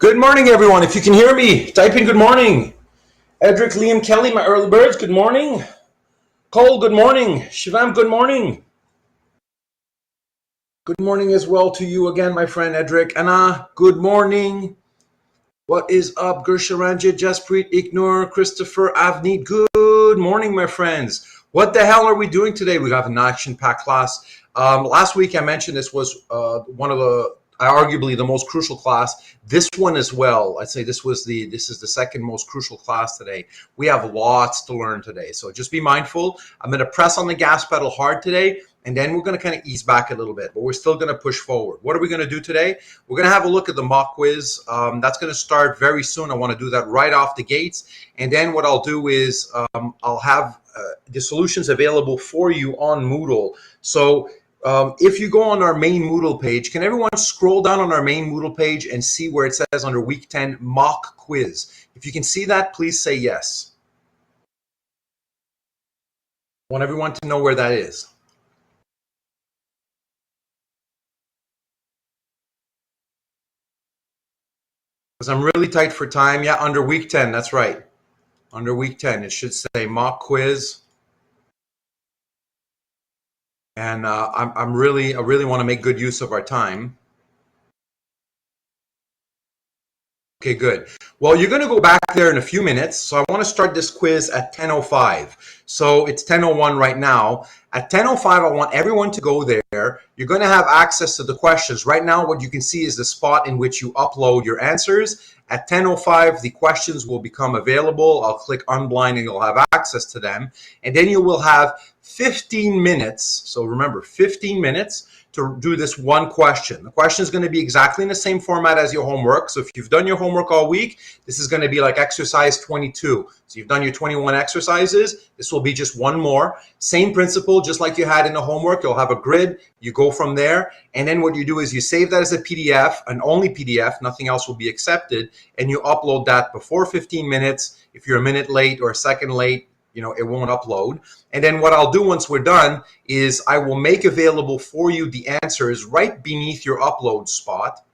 Good morning, everyone. If you can hear me, type in good morning. Edric, Liam, Kelly, my early birds, good morning. Cole, good morning. Shivam, good morning. Good morning as well to you again, my friend Edric. Anna, good morning. What is up, Gersha Ranjit, Jaspreet, Ignore, Christopher, Avneet, good morning, my friends. What the hell are we doing today? We have an action-packed class. Last week I mentioned this was one of the arguably the most crucial class. This one as well. I'd say this is the second most crucial class today. We have lots to learn today, so just be mindful. I'm going to press on the gas pedal hard today, and then we're going to kind of ease back a little bit, but we're still going to push forward. What are we going to do today? We're going to have a look at the mock quiz. That's going to start very soon. I want to do that right off the gates, and then what I'll do is I'll have the solutions available for you on Moodle. So if you go on our main Moodle page, can everyone scroll down on our main Moodle page and see where it says under week 10 mock quiz? If you can see that, please say yes. I want everyone to know where that is. Because I'm really tight for time. Yeah, under week 10, that's right. Under week 10, it should say mock quiz. And I really want to make good use of our time. Okay, good. Well, you're going to go back there in a few minutes. So I want to start this quiz at 10:05. So it's 10:01 right now. At 10:05, I want everyone to go there. You're going to have access to the questions. Right now, what you can see is the spot in which you upload your answers. At 10:05, the questions will become available. I'll click unblind and you'll have access to them. And then you will have 15 minutes. So remember, 15 minutes to do this one question. The question is going to be exactly in the same format as your homework. So if you've done your homework all week, this is going to be like exercise 22. So you've done your 21 exercises. This will be just one more. Same principle, just like you had in the homework. You'll have a grid. You go from there. And then what you do is you save that as a PDF, an only PDF. Nothing else will be accepted. And you upload that before 15 minutes. If you're a minute late or a second late, it won't upload. And then what I'll do once we're done is I will make available for you the answers right beneath your upload spot.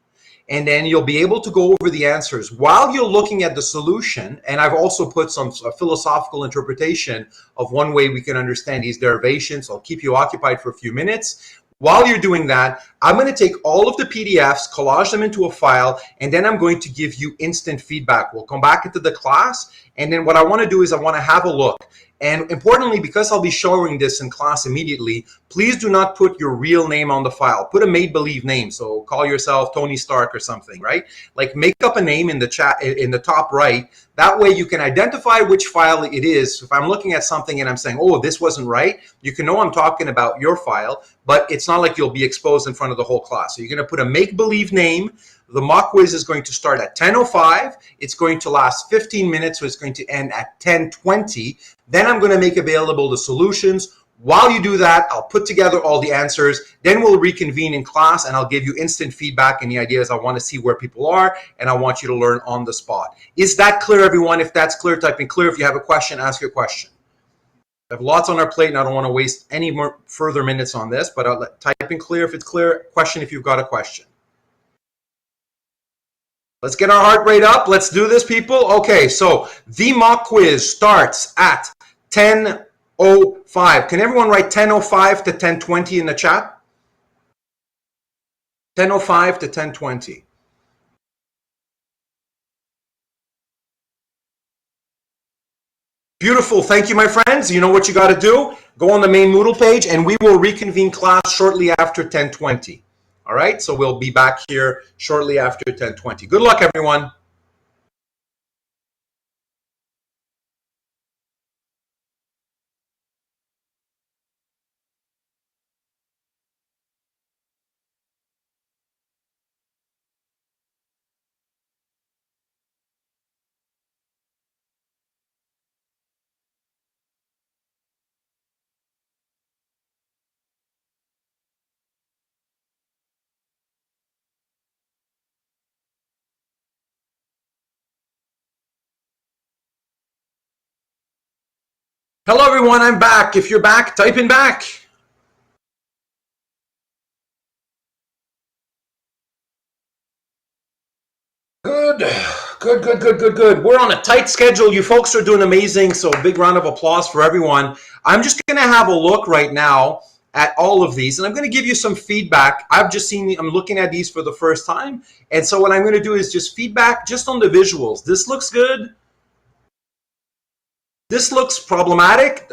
And then you'll be able to go over the answers while you're looking at the solution. And I've also put some philosophical interpretation of one way we can understand these derivations. I'll keep you occupied for a few minutes. While you're doing that, I'm going to take all of the PDFs, collage them into a file, and then I'm going to give you instant feedback. We'll come back into the class, and then what I want to do is I want to have a look. And importantly, because I'll be showing this in class immediately, please do not put your real name on the file. Put a make-believe name. So call yourself Tony Stark or something, right? Like make up a name in the chat in the top right. That way you can identify which file it is. If I'm looking at something and I'm saying, oh, this wasn't right, you can know I'm talking about your file, but it's not like you'll be exposed in front of the whole class. So you're going to put a make-believe name. The mock quiz is going to start at 10:05. It's going to last 15 minutes, so it's going to end at 10:20. Then I'm going to make available the solutions. While you do that, I'll put together all the answers. Then we'll reconvene in class, and I'll give you instant feedback. And the idea is I want to see where people are, and I want you to learn on the spot. Is that clear, everyone? If that's clear, type in clear. If you have a question, ask your question. I have lots on our plate, and I don't want to waste any more further minutes on this, but I'll type in clear if it's clear, question if you've got a question. Let's get our heart rate up. Let's do this, people. Okay, so the mock quiz starts at 10:05. Can everyone write 10:05 to 10:20 in the chat? 10:05 to 10:20. Beautiful. Thank you, my friends. You know what you got to do? Go on the main Moodle page, and we will reconvene class shortly after 10:20. All right, so we'll be back here shortly after 10:20. Good luck, everyone. Hello, everyone. I'm back. If you're back, type in back. Good Good, good, good, good, good, good. We're on a tight schedule. You folks are doing amazing. So big round of applause for everyone. I'm just going to have a look right now at all of these, and I'm going to give you some feedback. I'm looking at these for the first time. And so what I'm going to do is just feedback just on the visuals. This looks good. This looks problematic.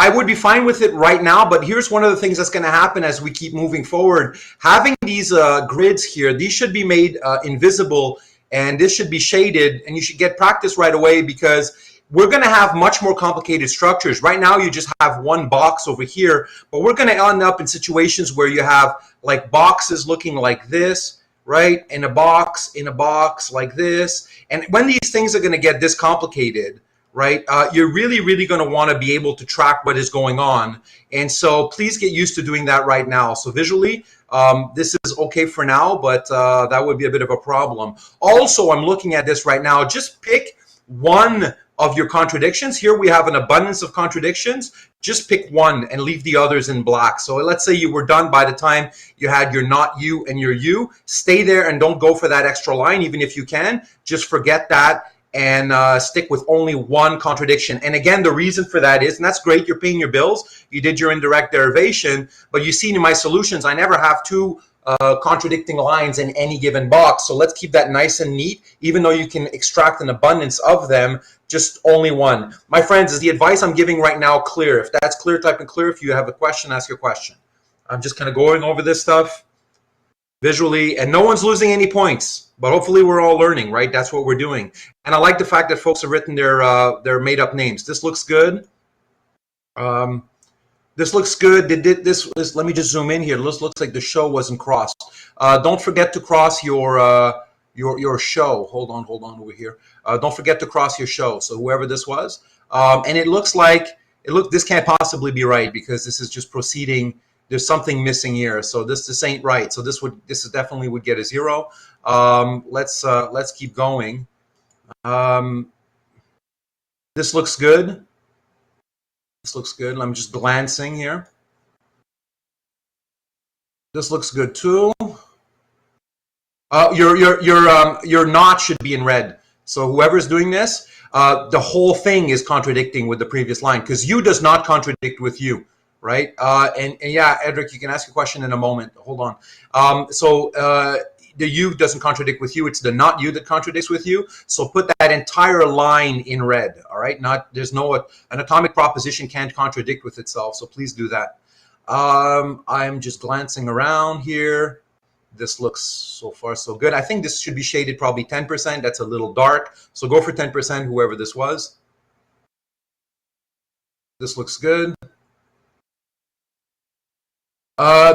I would be fine with it right now, but here's one of the things that's going to happen as we keep moving forward. Having these grids here, these should be made invisible, and this should be shaded, and you should get practice right away because we're going to have much more complicated structures. Right now, you just have one box over here, but we're going to end up in situations where you have like boxes looking like this, right? In a box like this. And when these things are going to get this complicated, right, you're really, really going to want to be able to track what is going on. And so please get used to doing that right now. So visually, this is okay for now, but that would be a bit of a problem. Also, I'm looking at this right now. Just pick one of your contradictions. Here we have an abundance of contradictions. Just pick one and leave the others in black. So let's say you were done by the time you had your not you and your you. Stay there and don't go for that extra line, even if you can. Just forget that and stick with only one contradiction. And again, the reason for that is, and that's great, you're paying your bills, you did your indirect derivation, but you see in my solutions, I never have two contradicting lines in any given box. So let's keep that nice and neat, even though you can extract an abundance of them, just only one. My friends, is the advice I'm giving right now clear? If that's clear, type in clear. If you have a question, ask your question. I'm just kind of going over this stuff visually, and no one's losing any points, but hopefully we're all learning, right? That's what we're doing. And I like the fact that folks have written their made up names. This looks good. This looks good. Let me just zoom in here. This looks like the show wasn't crossed. Don't forget to cross your show. Hold on over here. Don't forget to cross your show. So whoever this was, and it looks like this can't possibly be right because this is just proceeding. There's something missing here. So this ain't right. So this is definitely would get a 0. Let's keep going. This looks good. This looks good. I'm just glancing here. This looks good too. Your not should be in red. So whoever's doing this, the whole thing is contradicting with the previous line because you does not contradict with you, right? And yeah, Edric, you can ask a question in a moment. Hold on. The you doesn't contradict with you. It's the not you that contradicts with you. So put that entire line in red. All right. An atomic proposition can't contradict with itself. So please do that. I'm just glancing around here. This looks so far so good. I think this should be shaded probably 10%. That's a little dark. So go for 10%, whoever this was. This looks good.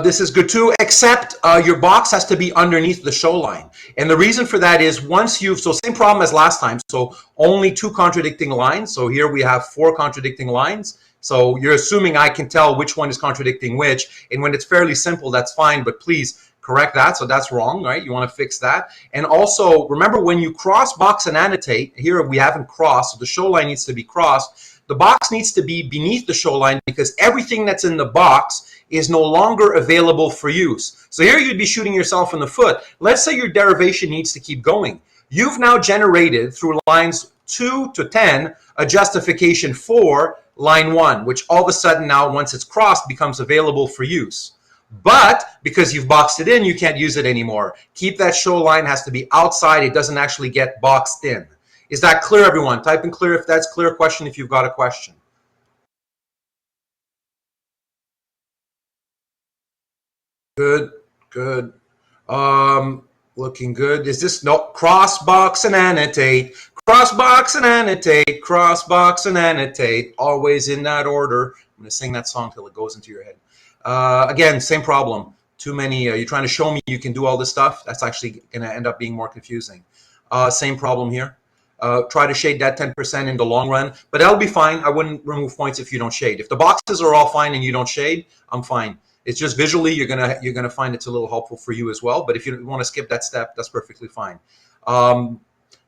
This is good too, except your box has to be underneath the show line. And the reason for that is same problem as last time. So only 2 contradicting lines. So here we have 4 contradicting lines. So you're assuming I can tell which one is contradicting which. And when it's fairly simple, that's fine. But please correct that. So that's wrong, right? You want to fix that. And also remember when you cross box and annotate, here we haven't crossed. So the show line needs to be crossed. The box needs to be beneath the show line because everything that's in the box is no longer available for use. So here you'd be shooting yourself in the foot. Let's say your derivation needs to keep going. You've now generated through lines 2 to 10 a justification for line 1, which all of a sudden now, once it's crossed, becomes available for use. But because you've boxed it in, you can't use it anymore. Keep that show line has to be outside. It doesn't actually get boxed in. Is that clear, everyone? Type in clear if that's clear. Question if you've got a question. Good, good. Looking good. Is this no cross box and annotate? Cross box and annotate. Cross box and annotate. Always in that order. I'm gonna sing that song till it goes into your head. Again, same problem. Too many. You're trying to show me you can do all this stuff. That's actually gonna end up being more confusing. Same problem here. Try to shade that 10% in the long run, but that'll be fine. I wouldn't remove points if you don't shade. If the boxes are all fine and you don't shade, I'm fine. It's just visually you're gonna find it's a little helpful for you as well. But if you want to skip that step, that's perfectly fine.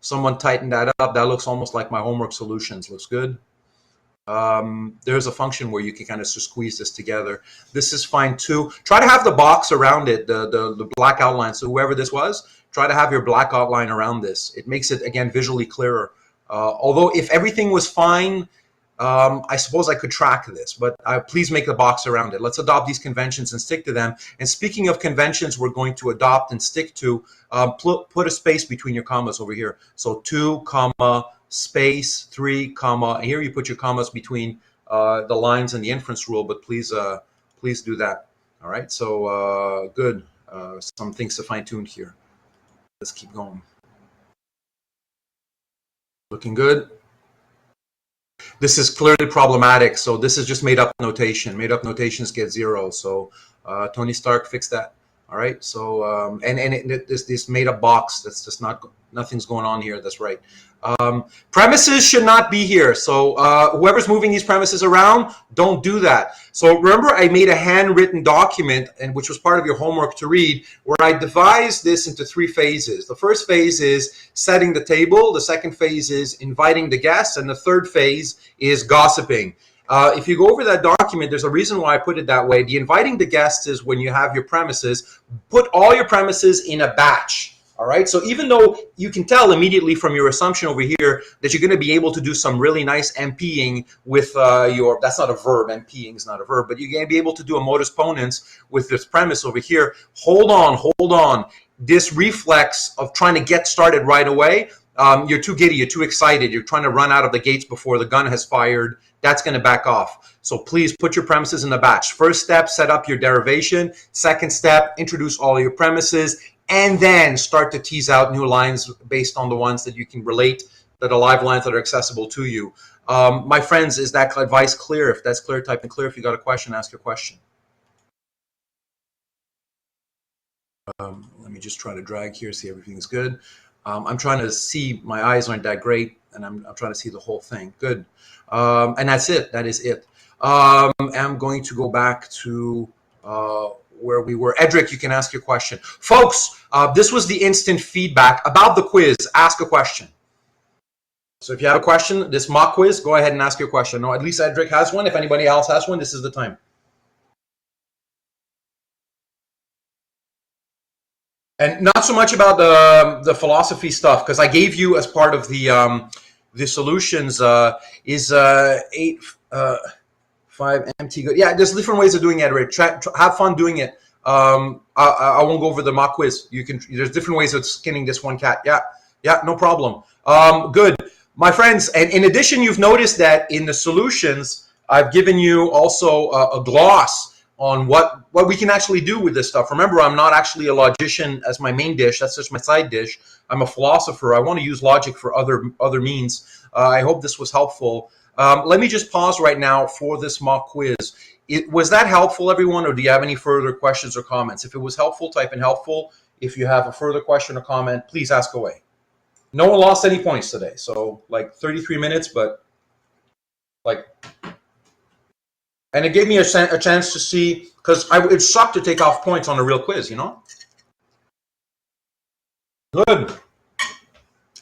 Someone tighten that up. That looks almost like my homework solutions. Looks good. there's a function where you can kind of squeeze this together. This is fine too. Try to have the box around it, the black outline. So whoever this was, try to have your black outline around this. It makes it, again, visually clearer. Although if everything was fine, I suppose I could track this, but please make the box around it. Let's adopt these conventions and stick to them. And speaking of conventions, we're going to adopt and stick to, put a space between your commas over here. So 2, comma, space, 3, comma, and here you put your commas between the lines and the inference rule, but please do that. All right, so good. Some things to fine tune here. Let's keep going. Looking good. This is clearly problematic, so this is just made-up notation. Made-up notations get 0, so Tony Stark fixed that. All right, so this made-up box, that's just nothing's going on here. That's right. Premises should not be here. So whoever's moving these premises around, don't do that. So remember, I made a handwritten document, and which was part of your homework to read, where I devised this into 3 phases. The first phase is setting the table. The second phase is inviting the guests. And the third phase is gossiping. If you go over that document, there's a reason why I put it that way. The inviting the guests is when you have your premises, put all your premises in a batch. All right, so even though you can tell immediately from your assumption over here that you're going to be able to do some really nice MPing with your, that's not a verb, MPing is not a verb, but you're going to be able to do a modus ponens with this premise over here. Hold on. This reflex of trying to get started right away, you're too giddy, you're too excited, you're trying to run out of the gates before the gun has fired. That's going to back off. So please put your premises in a batch. First step, set up your derivation. Second step, introduce all your premises. And then start to tease out new lines based on the ones that you can relate, that are live lines that are accessible to you. My friends, is that advice clear? If that's clear, type in clear. If you got a question, ask your question. Let me just try to drag here, see everything's good. I'm trying to see, my eyes aren't that great, and I'm trying to see the whole thing. Good. And that's it. That is it. I'm going to go back to where we were. Edric, you can ask your question. Folks, this was the instant feedback about the quiz. Ask a question. So if you have a question, this mock quiz, go ahead and ask your question. No, at least Edric has one. If anybody else has one, this is the time. And not so much about the philosophy stuff, because I gave you as part of the solutions is 8, 5 MT good. Yeah, there's different ways of doing it. Right? Have fun doing it. I won't go over the mock quiz. There's different ways of skinning this one cat. Yeah, no problem. Good, my friends. And in addition, you've noticed that in the solutions, I've given you also a gloss on what we can actually do with this stuff. Remember, I'm not actually a logician as my main dish. That's just my side dish. I'm a philosopher. I want to use logic for other means. I hope this was helpful. Let me just pause right now for this mock quiz. Was that helpful, everyone, or do you have any further questions or comments? If it was helpful, type in helpful. If you have a further question or comment, please ask away. No one lost any points today, so like 33 minutes, but like, and it gave me a chance to see, because it sucked to take off points on a real quiz, you know? Good.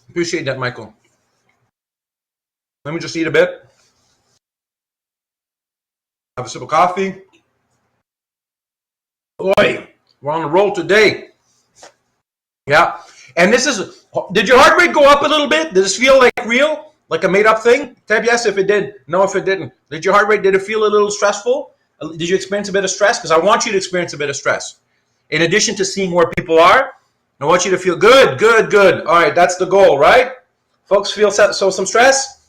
Appreciate that, Michael. Let me just eat a bit. Have a sip of coffee. Boy, we're on the roll today. Yeah. And this is, did your heart rate go up a little bit? Does this feel like real? Like a made-up thing? Type yes if it did. No if it didn't. Did your heart rate, did it feel a little stressful? Did you experience a bit of stress? Because I want you to experience a bit of stress. In addition to seeing where people are, I want you to feel good. All right, that's the goal, right? Folks feel some stress?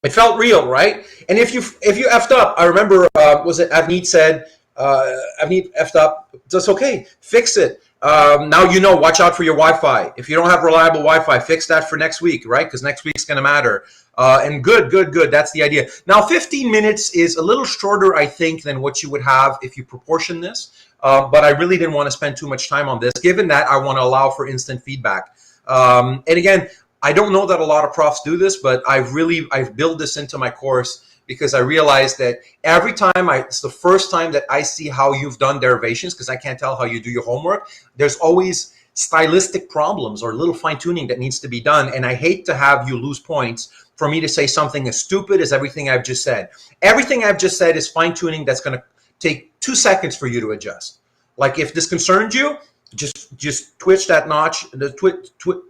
It felt real, right? And if you effed up, I remember, was it Avneet said, Avneet effed up, that's okay, fix it. Now you know, watch out for your Wi-Fi. If you don't have reliable Wi-Fi, fix that for next week, right? Because next week's going to matter. And good. That's the idea. Now, 15 minutes is a little shorter, I think, than what you would have if you proportion this. But I really didn't want to spend too much time on this, given that I want to allow for instant feedback. And again, I don't know that a lot of profs do this, but I've built this into my course because I realized that every time it's the first time that I see how you've done derivations, because I can't tell how you do your homework. There's always stylistic problems or little fine tuning that needs to be done. And I hate to have you lose points for me to say something as stupid as everything I've just said. Everything I've just said is fine tuning that's going to take 2 seconds for you to adjust. Like if this concerns you, just twitch that notch,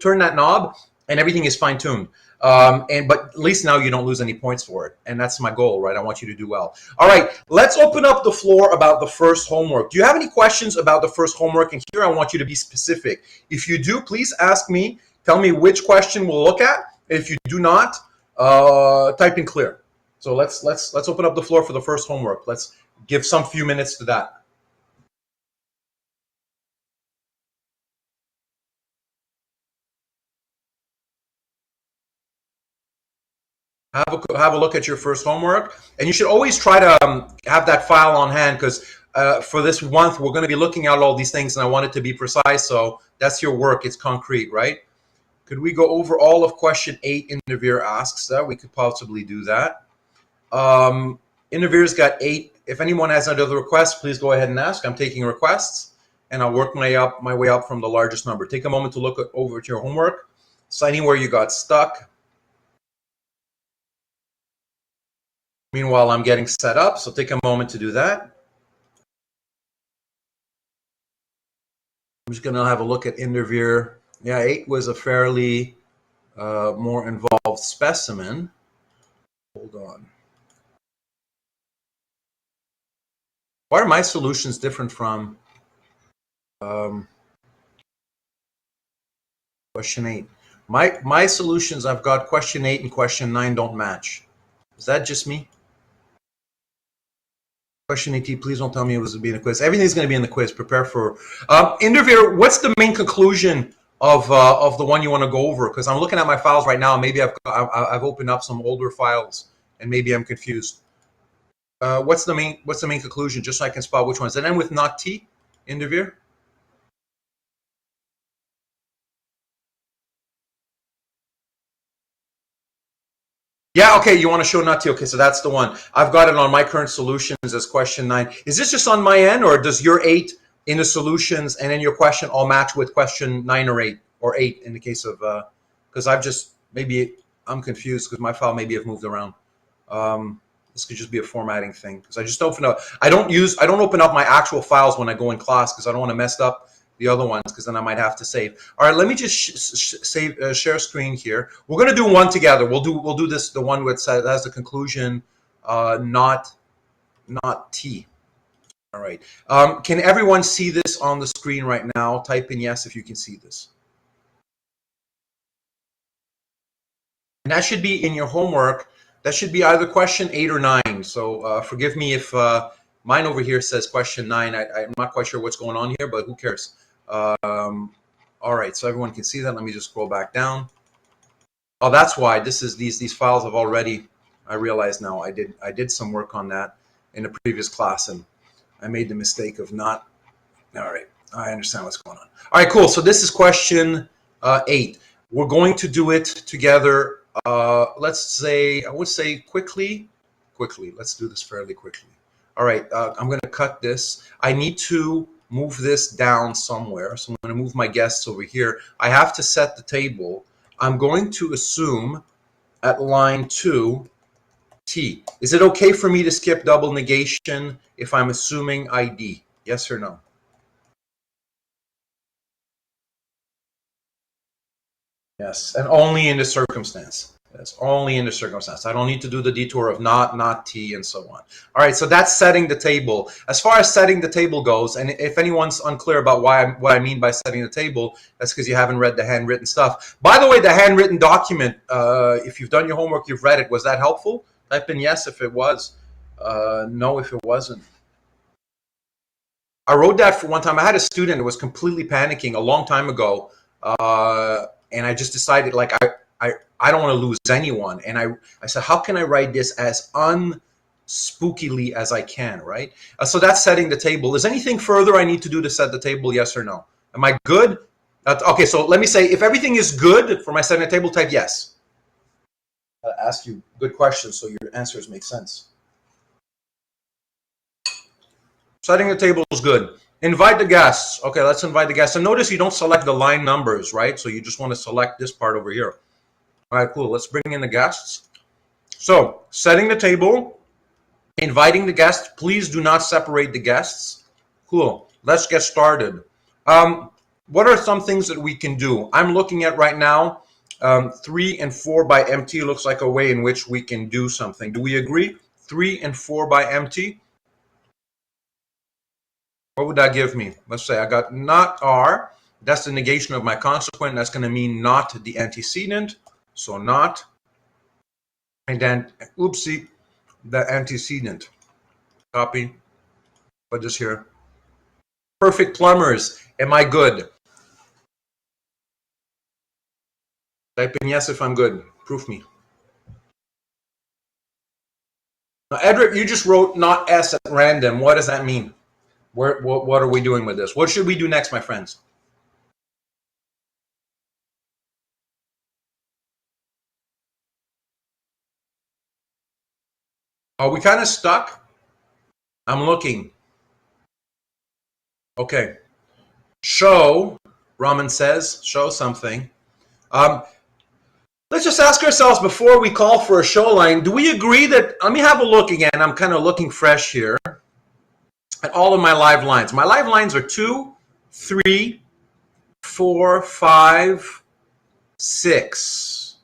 turn that knob, and everything is fine tuned. But at least now you don't lose any points for it, and that's my goal, right? I want you to do well. All right, let's open up the floor about the first homework. Do you have any questions about the first homework? And here I want you to be specific. If you do, please ask me. Tell me which question we'll look at. If you do not, type in clear. So let's open up the floor for the first homework. Let's give some few minutes to that. Have a look at your first homework, and you should always try to have that file on hand, because for this month we're going to be looking at all these things, and I want it to be precise. So that's your work; it's concrete, right? Could we go over all of question 8? Interviewer asks that. We could possibly do that. Interviewer's got 8. If anyone has another request, please go ahead and ask. I'm taking requests, and I'll work my way up from the largest number. Take a moment to look over at your homework. So anywhere you got stuck. Meanwhile, I'm getting set up, so take a moment to do that. I'm just going to have a look at interviewer. Yeah, 8 was a fairly more involved specimen. Hold on. Why are my solutions different from question 8? My solutions, I've got question 8 and question 9 don't match. Is that just me? Question 18, please don't tell me it was being a quiz. Everything's going to be in the quiz. Prepare for interviewer. What's the main conclusion of the one you want to go over? Because I'm looking at my files right now. Maybe I've opened up some older files, and maybe I'm confused. What's the main conclusion? Just so I can spot which ones. And then with not T, interviewer. Yeah, okay, you want to show not T. Okay, so that's the one. I've got it on my current solutions as question 9. Is this just on my end, or does your 8 in the solutions and then your question all match with question 9 or 8 in the case of, because maybe I'm confused because my file maybe have moved around. This could just be a formatting thing, because I just open up. I don't open up my actual files when I go in class, because I don't want to mess up the other ones, because then I might have to save. All right, let me just share screen here. We're going to do one together. We'll do this, the one that has the conclusion, not T. All right. Can everyone see this on the screen right now? Type in yes if you can see this. And that should be in your homework. That should be either question 8 or 9. So forgive me if mine over here says question 9. I'm not quite sure what's going on here, but who cares? All right, so everyone can see that. Let me just scroll back down. Oh, that's why these files have already. I realize now I did some work on that in a previous class, and I made the mistake of not. All right, I understand what's going on. All right, cool. So this is question 8. We're going to do it together. Let's say, I would say quickly. Let's do this fairly quickly. All right, I'm going to cut this. I need to move this down somewhere. So I'm going to move my guests over here. I have to set the table. I'm going to assume at line 2, T. Is it okay for me to skip double negation if I'm assuming ID? Yes or no? Yes, and only in the circumstance. That's only in the circumstance. I don't need to do the detour of not T, and so on. All right, so that's setting the table. As far as setting the table goes, and if anyone's unclear about what I mean by setting the table, that's because you haven't read the handwritten stuff. By the way, the handwritten document, if you've done your homework, you've read it. Was that helpful? Type in yes if it was. No if it wasn't. I wrote that for one time. I had a student who was completely panicking a long time ago, and I just decided, like, I don't want to lose anyone. And I said, how can I write this as unspookily as I can, right? So that's setting the table. Is anything further I need to do to set the table, yes or no? Am I good? Okay, so let me say, if everything is good for my setting the table, type yes. I'll ask you good questions so your answers make sense. Setting the table is good. Invite the guests. Okay, let's invite the guests. And notice you don't select the line numbers, right? So you just want to select this part over here. All right, cool. Let's bring in the guests. So setting the table, inviting the guests. Please do not separate the guests. Cool. Let's get started. What are some things that we can do? I'm looking at right now 3 and 4 by MT looks like a way in which we can do something. Do we agree? 3 and 4 by MT. What would that give me? Let's say I got not R. That's the negation of my consequent. That's going to mean not the antecedent. So not. And then, oopsie, the antecedent. Copy. Put this here. Perfect plumbers. Am I good? Type in yes if I'm good. Proof me. Now, Edric, you just wrote not S at random. What does that mean? What are we doing with this? What should we do next, my friends? Are we kind of stuck? I'm looking. Okay. Show, Raman says, show something. Let's just ask ourselves before we call for a show line, do we agree that, let me have a look again. I'm kind of looking fresh here at all of my live lines. My live lines are 2, 3, 4, 5, 6.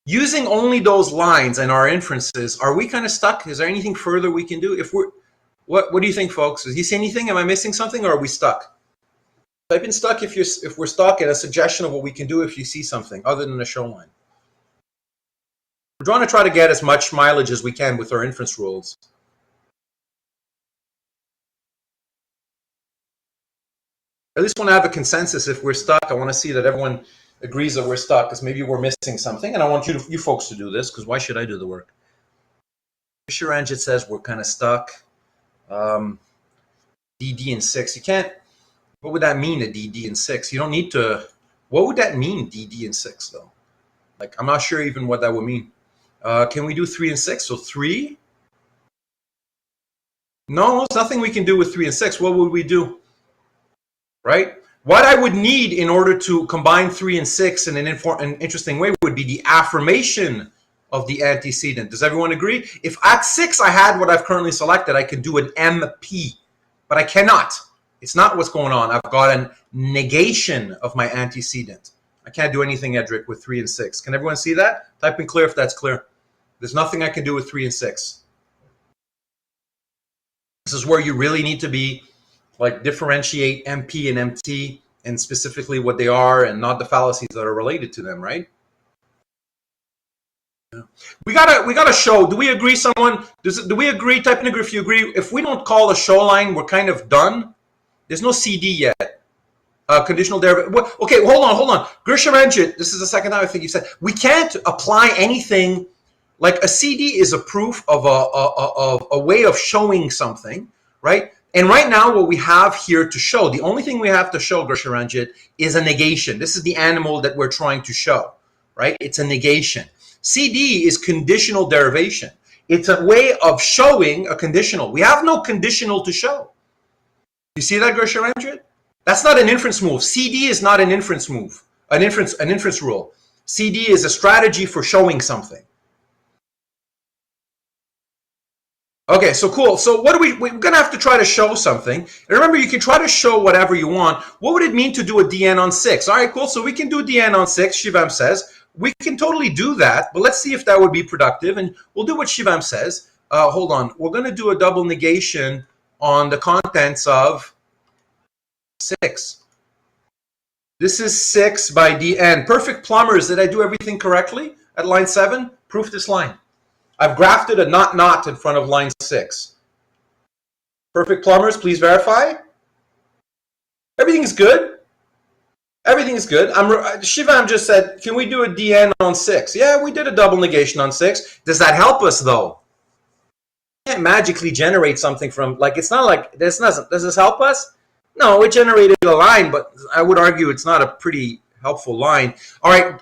Using only those lines and our inferences, are we kind of stuck? Is there anything further we can do? If we're, what do you think, folks? Does he say anything? Am I missing something, or are we stuck? Type in stuck if we're stuck, and a suggestion of what we can do if you see something other than a show line. We're trying to try to get as much mileage as we can with our inference rules. At least want to have a consensus if we're stuck. I want to see that everyone agrees that we're stuck, because maybe we're missing something, and I want you folks to do this, because why should I do the work? Fisher Anjit says we're kind of stuck. DD and 6. You can't. What would that mean, a DD and 6? You don't need to. What would that mean, DD and 6, though? Like, I'm not sure even what that would mean. Can we do 3 and 6? So 3? No, there's nothing we can do with 3 and 6. What would we do? Right? What I would need in order to combine 3 and 6 in an interesting way would be the affirmation of the antecedent. Does everyone agree? If at 6 I had what I've currently selected, I could do an MP, but I cannot. It's not what's going on. I've got a negation of my antecedent. I can't do anything, Edric, with 3 and 6. Can everyone see that? Type in clear if that's clear. There's nothing I can do with 3 and 6. This is where you really need to be, like, differentiate MP and MT and specifically what they are and not the fallacies that are related to them, right? Yeah. We gotta show. Do we agree, someone? Do we agree? Type in agree if you agree. If we don't call a show line, we're kind of done. There's no CD yet. Conditional derivative. Okay, hold on. Grisharanjit, this is the second time I think you said we can't apply anything. Like a CD is a proof of a way of showing something, right? And right now, what we have here to show, the only thing we have to show, Grisharanjit, is a negation. This is the animal that we're trying to show, right? It's a negation. CD is conditional derivation. It's a way of showing a conditional. We have no conditional to show. You see that, Grisharanjit? That's not an inference move. CD is not an inference move, an inference rule. CD is a strategy for showing something. Okay, so cool. So what we're going to have to try to show something. And remember, you can try to show whatever you want. What would it mean to do a DN on 6? All right, cool. So we can do DN on 6, Shivam says. We can totally do that, but let's see if that would be productive. And we'll do what Shivam says. Hold on. We're going to do a double negation on the contents of 6. This is 6 by DN. Perfect plumbers. Did I do everything correctly at line 7? Proof this line. I've grafted a not in front of line 6. Perfect plumbers, please verify. Everything's good. Everything is good. Shivam just said, can we do a DN on 6? Yeah, we did a double negation on 6. Does that help us, though? You can't magically generate something from, like, it's not like, does this help us? No, it generated a line, but I would argue it's not a pretty helpful line. All right,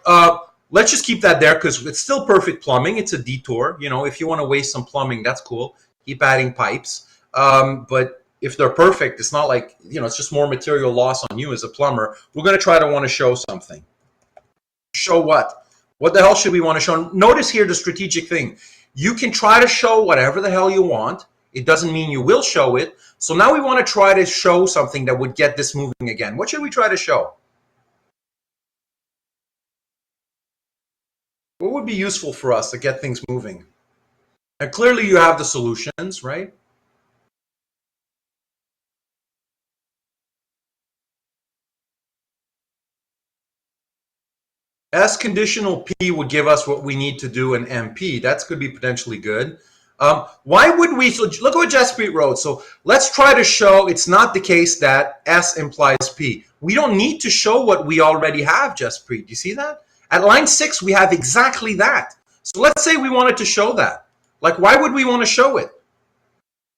let's just keep that there because it's still perfect plumbing. It's a detour. You know, if you want to waste some plumbing, that's cool. Keep adding pipes. But if they're perfect, it's not like, it's just more material loss on you as a plumber. We're going to try to want to show something. Show what? What the hell should we want to show? Notice here the strategic thing. You can try to show whatever the hell you want. It doesn't mean you will show it. So now we want to try to show something that would get this moving again. What should we try to show? What would be useful for us to get things moving? And clearly you have the solutions, right? S conditional P would give us what we need to do in MP. That's could be potentially good. Why would we? So look at what Jaspreet wrote. So let's try to show it's not the case that S implies P. We don't need to show what we already have, Jaspreet. Do you see that? At line 6, we have exactly that. So let's say we wanted to show that. Like, why would we want to show it?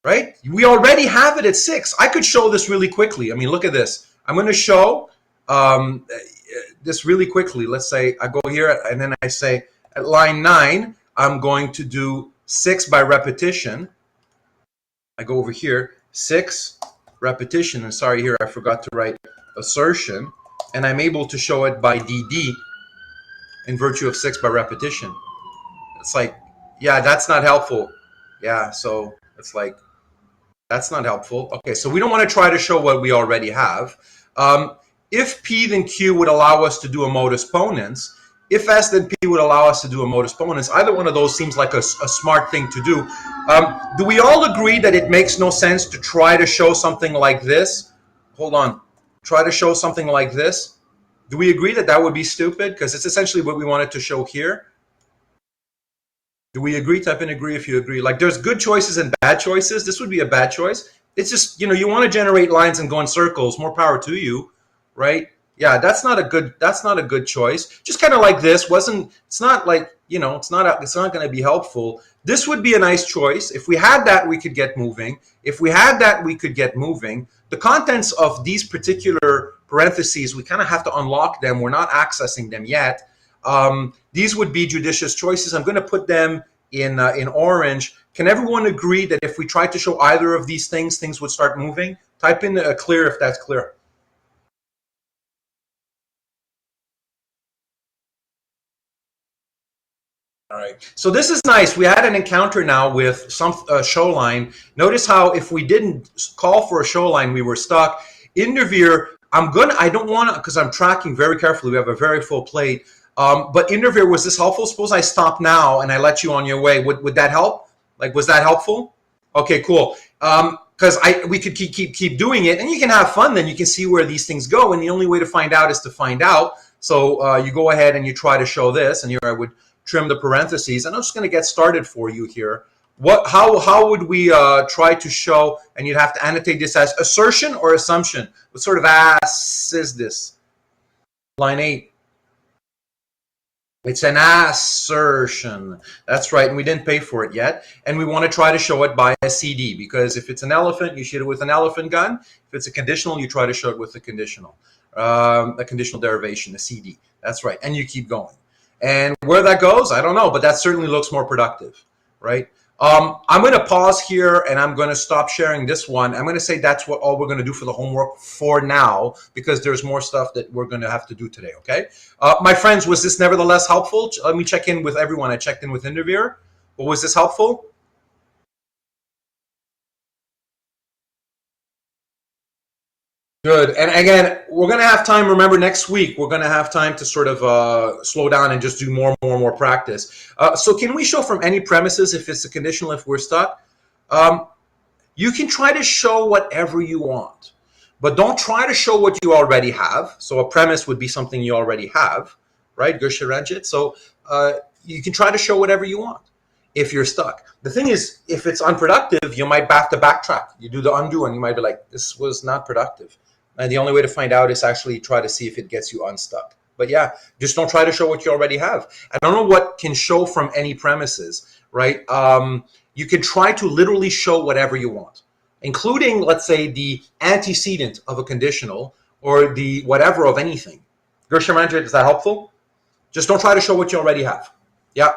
Right? We already have it at 6. I could show this really quickly. I mean, look at this. I'm going to show this really quickly. Let's say I go here and then I say at line 9, I'm going to do 6 by repetition. I go over here, 6 repetition. And sorry, here I forgot to write assertion. And I'm able to show it by DD in virtue of 6 by repetition. It's like, yeah, that's not helpful. Yeah, so it's like, that's not helpful. Okay, so we don't want to try to show what we already have. If P, then Q would allow us to do a modus ponens. If S, then P would allow us to do a modus ponens. Either one of those seems like a smart thing to do. Do we all agree that it makes no sense to try to show something like this? Hold on. Try to show something like this? Do we agree that that would be stupid? Because it's essentially what we wanted to show here. Do we agree? Type in agree if you agree. Like, there's good choices and bad choices. This would be a bad choice. It's just, you want to generate lines and go in circles. More power to you, right? Yeah, that's not a good choice. Just kind of like this it's not like, it's not going to be helpful. This would be a nice choice. If we had that, we could get moving. If we had that, we could get moving. The contents of these particular parentheses, we kind of have to unlock them. We're not accessing them yet. These would be judicious choices. I'm going to put them in orange. Can everyone agree that if we tried to show either of these things, things would start moving? Type in clear if that's clear. All right. So this is nice. We had an encounter now with some show line. Notice how if we didn't call for a show line, we were stuck. Intervere, I don't want to, because I'm tracking very carefully. We have a very full plate. But Intervere, was this helpful? Suppose I stop now and I let you on your way. Would that help? Like, was that helpful? Okay, cool. Because we could keep doing it, and you can have fun. Then you can see where these things go, and the only way to find out is to find out. So you go ahead and you try to show this, and here I would trim the parentheses, and I'm just going to get started for you here. How would we try to show? And you'd have to annotate this as assertion or assumption. What sort of ass is this? Line 8. It's an assertion. That's right, and we didn't pay for it yet. And we want to try to show it by a CD, because if it's an elephant, you shoot it with an elephant gun. If it's a conditional, you try to show it with a conditional derivation, a CD. That's right, and you keep going. And where that goes, I don't know, but that certainly looks more productive, right? I'm going to pause here, and I'm going to stop sharing this one. I'm going to say that's all we're going to do for the homework for now, because there's more stuff that we're going to have to do today, okay? My friends, was this nevertheless helpful? Let me check in with everyone. I checked in with Interviewer. But was this helpful? Good. And again, we're going to have time. Remember, next week, we're going to have time to sort of slow down and just do more practice. So can we show from any premises if it's a conditional, if we're stuck? You can try to show whatever you want, but don't try to show what you already have. So a premise would be something you already have, right? Gersheranjit. So you can try to show whatever you want if you're stuck. The thing is, if it's unproductive, you might have to backtrack. You do the undo, and you might be like, this was not productive. And the only way to find out is actually try to see if it gets you unstuck. But yeah, just don't try to show what you already have. I don't know what can show from any premises, right? You can try to literally show whatever you want, including, let's say, the antecedent of a conditional or the whatever of anything. Gersheranjit, is that helpful? Just don't try to show what you already have. Yeah.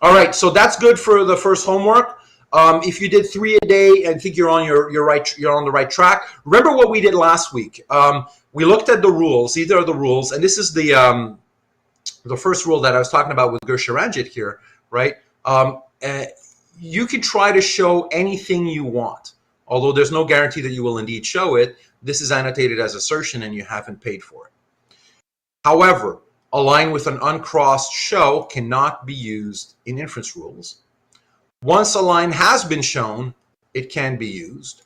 All right, so that's good for the first homework. If you did 3 a day, I think you're on you're on the right track. Remember what we did last week. We looked at the rules. These are the rules, and this is the first rule that I was talking about with Gersharanjit here, right? You can try to show anything you want, although there's no guarantee that you will indeed show it. This is annotated as assertion and you haven't paid for it. However, a line with an uncrossed show cannot be used in inference rules. Once a line has been shown, it can be used.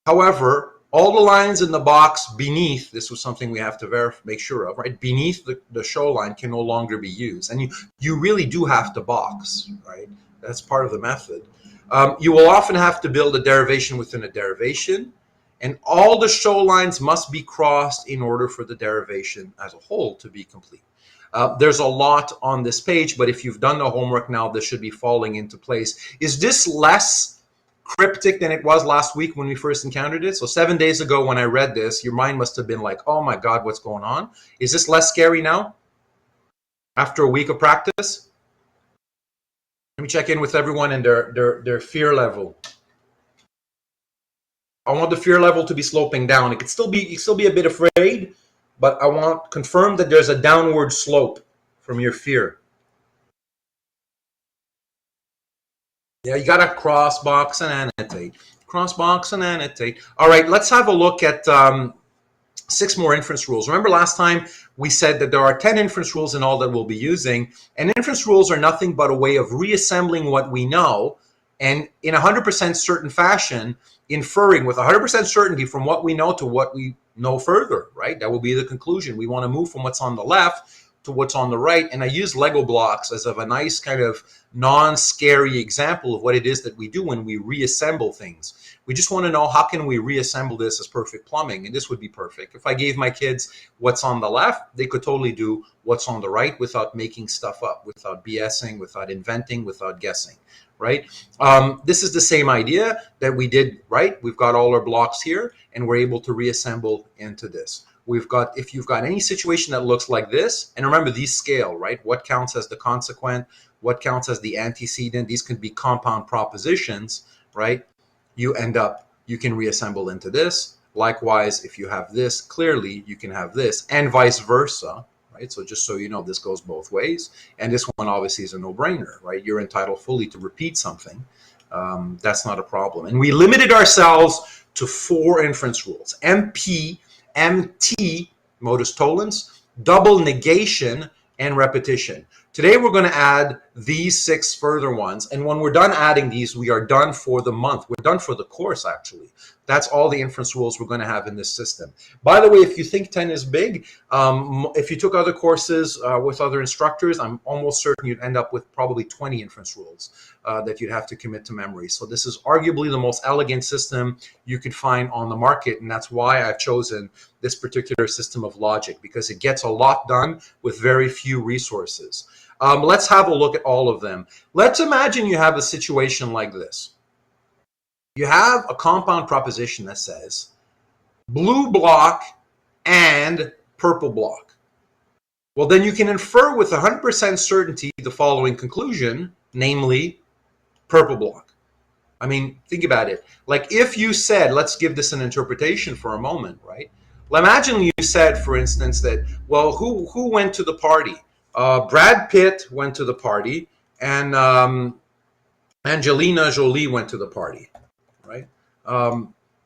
However, all the lines in the box beneath, this was something we have to make sure of, right? Beneath the show line can no longer be used. And you really do have to box, right? That's part of the method. You will often have to build a derivation within a derivation, and all the show lines must be crossed in order for the derivation as a whole to be complete. There's a lot on this page, but if you've done the homework now, this should be falling into place. Is this less cryptic than it was last week when we first encountered it? So 7 days ago when I read this, your mind must have been like, oh my God, what's going on? Is this less scary now after a week of practice? Let me check in with everyone and their fear level. I want the fear level to be sloping down. It could still be, you still be a bit afraid, but I want confirm that there's a downward slope from your fear. Yeah, you got to cross box and annotate. Cross box and annotate. All right, let's have a look at 6 more inference rules. Remember last time we said that there are 10 inference rules in all that we'll be using. And inference rules are nothing but a way of reassembling what we know and in 100% certain fashion, inferring with 100% certainty from what we know to what we know further, right? That will be the conclusion. We want to move from what's on the left to what's on the right. And I use Lego blocks as of a nice kind of non-scary example of what it is that we do when we reassemble things. We just want to know, how can we reassemble this as perfect plumbing? And this would be perfect. If I gave my kids what's on the left, they could totally do what's on the right without making stuff up, without BSing, without inventing, without guessing, right? This is the same idea that we did, right? We've got all our blocks here and we're able to reassemble into this. We've got, if you've got any situation that looks like this, and remember these scale, right? What counts as the consequent, what counts as the antecedent, these could be compound propositions, right? You can reassemble into this. Likewise, if you have this, clearly you can have this, and vice versa, right? So just so you know, this goes both ways. And this one obviously is a no-brainer, right? You're entitled fully to repeat something. That's not a problem. And we limited ourselves to 4 inference rules: MP, MT, modus tollens, double negation, and repetition. Today we're going to add these 6 further ones, and when we're done adding these, we are done for the month. We're done for the course, actually. That's all the inference rules we're going to have in this system. By the way, if you think 10 is big, if you took other courses with other instructors, I'm almost certain you'd end up with probably 20 inference rules that you'd have to commit to memory. So this is arguably the most elegant system you could find on the market, and that's why I've chosen this particular system of logic, because it gets a lot done with very few resources. Let's have a look at all of them. Let's imagine you have a situation like this. You have a compound proposition that says blue block and purple block. Well, then you can infer with 100% certainty the following conclusion, namely purple block. I mean, think about it. Like if you said, let's give this an interpretation for a moment, right? Well, imagine you said, for instance, that, well, who went to the party? Brad Pitt went to the party, and Angelina Jolie went to the party, right?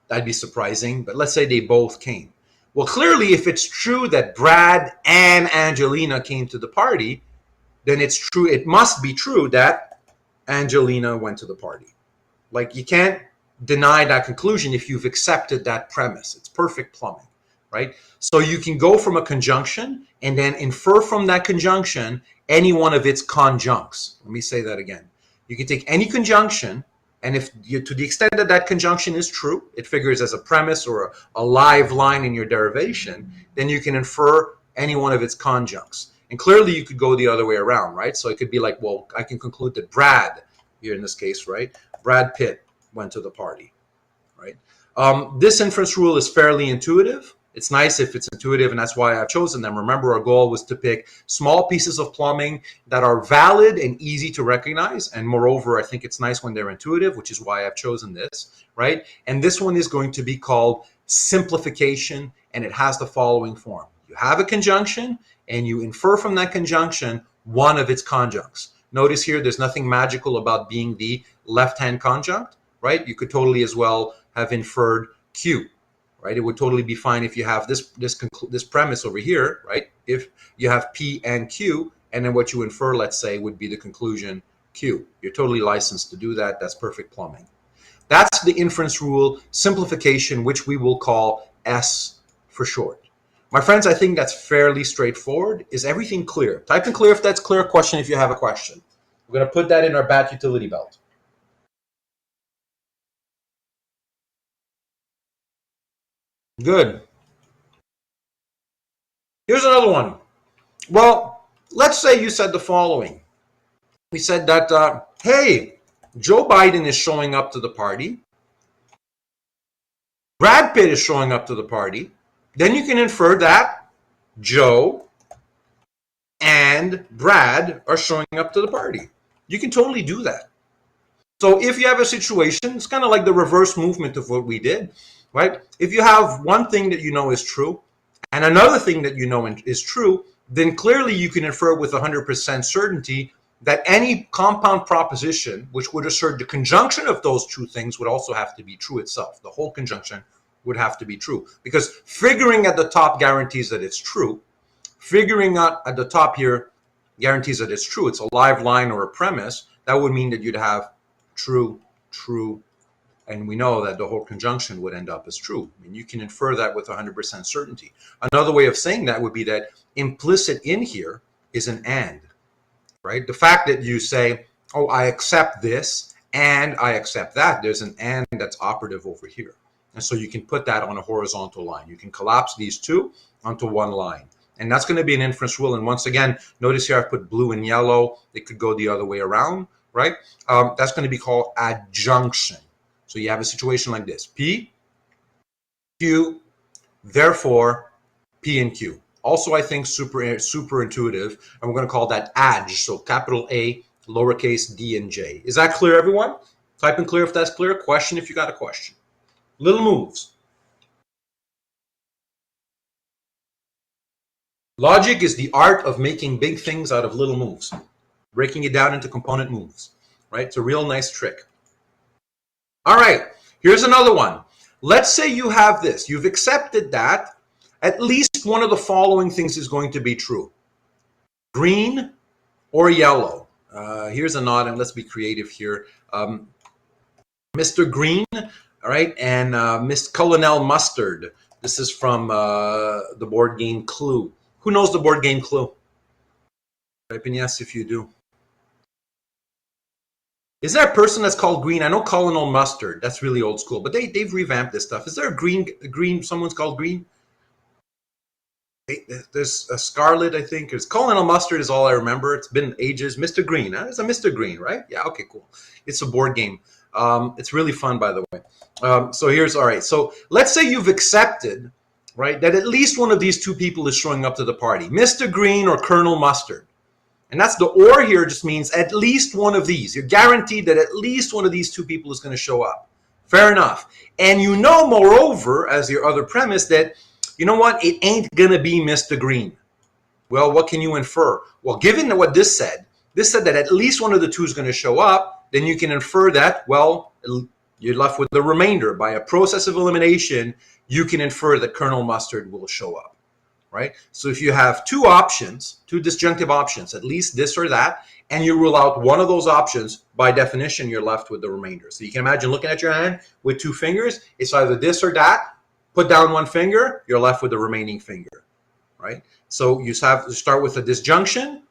That'd be surprising, but let's say they both came. Well, clearly, if it's true that Brad and Angelina came to the party, then it's true. It must be true that Angelina went to the party. Like, you can't deny that conclusion if you've accepted that premise. It's perfect plumbing, right? So you can go from a conjunction and then infer from that conjunction any one of its conjuncts. Let me say that again. You can take any conjunction, and if you, to the extent that that conjunction is true, it figures as a premise or a live line in your derivation, then you can infer any one of its conjuncts. And clearly you could go the other way around, right? So it could be like, well, I can conclude that Brad, here in this case, right? Brad Pitt went to the party, right? This inference rule is fairly intuitive. It's nice if it's intuitive, and that's why I've chosen them. Remember, our goal was to pick small pieces of plumbing that are valid and easy to recognize. And moreover, I think it's nice when they're intuitive, which is why I've chosen this, right? And this one is going to be called simplification, and it has the following form. You have a conjunction, and you infer from that conjunction one of its conjuncts. Notice here, there's nothing magical about being the left-hand conjunct, right? You could totally as well have inferred Q, right? It would totally be fine if you have this premise over here, right? If you have P and Q, and then what you infer, let's say, would be the conclusion Q. You're totally licensed to do that. That's perfect plumbing. That's the inference rule simplification, which we will call S for short. My friends, I think that's fairly straightforward. Is everything clear? Type in clear if that's clear. Question if you have a question. We're going to put that in our BAT utility belt. Good. Here's another one. Well, let's say you said the following. We said that, hey, Joe Biden is showing up to the party. Brad Pitt is showing up to the party. Then you can infer that Joe and Brad are showing up to the party. You can totally do that. So if you have a situation, it's kind of like the reverse movement of what we did, right? If you have one thing that you know is true and another thing that you know is true, then clearly you can infer with 100% certainty that any compound proposition which would assert the conjunction of those two things would also have to be true itself. The whole conjunction would have to be true, because figuring at the top guarantees that it's true. Figuring out at the top here guarantees that it's true. It's a live line or a premise. That would mean that you'd have true, true, and we know that the whole conjunction would end up as true. I mean, you can infer that with 100% certainty. Another way of saying that would be that implicit in here is an and, right? The fact that you say, oh, I accept this and I accept that, there's an and that's operative over here. And so you can put that on a horizontal line. You can collapse these two onto one line. And that's going to be an inference rule. And once again, notice here I've put blue and yellow. It could go the other way around, right? That's going to be called adjunction. So you have a situation like this. P, Q, therefore P and Q. Also, I think super intuitive. And we're going to call that adj. So capital A, lowercase d and j. Is that clear, everyone? Type in clear if that's clear. Question if you got a question. Little moves. Logic is the art of making big things out of little moves, breaking it down into component moves, right? It's a real nice trick. All right, here's another one. Let's say you have this. You've accepted that at least one of the following things is going to be true. Green or yellow. Here's a nod, and let's be creative here. Mr. Green, all right, and Miss Colonel Mustard. This is from the board game Clue. Who knows the board game Clue? Type in yes if you do. Is there a person that's called Green? I know Colonel Mustard. That's really old school, but they've revamped this stuff. Is there a green? Someone's called Green? There's a Scarlet, I think. There's Colonel Mustard is all I remember. It's been ages. Mr. Green. Huh? It's a Mr. Green, right? Yeah, okay, cool. It's a board game. It's really fun, by the way. So here's, all right. So let's say you've accepted, right, that at least one of these two people is showing up to the party. Mr. Green or Colonel Mustard. And that's the or here just means at least one of these. You're guaranteed that at least one of these two people is going to show up. Fair enough. And you know, moreover, as your other premise, that, you know what, it ain't going to be Mr. Green. Well, what can you infer? Well, given what this said that at least one of the two is going to show up, then you can infer that, well, you're left with the remainder. By a process of elimination, you can infer that Colonel Mustard will show up. Right? So if you have two options, two disjunctive options, at least this or that, and you rule out one of those options, by definition, you're left with the remainder. So you can imagine looking at your hand with two fingers. It's either this or that. Put down one finger, you're left with the remaining finger. Right? So you have to start with a disjunction.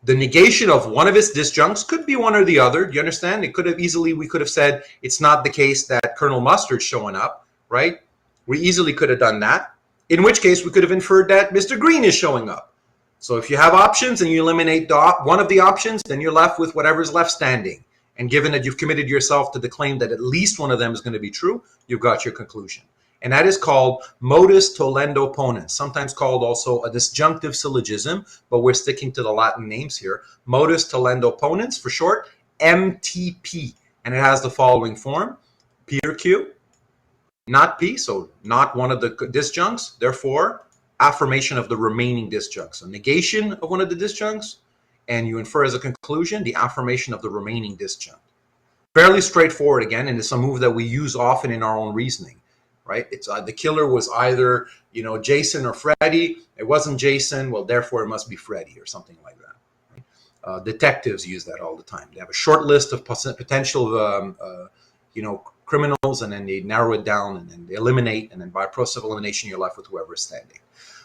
The negation of one of its disjuncts could be one or the other. Do you understand? It could have easily, we could have said it's not the case that Colonel Mustard's showing up. Right? We easily could have done that. In which case, we could have inferred that Mr. Green is showing up. So if you have options and you eliminate one of the options, then you're left with whatever's left standing. And given that you've committed yourself to the claim that at least one of them is going to be true, you've got your conclusion. And that is called modus tollendo ponens, sometimes called also a disjunctive syllogism, but we're sticking to the Latin names here. Modus tollendo ponens, for short, MTP. And it has the following form: P or Q, not P, so not one of the disjuncts, therefore affirmation of the remaining disjuncts. So negation of one of the disjuncts, and you infer as a conclusion the affirmation of the remaining disjunct. Fairly straightforward again, and it's a move that we use often in our own reasoning, right? It's the killer was either, Jason or Freddy. It wasn't Jason, well, therefore it must be Freddy or something like that. Detectives use that all the time. They have a short list of potential, criminals, and then they narrow it down, and then they eliminate, and then by process of elimination, you're left with whoever is standing.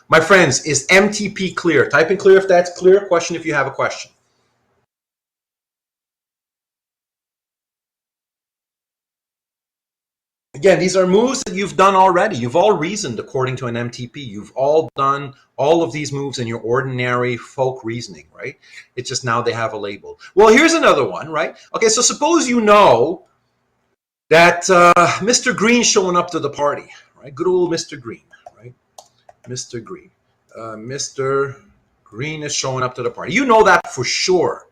My friends, is MTP clear? Type in clear if that's clear. Question if you have a question. Again, these are moves that you've done already. You've all reasoned according to an MTP. You've all done all of these moves in your ordinary folk reasoning, right? It's just now they have a label. Well, here's another one, right? Okay, so suppose you know that Mr. Green's showing up to the party, right? Good old Mr. Green, right? Mr. Green. Mr. Green is showing up to the party. You know that for sure.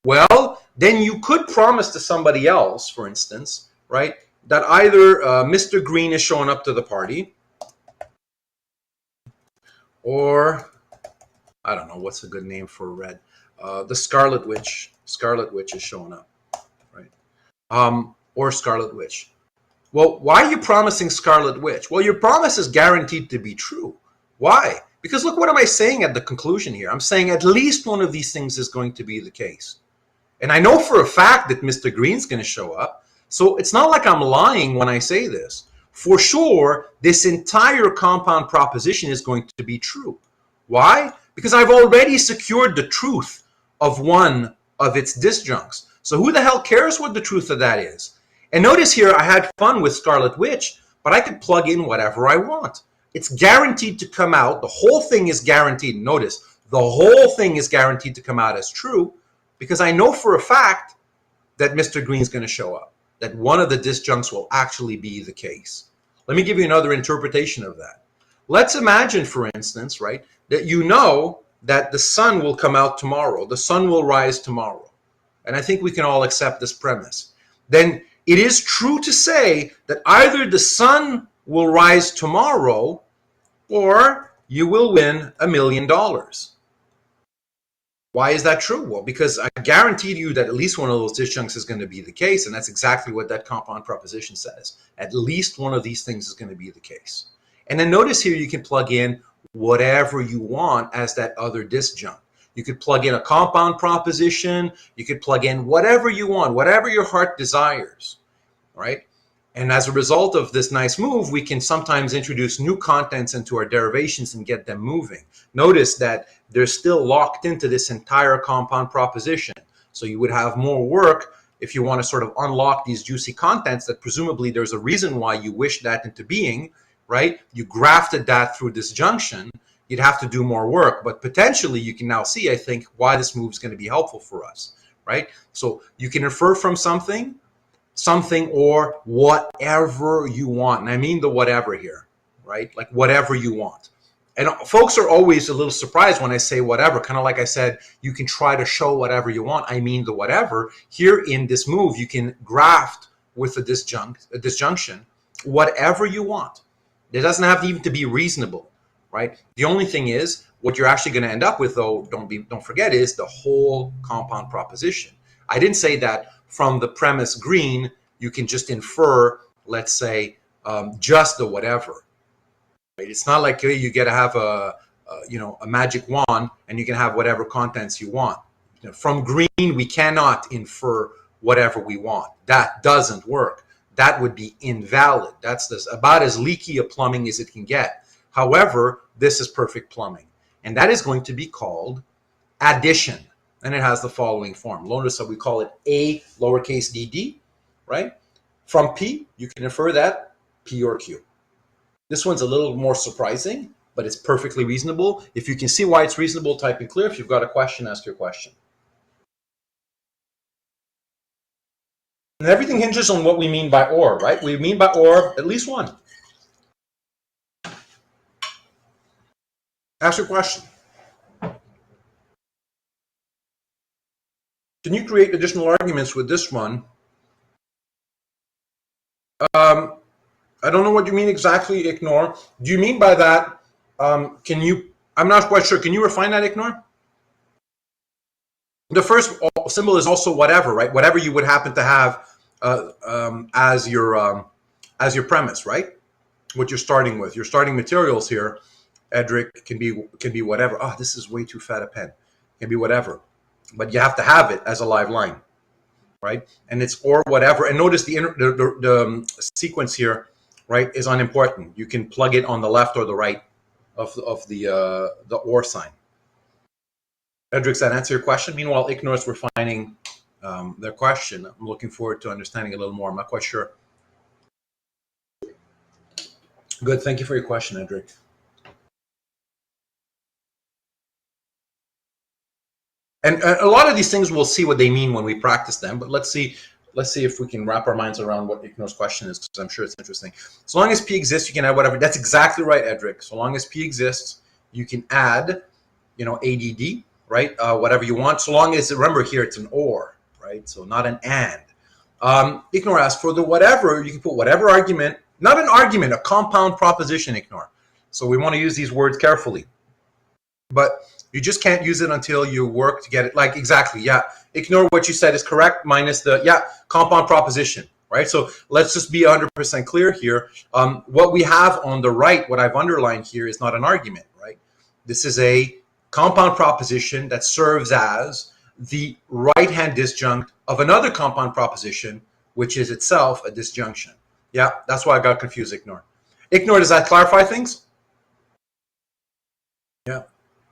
Well, then you could promise to somebody else, for instance, right, that either Mr. Green is showing up to the party, or I don't know what's a good name for red. The Scarlet Witch. Scarlet Witch is showing up, right? Or Scarlet Witch. Well, why are you promising Scarlet Witch? Well, your promise is guaranteed to be true. Why? Because look, what am I saying at the conclusion here? I'm saying at least one of these things is going to be the case. And I know for a fact that Mr. Green's going to show up. So it's not like I'm lying when I say this. For sure, this entire compound proposition is going to be true. Why? Because I've already secured the truth of one of its disjuncts. So who the hell cares what the truth of that is? And notice here, I had fun with Scarlet Witch, but I could plug in whatever I want. It's guaranteed to come out. The whole thing is guaranteed. Notice, the whole thing is guaranteed to come out as true, because I know for a fact that Mr. Green's going to show up, that one of the disjuncts will actually be the case. Let me give you another interpretation of that. Let's imagine, for instance, right, that you know that the sun will come out tomorrow. The sun will rise tomorrow. And I think we can all accept this premise. Then it is true to say that either the sun will rise tomorrow or you will win $1 million. Why is that true? Well, because I guaranteed you that at least one of those disjuncts is going to be the case, and that's exactly what that compound proposition says. At least one of these things is going to be the case. And then notice here you can plug in whatever you want as that other disjunct. You could plug in a compound proposition. You could plug in whatever you want, whatever your heart desires, right? And as a result of this nice move, we can sometimes introduce new contents into our derivations and get them moving. Notice that they're still locked into this entire compound proposition. So you would have more work if you want to sort of unlock these juicy contents that presumably there's a reason why you wish that into being, right? You grafted that through disjunction. You'd have to do more work, but potentially you can now see, I think, why this move is going to be helpful for us, right? So you can infer from something, or whatever you want. And I mean the whatever here, right? Like whatever you want. And folks are always a little surprised when I say whatever, kind of like I said, you can try to show whatever you want. I mean the whatever. Here in this move, you can graft with a disjunction, whatever you want. It doesn't have to even to be reasonable, right? The only thing is, what you're actually going to end up with, though, don't forget, is the whole compound proposition. I didn't say that from the premise green, you can just infer, let's say, just the whatever. Right? It's not like you get to have a magic wand and you can have whatever contents you want. From green, we cannot infer whatever we want. That doesn't work. That would be invalid. That's about as leaky a plumbing as it can get. However, this is perfect plumbing. And that is going to be called addition. And it has the following form. Notice that we call it A lowercase dd, right? From P, you can infer that P or Q. This one's a little more surprising, but it's perfectly reasonable. If you can see why it's reasonable, type in clear. If you've got a question, ask your question. And everything hinges on what we mean by or, right? We mean by or at least one. Ask your question. Can you create additional arguments with this one? I don't know what you mean exactly, ignore. Do you mean by that, can you, I'm not quite sure. Can you refine that, ignore? The first symbol is also whatever, right? Whatever you would happen to have as your premise, right? What you're starting with. Your starting materials here, Edric, can be whatever. Oh, this is way too fat a pen. It can be whatever. But you have to have it as a live line, right? And it's or whatever. And notice the sequence here, right, is unimportant. You can plug it on the left or the right of the or sign. Edric, does that answer your question? Meanwhile, Ignore is refining their question. I'm looking forward to understanding a little more. I'm not quite sure. Good. Thank you for your question, Edric. And a lot of these things we'll see what they mean when we practice them. But let's see if we can wrap our minds around what Ignor's question is, because I'm sure it's interesting. So long as P exists, you can add whatever. That's exactly right, Edric. So long as P exists, you can add, ADD, right? Whatever you want. So long as, remember here, it's an or, right? So not an and. Ignore asks for the whatever, you can put whatever argument, not an argument, a compound proposition, Ignore. So we want to use these words carefully. But you just can't use it until you work to get it. Like, exactly, yeah. Ignore what you said is correct minus the, compound proposition, right? So let's just be 100% clear here. What we have on the right, what I've underlined here is not an argument, right? This is a compound proposition that serves as the right-hand disjunct of another compound proposition, which is itself a disjunction. Yeah, that's why I got confused, Ignore. Ignore, does that clarify things? Yeah.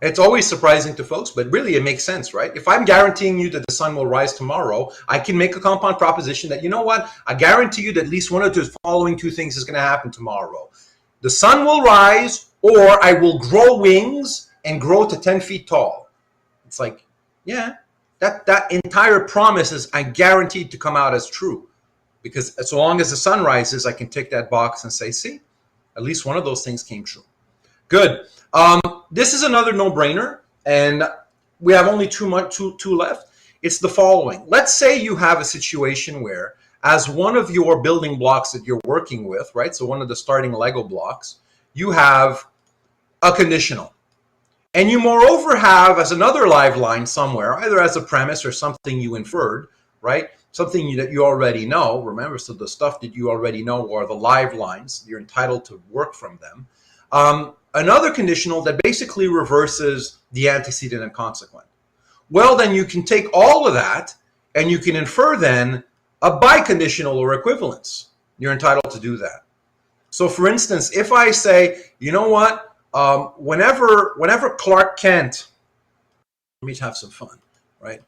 It's always surprising to folks, but really it makes sense, right? If I'm guaranteeing you that the sun will rise tomorrow, I can make a compound proposition that, you know what? I guarantee you that at least one of the following two things is going to happen tomorrow. The sun will rise, or I will grow wings and grow to 10 feet tall. It's like, yeah, that entire promise is I guaranteed to come out as true. Because so long as the sun rises, I can tick that box and say, see, at least one of those things came true. Good. This is another no-brainer, and we have only two left. It's the following. Let's say you have a situation where, as one of your building blocks that you're working with, right, so one of the starting Lego blocks, you have a conditional. And you moreover have, as another live line somewhere, either as a premise or something you inferred, right, something that you already know. Remember, so the stuff that you already know are the live lines. You're entitled to work from them. Another conditional that basically reverses the antecedent and consequent. Well, then you can take all of that and you can infer then a biconditional or equivalence. You're entitled to do that. So for instance, if I say, you know what, whenever Clark Kent, let me have some fun, right?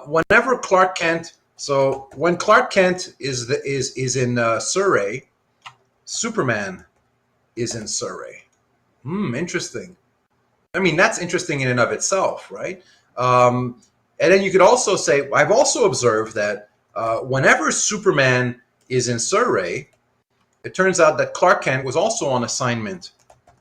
Whenever Clark Kent, so when Clark Kent is in Surrey, Superman is in Surrey. Interesting. I mean, that's interesting in and of itself, right? And then you could also say, I've also observed that whenever Superman is in Surrey, it turns out that Clark Kent was also on assignment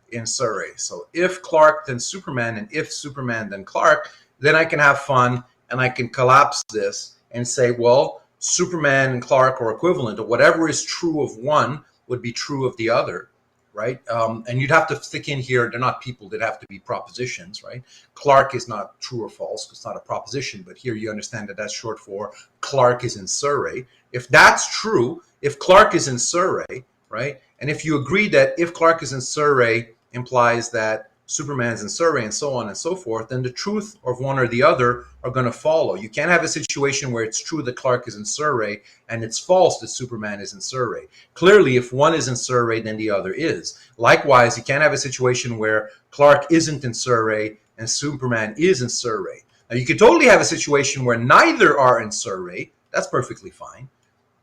in Surrey. So if Clark, then Superman, and if Superman, then Clark, then I can have fun and I can collapse this and say, well, Superman and Clark are equivalent, or whatever is true of one would be true of the other. Right? And you'd have to stick in here, they're not people, they'd have to be propositions, right? Clark is not true or false, it's not a proposition, but here you understand that that's short for Clark is in Surrey. If that's true, if Clark is in Surrey, right? And if you agree that if Clark is in Surrey implies that Superman's in Surrey and so on and so forth, then the truth of one or the other are going to follow. You can't have a situation where it's true that Clark is in Surrey and it's false that Superman is in Surrey. Clearly, if one is in Surrey, then the other is. Likewise, you can't have a situation where Clark isn't in Surrey and Superman is in Surrey. Now, you could totally have a situation where neither are in Surrey. That's perfectly fine.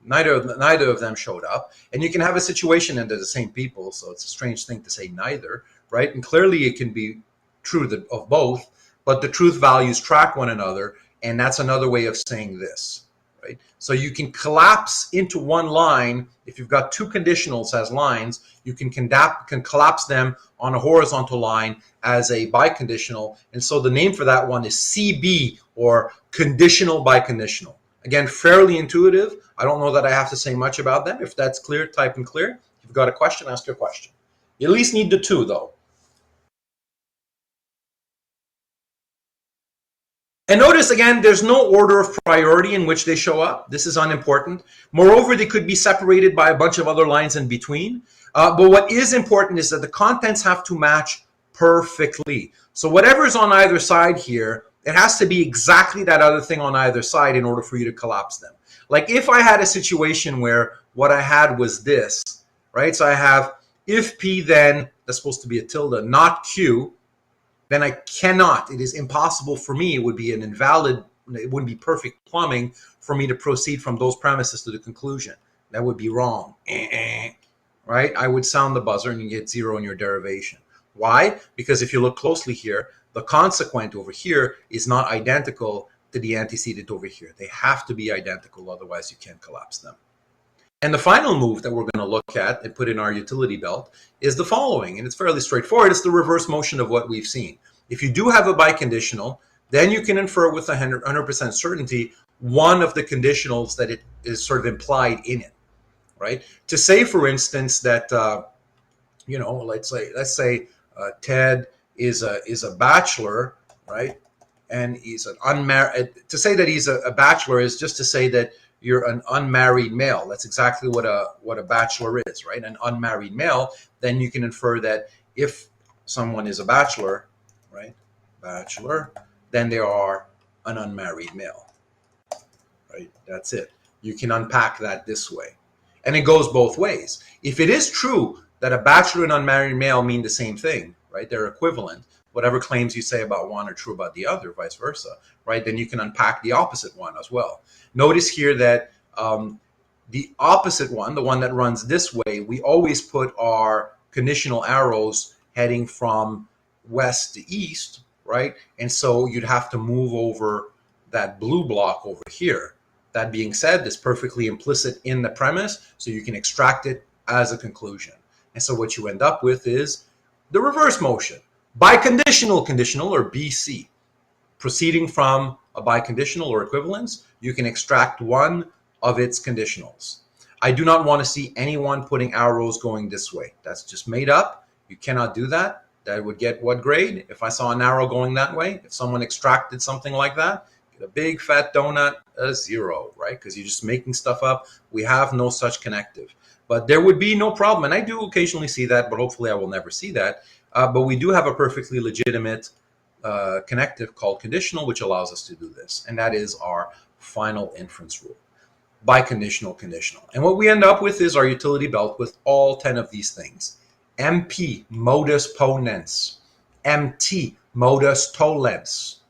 Neither of them showed up. And you can have a situation, and they're the same people, so it's a strange thing to say neither, right? And clearly it can be true of both, but the truth values track one another, and that's another way of saying this, right? So you can collapse into one line. If you've got two conditionals as lines, you can collapse them on a horizontal line as a biconditional. And so the name for that one is CB, or conditional biconditional. Again, fairly intuitive. I don't know that I have to say much about them. If that's clear, type in clear. If you've got a question, ask your question. You at least need the two, though. And notice again, there's no order of priority in which they show up. This is unimportant. Moreover, they could be separated by a bunch of other lines in between. But what is important is that the contents have to match perfectly. So whatever's on either side here, it has to be exactly that other thing on either side in order for you to collapse them. Like if I had a situation where what I had was this, right? So I have if P, then that's supposed to be a tilde, not Q, then I cannot, it is impossible for me, it would be an invalid, it wouldn't be perfect plumbing for me to proceed from those premises to the conclusion. That would be wrong, right? I would sound the buzzer and you get 0 in your derivation. Why? Because if you look closely here, the consequent over here is not identical to the antecedent over here. They have to be identical, otherwise you can't collapse them. And the final move that we're going to look at and put in our utility belt is the following, and it's fairly straightforward. It's the reverse motion of what we've seen. If you do have a biconditional, then you can infer with 100% certainty one of the conditionals that it is sort of implied in it, right? To say, for instance, that let's say Ted is a bachelor, right? And he's an unmarried. To say that he's a bachelor is just to say that you're an unmarried male. That's exactly what a bachelor is, right? An unmarried male. Then you can infer that if someone is a bachelor, right? Bachelor, then they are an unmarried male, right? That's it. You can unpack that this way. And it goes both ways. If it is true that a bachelor and unmarried male mean the same thing, right? They're equivalent. Whatever claims you say about one are true about the other, vice versa, right? Then you can unpack the opposite one as well. Notice here that the opposite one, the one that runs this way, we always put our conditional arrows heading from west to east, right? And so you'd have to move over that blue block over here. That being said, it's perfectly implicit in the premise, so you can extract it as a conclusion. And so what you end up with is the reverse motion. Biconditional conditional, or BC. Proceeding from a biconditional or equivalence, you can extract one of its conditionals. I do not want to see anyone putting arrows going this way. That's just made up. You cannot do that. That would get what grade? If I saw an arrow going that way, if someone extracted something like that, get a big fat donut, a 0, right? Because you're just making stuff up. We have no such connective. But there would be no problem, and I do occasionally see that, but hopefully I will never see that. But we do have a perfectly legitimate connective called conditional, which allows us to do this. And that is our final inference rule. Biconditional, conditional. And what we end up with is our utility belt with all 10 of these things. MP, modus ponens. MT, modus tollens.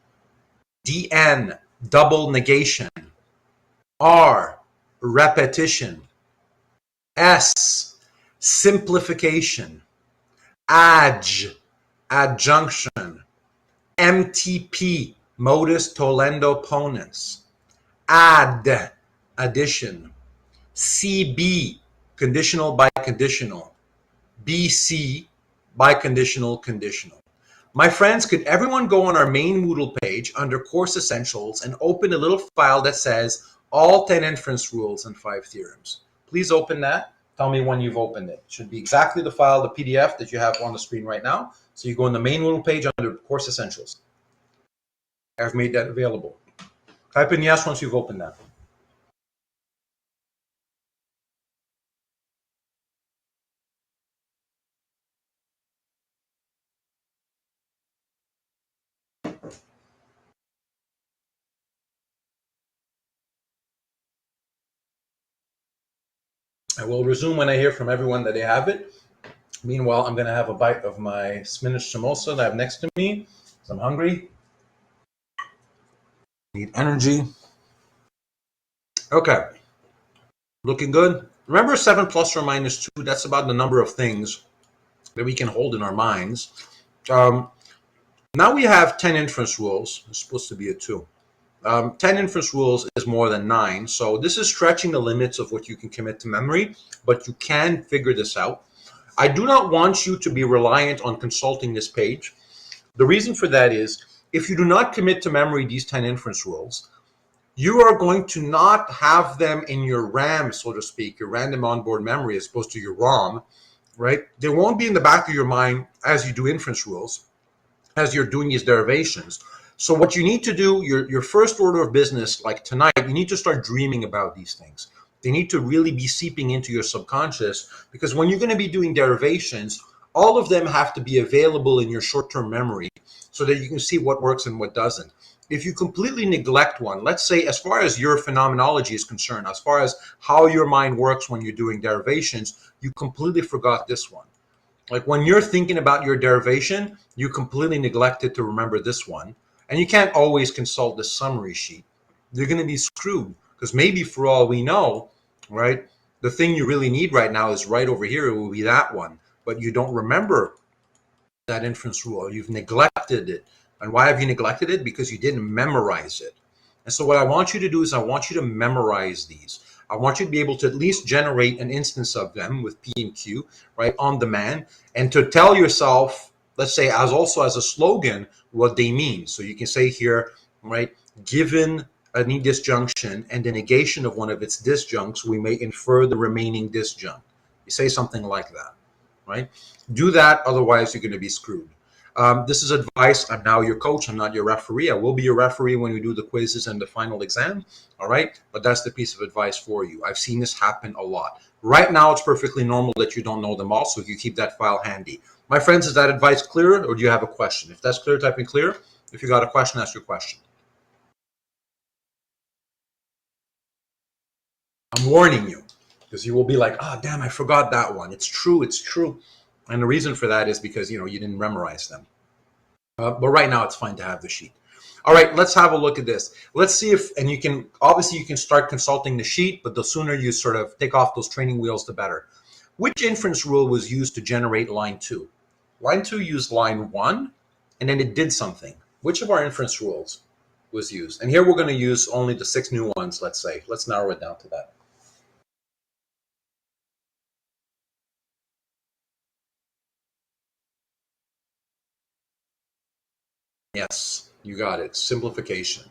DN, double negation. R, repetition. S, simplification. Adj, adjunction. MTP, modus tollendo ponens. Add, addition. CB, conditional biconditional. BC, biconditional conditional. My friends, could everyone go on our main Moodle page under Course Essentials and open a little file that says all 10 inference rules and 5 theorems? Please open that. Tell me when you've opened it. It should be exactly the file, the PDF that you have on the screen right now. So you go on the main Moodle page under Course Essentials. I've made that available. Type in yes once you've opened that. I will resume when I hear from everyone that they have it. Meanwhile, I'm going to have a bite of my spinach samosa that I have next to me because I'm hungry. Need energy. Okay. Looking good. Remember 7 plus or minus 2? That's about the number of things that we can hold in our minds. Now we have 10 inference rules. It's supposed to be a 2. 10 inference rules is more than 9. So this is stretching the limits of what you can commit to memory, but you can figure this out. I do not want you to be reliant on consulting this page. The reason for that is if you do not commit to memory these 10 inference rules, you are going to not have them in your RAM, so to speak, your random onboard memory as opposed to your ROM, right? They won't be in the back of your mind as you do inference rules, as you're doing these derivations. So what you need to do, your first order of business, like tonight, you need to start dreaming about these things. They need to really be seeping into your subconscious, because when you're going to be doing derivations, all of them have to be available in your short-term memory so that you can see what works and what doesn't. If you completely neglect one, let's say as far as your phenomenology is concerned, as far as how your mind works when you're doing derivations, you completely forgot this one. Like when you're thinking about your derivation, you completely neglected to remember this one. And you can't always consult the summary sheet. You're going to be screwed because maybe for all we know, right, the thing you really need right now is right over here. It will be that one. But you don't remember that inference rule. You've neglected it. And why have you neglected it? Because you didn't memorize it. And so what I want you to do is I want you to memorize these. I want you to be able to at least generate an instance of them with P and Q, right, on demand, and to tell yourself, let's say, as also as a slogan, what they mean. So you can say here, right, given any disjunction and the negation of one of its disjuncts, we may infer the remaining disjunct. You say something like that, right? Do that, otherwise you're going to be screwed. This is advice. I'm now your coach. I'm not your referee. I will be your referee when we do the quizzes and the final exam. All right. But that's the piece of advice for you. I've seen this happen a lot. Right now, it's perfectly normal that you don't know them all. So you keep that file handy. My friends, is that advice clear, or do you have a question? If that's clear, type in clear. If you got a question, ask your question. I'm warning you, because you will be like, oh, damn, I forgot that one. It's true. It's true. And the reason for that is because, you didn't memorize them. But right now it's fine to have the sheet. All right, let's have a look at this. Let's see if, and you can start consulting the sheet, but the sooner you sort of take off those training wheels, the better. Which inference rule was used to generate line 2? Line 2 used line 1, and then it did something. Which of our inference rules was used? And here we're going to use only the 6 new ones, let's say. Let's narrow it down to that. Yes, you got it. Simplification.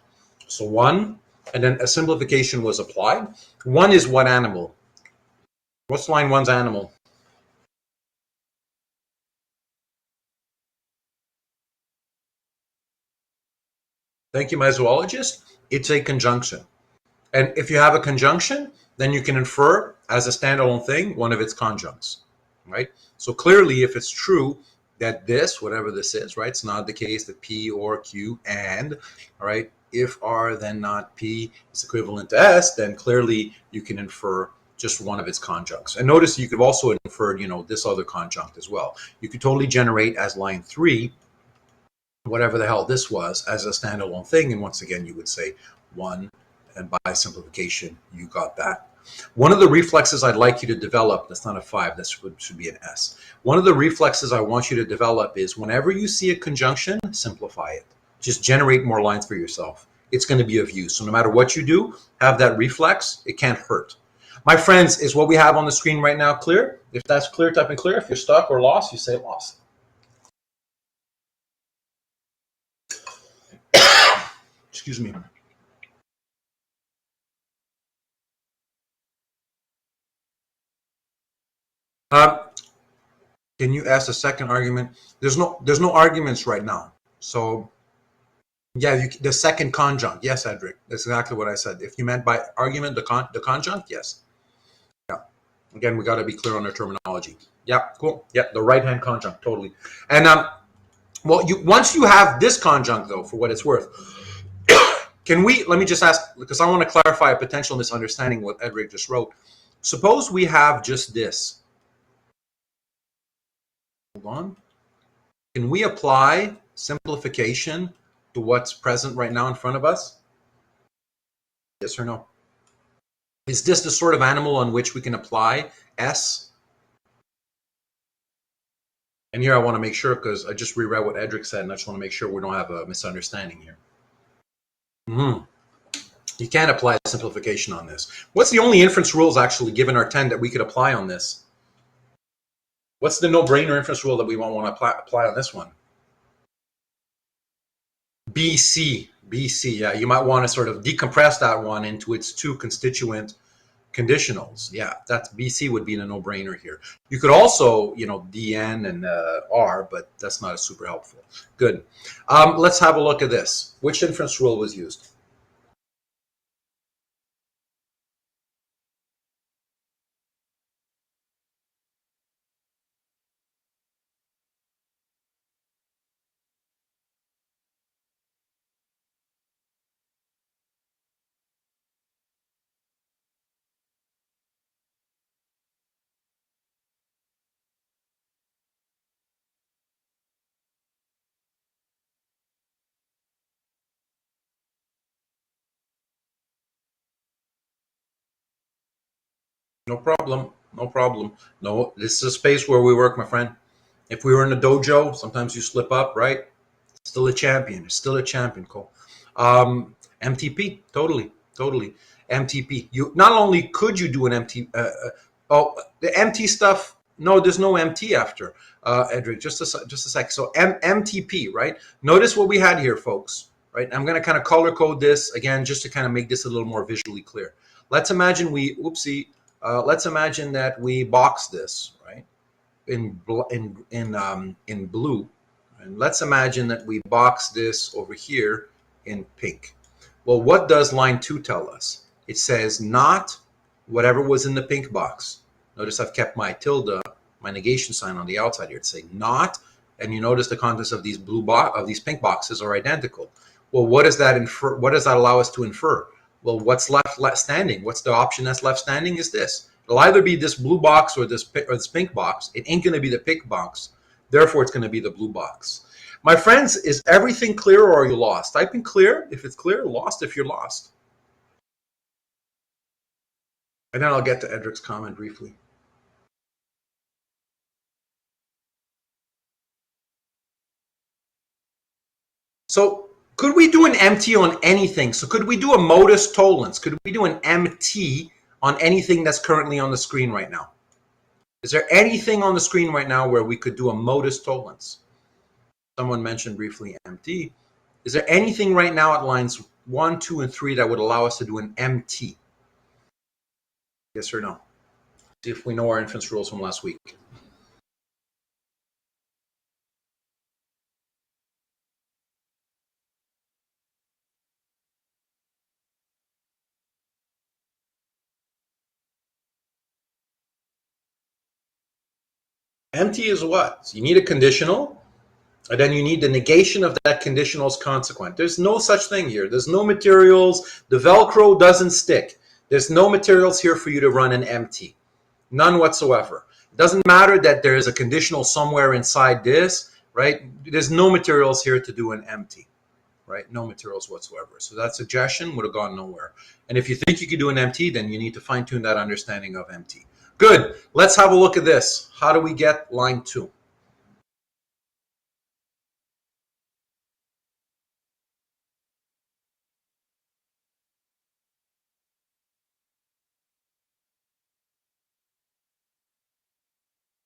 So 1, and then a simplification was applied. 1 is what animal? What's line 1's animal? Thank you, my zoologist. It's a conjunction. And if you have a conjunction, then you can infer as a standalone thing one of its conjuncts, right? So clearly, if it's true that this, whatever this is, right, it's not the case that P or Q and, all right, if R then not P is equivalent to S, then clearly you can infer just one of its conjuncts. And notice you could also infer, this other conjunct as well. You could totally generate as line 3 whatever the hell this was as a standalone thing. And once again, you would say 1, and by simplification, you got that. One of the reflexes I'd like you to develop, that's not a 5, that should be an S. One of the reflexes I want you to develop is whenever you see a conjunction, simplify it. Just generate more lines for yourself. It's going to be of use. So no matter what you do, have that reflex. It can't hurt. My friends, is what we have on the screen right now clear? If that's clear, type in clear. If you're stuck or lost, you say lost. Excuse me. Uh, Can you ask a second argument? There's no arguments right now. So yeah, the second conjunct. Yes, Edric. That's exactly what I said. If you meant by argument the conjunct, yes. Yeah. Again, we got to be clear on our terminology. Yeah, cool. Yeah, the right hand conjunct, totally. And well, once you have this conjunct though, for what it's worth, let me just ask, because I want to clarify a potential misunderstanding what Edric just wrote. Suppose we have just this. Hold on. Can we apply simplification to what's present right now in front of us? Yes or no? Is this the sort of animal on which we can apply S? And here I want to make sure, because I just reread what Edric said, and I just want to make sure we don't have a misunderstanding here. You can't apply a simplification on this. What's the only inference rules actually given our 10 that we could apply on this? What's the no-brainer inference rule that we want to apply on this one? BC, yeah. You might want to sort of decompress that one into its two constituent conditionals. Yeah, that's BC would be the no-brainer here. You could also, DN and R, but that's not super helpful. Good. Let's have a look at this. Which inference rule was used? No problem. No problem. No, this is a space where we work, my friend. If we were in a dojo, sometimes you slip up, right? Still a champion. Still a champion, Cole. MTP, totally. MTP. You not only could you do an MT. The MT stuff. No, there's no MT after. Edric, just a sec. So MTP, right? Notice what we had here, folks. Right. I'm going to kind of color code this again, just to kind of make this a little more visually clear. Let's imagine let's imagine that we box this, right, in blue, and let's imagine that we box this over here in pink. Well, what does line 2 tell us? It says not whatever was in the pink box. Notice I've kept my tilde, my negation sign on the outside here to say not, and you notice the contents of these these pink boxes are identical. Well, what does that infer? What does that allow us to infer? Well, what's left standing? What's the option that's left standing is this. It'll either be this blue box or this pink box. It ain't going to be the pink box. Therefore, it's going to be the blue box. My friends, is everything clear or are you lost? Type in clear if it's clear, lost if you're lost. And then I'll get to Edric's comment briefly. So could we do an MT on anything? So could we do a modus tollens? Could we do an MT on anything that's currently on the screen right now? Is there anything on the screen right now where we could do a modus tollens? Someone mentioned briefly MT. Is there anything right now at lines 1, 2, and 3 that would allow us to do an MT? Yes or no? See if we know our inference rules from last week. MT is what? So you need a conditional, and then you need the negation of that conditional's consequent. There's no such thing here. There's no materials. The Velcro doesn't stick. There's no materials here for you to run an MT. None whatsoever. It doesn't matter that there is a conditional somewhere inside this, right? There's no materials here to do an MT, right? No materials whatsoever. So that suggestion would have gone nowhere. And if you think you could do an MT, then you need to fine-tune that understanding of MT. Good. Let's have a look at this. How do we get line 2?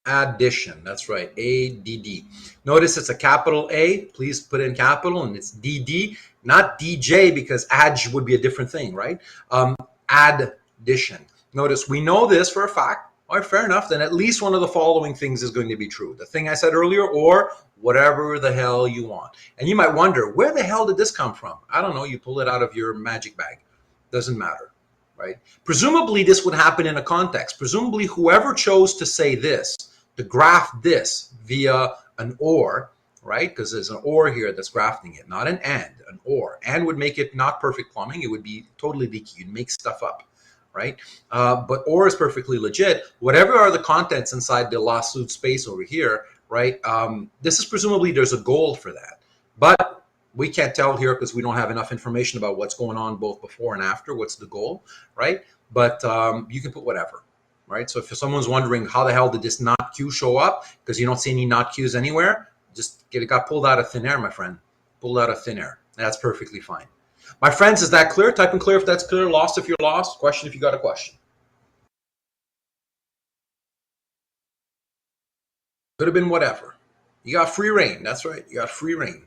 Addition. That's right. ADD. Notice it's a capital A. Please put in capital, and it's DD, not DJ, because adj would be a different thing, right? Addition. Notice we know this for a fact. All right, fair enough. Then at least one of the following things is going to be true. The thing I said earlier, or whatever the hell you want. And you might wonder, where the hell did this come from? I don't know. You pull it out of your magic bag. Doesn't matter, right? Presumably this would happen in a context. Presumably whoever chose to say this, to graph this via an or, right? Because there's an or here that's grafting it, not an or. And would make it not perfect plumbing. It would be totally leaky. You'd make stuff up, right? But or is perfectly legit. Whatever are the contents inside the lawsuit space over here, right? This is presumably there's a goal for that. But we can't tell here because we don't have enough information about what's going on both before and after. What's the goal, right? But you can put whatever. Right. So if someone's wondering how the hell did this not Q show up because you don't see any not Qs anywhere, just it got pulled out of thin air, my friend. Pulled out of thin air. That's perfectly fine. My friends, is that clear? Type in clear if that's clear. Lost if you're lost. Question if you got a question. Could have been whatever. You got free reign. That's right. You got free reign.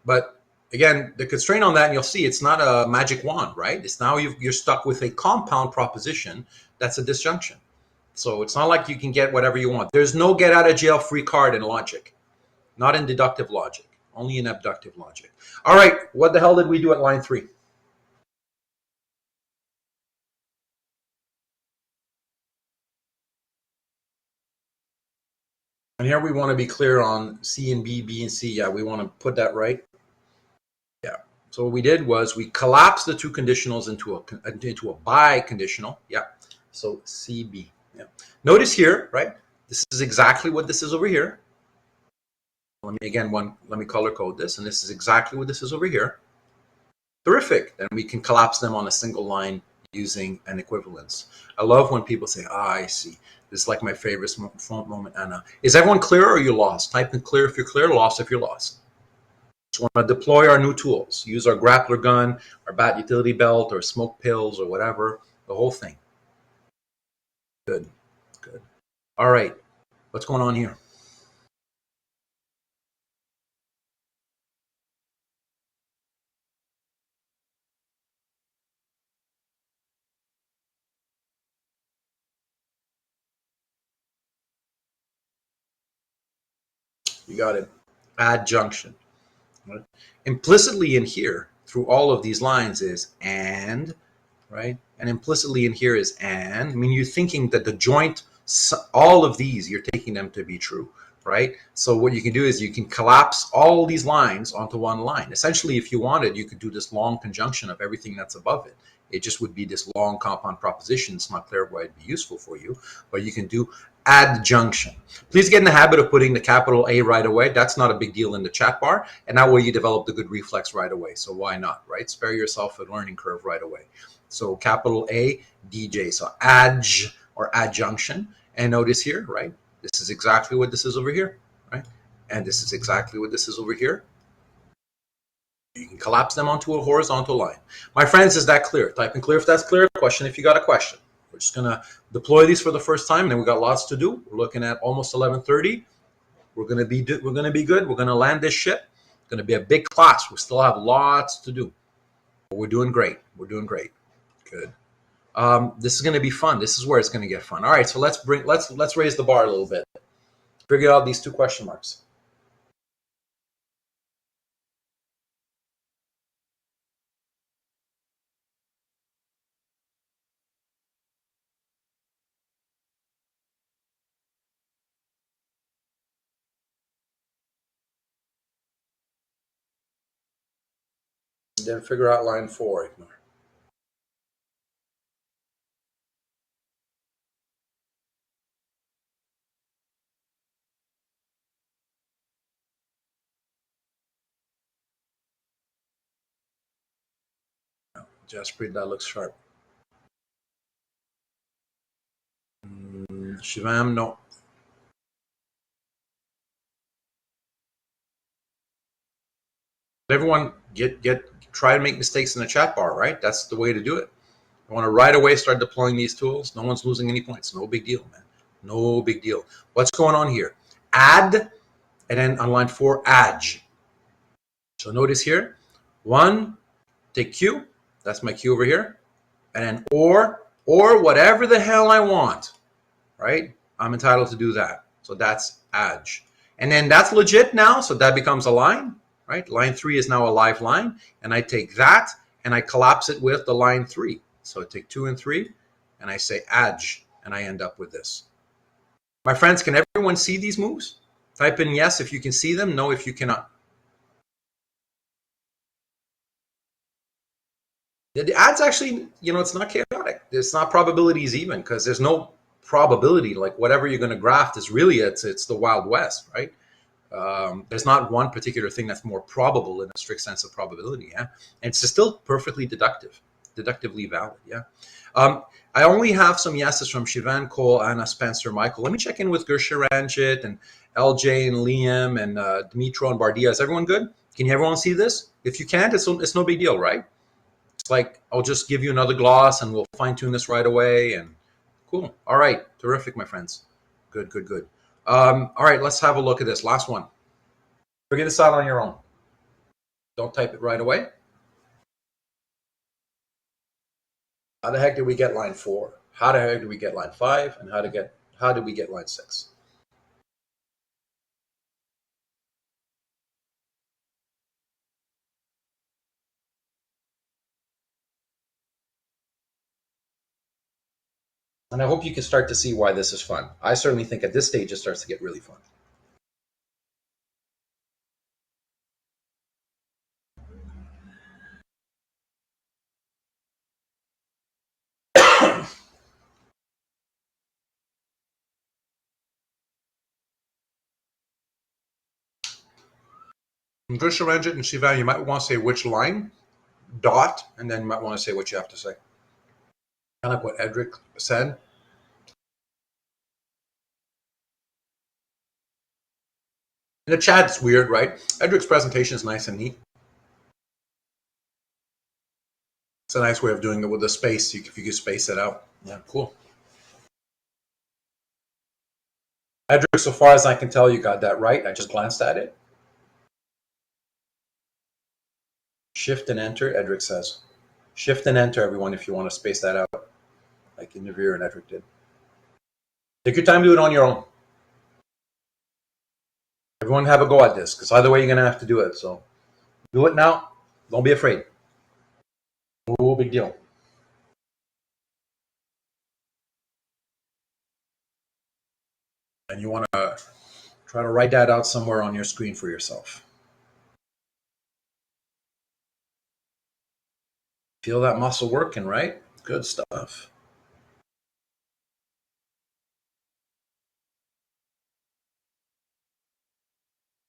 But again, the constraint on that, and you'll see it's not a magic wand, right? It's now you're stuck with a compound proposition that's a disjunction. So it's not like you can get whatever you want. There's no get out of jail free card in logic, not in deductive logic, only in abductive logic. All right, what the hell did we do at line 3? And here we want to be clear on C and B, B and C. Yeah, we want to put that right. Yeah. So what we did was we collapsed the two conditionals into a biconditional. Yeah. So CB. Yeah. Notice here, right? This is exactly what this is over here. Let me color code this, and this is exactly what this is over here. Terrific. Then we can collapse them on a single line using an equivalence. I love when people say, I see. This is like my favorite moment, Anna. Is everyone clear or are you lost? Type in clear if you're clear, lost if you're lost. Just want to deploy our new tools. Use our grappler gun, our bat utility belt, or smoke pills, or whatever. The whole thing. Good. Good. All right. What's going on here? You got it. Adjunction. Right? Implicitly in here, through all of these lines, is and, right? And implicitly in here is and. I mean, you're thinking that the joint, all of these, you're taking them to be true, right? So what you can do is you can collapse all these lines onto one line. Essentially, if you wanted, you could do this long conjunction of everything that's above it. It just would be this long compound proposition. It's not clear why it'd be useful for you, but you can do adjunction. Please get in the habit of putting the capital A right away. That's not a big deal in the chat bar, and that way you develop the good reflex right away. So why not, right? Spare yourself a learning curve right away. So capital A, DJ. So adj or adjunction. And notice here, right? This is exactly what this is over here, right? And this is exactly what this is over here. You can collapse them onto a horizontal line. My friends, is that clear? Type in clear if that's clear. Question if you got a question. We're just gonna deploy these for the first time, and then we got lots to do. We're looking at almost 11:30. We're gonna be good. We're gonna land this ship. It's gonna be a big class. We still have lots to do. But we're doing great. We're doing great. Good. This is gonna be fun. This is where it's gonna get fun. All right. So let's raise the bar a little bit. Figure out these two question marks. And then figure out line 4. Ignore. Jaspreet, that looks sharp. Shivam, no. Everyone try to make mistakes in the chat bar, right? That's the way to do it. I want to right away start deploying these tools. No one's losing any points. No big deal, man. No big deal. What's going on here? Add, and then on line 4, adj. So notice here, 1, take Q. That's my Q over here. And then or whatever the hell I want, right? I'm entitled to do that. So that's adj. And then that's legit now. So that becomes a line, right? Line 3 is now a live line. And I take that and I collapse it with the line 3. So I take 2 and 3 and I say adj, and I end up with this. My friends, can everyone see these moves? Type in yes if you can see them, no if you cannot. The ad's actually, it's not chaotic. It's not probabilities even, because there's no probability. Like whatever you're going to graft is really, it's the Wild West, right? There's not one particular thing that's more probable in a strict sense of probability. Yeah, and it's still perfectly deductively valid. Yeah. I only have some yeses from Shivan, Cole, Anna, Spencer, Michael. Let me check in with Gersha Ranjit and LJ and Liam and Dimitro and Bardia. Is everyone good? Can everyone see this? If you can't, it's no big deal, right? like I'll just give you another gloss and we'll fine tune this right away. And cool. All right. Terrific, my friends. Good, good, good. All right, let's have a look at this. Last one. Figure this out on your own. Don't type it right away. How the heck did we get line 4? How the heck did we get line 5? And how did we get line 6? And I hope you can start to see why this is fun. I certainly think at this stage it starts to get really fun. Just arrange it and see value. You might want to say which line, dot, and then you might want to say what you have to say. Kind of like what Edric said. In the chat, it's weird, right? Edric's presentation is nice and neat. It's a nice way of doing it with the space. If you could space it out. Yeah, cool. Edric, so far as I can tell, you got that right. I just glanced at it. Shift and enter, Edric says. Shift and enter, everyone, if you want to space that out, like Navir and Edric did. Take your time, do it on your own. Everyone have a go at this, because either way, you're going to have to do it. So do it now. Don't be afraid. No big deal. And you want to try to write that out somewhere on your screen for yourself. Feel that muscle working, right? Good stuff.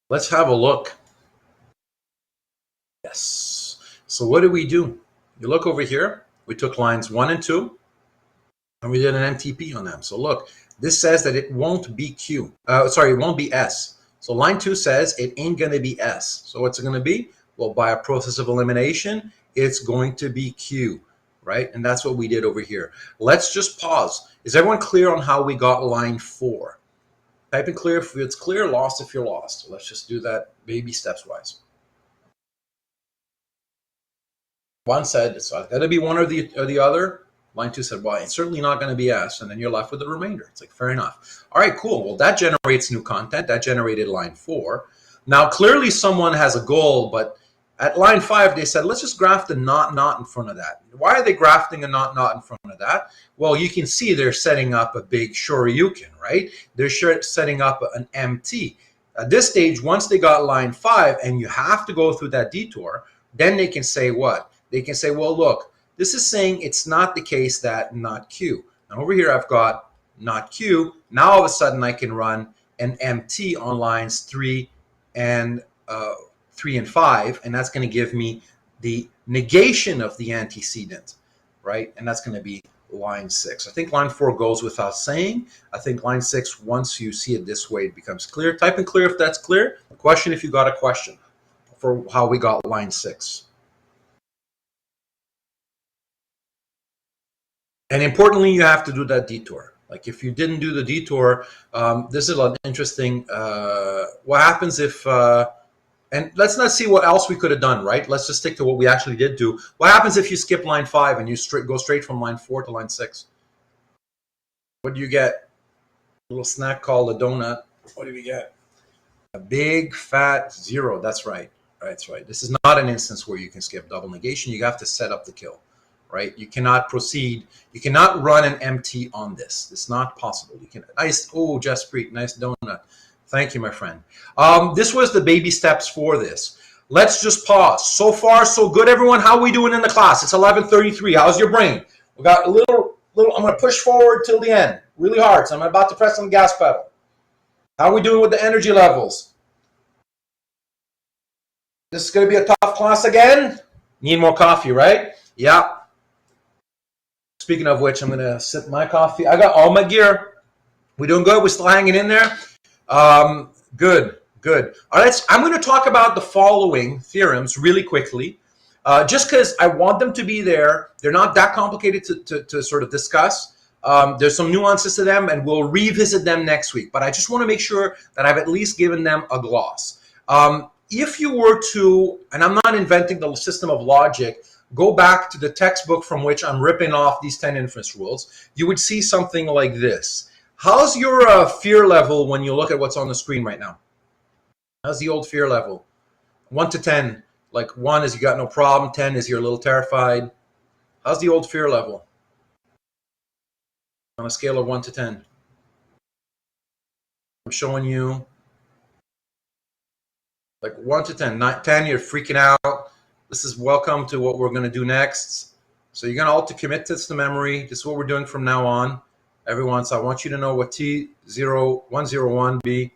Let's have a look. Yes. So what did we do? You look over here. We took lines 1 and 2, and we did an MTP on them. So look, this says that it won't be Q. Sorry, it won't be S. So line 2 says it ain't going to be S. So what's it going to be? Well, by a process of elimination, it's going to be Q, right? And that's what we did over here. Let's just pause. Is everyone clear on how we got line 4? Type in clear if it's clear, lost if you're lost. So let's just do that baby steps wise. One said it's got to be one or the other. Line 2 said, well, it's certainly not going to be S. And then you're left with the remainder. It's like, fair enough. All right, cool. Well, that generates new content. That generated line 4. Now, clearly someone has a goal, but at line 5, they said, let's just graft a not in front of that. Why are they grafting a not in front of that? Well, you can see they're setting up a big shoryuken, right? They're setting up an MT. At this stage, once they got line 5, and you have to go through that detour, then they can say what? They can say, well, look, this is saying it's not the case that not Q. Now over here, I've got not Q. Now all of a sudden, I can run an MT on lines 3 and 5, and that's going to give me the negation of the antecedent, right? And that's going to be line 6. I think line 4 goes without saying. I think line 6, once you see it this way, it becomes clear. Type in clear if that's clear. Question if you got a question for how we got line 6. And importantly, you have to do that detour. Like if you didn't do the detour, this is an interesting, what happens if, and let's not see what else we could have done, right? Let's just stick to what we actually did do. What happens if you skip line 5 and you go straight from line 4 to line 6? What do you get? A little snack called a donut. What do we get? A big fat 0. That's right. That's right. This is not an instance where you can skip double negation. You have to set up the kill. Right? You cannot proceed. You cannot run an MT on this. It's not possible. You can. Nice. Oh, Jaspreet, nice donut. Thank you, my friend. This was the baby steps for this. Let's just pause. So far, so good, everyone. How are we doing in the class? It's 11:33. How's your brain? We got a little. I'm going to push forward till the end, really hard. So I'm about to press on the gas pedal. How are we doing with the energy levels? This is going to be a tough class again. Need more coffee, right? Yeah. Speaking of which, I'm going to sip my coffee. I got all my gear. We're doing good. We're still hanging in there. Good, good. All right, I'm going to talk about the following theorems really quickly. just because I want them to be there. They're not that complicated to sort of discuss. There's some nuances to them, and we'll revisit them next week. But I just want to make sure that I've at least given them a gloss. If you were to, and I'm not inventing the system of logic, go back to the textbook from which I'm ripping off these 10 inference rules, you would see something like this. How's your fear level when you look at what's on the screen right now? How's the old fear level? 1 to 10. Like 1 is you got no problem, 10 is you're a little terrified. How's the old fear level? On a scale of 1 to 10. I'm showing you like 1 to 10. 10, you're freaking out. This is welcome to what we're going to do next. So you're going to all to commit this to memory. This is what we're doing from now on. Everyone, so I want you to know what T0101 be.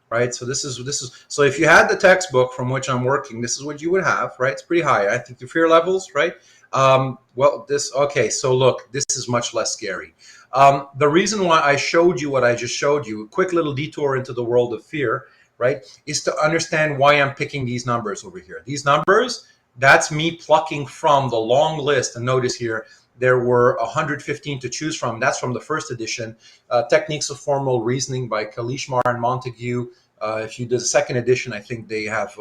Right, so this is so if you had the textbook from which I'm working, this is what you would have, right? It's pretty high. I think the fear levels, right? Well, okay, so look, this is much less scary. The reason why I showed you what I just showed you, a quick little detour into the world of fear, right, is to understand why I'm picking these numbers over here. These numbers, that's me plucking from the long list. And notice here, there were 115 to choose from. That's from the first edition, Techniques of Formal Reasoning by Kalishmar and Montague. If you do the second edition, I think they have,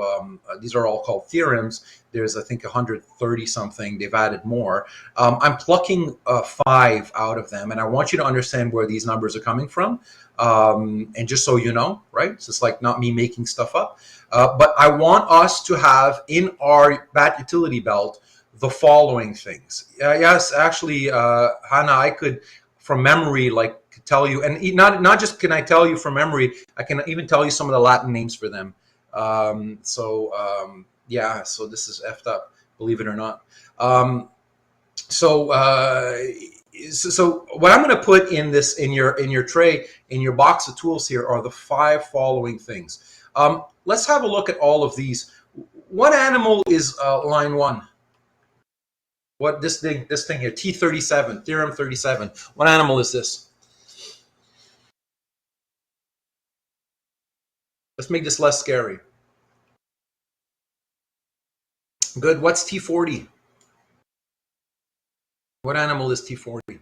these are all called theorems. There's, I think, 130 something. They've added more. I'm plucking 5 out of them, and I want you to understand where these numbers are coming from. And just so you know, right? So it's like not me making stuff up. But I want us to have in our BAT utility belt the following things. Yes, actually, Hannah, I could, from memory, like tell you, and not just can I tell you from memory, I can even tell you some of the Latin names for them. Yeah, so this is effed up, believe it or not. So what I'm going to put in this in your tray, in your box of tools here, are the 5 following things. Let's have a look at all of these. What animal is line 1? What this thing here, T37, theorem 37. What animal is this? Let's make this less scary. Good. What's T40? What animal is T40?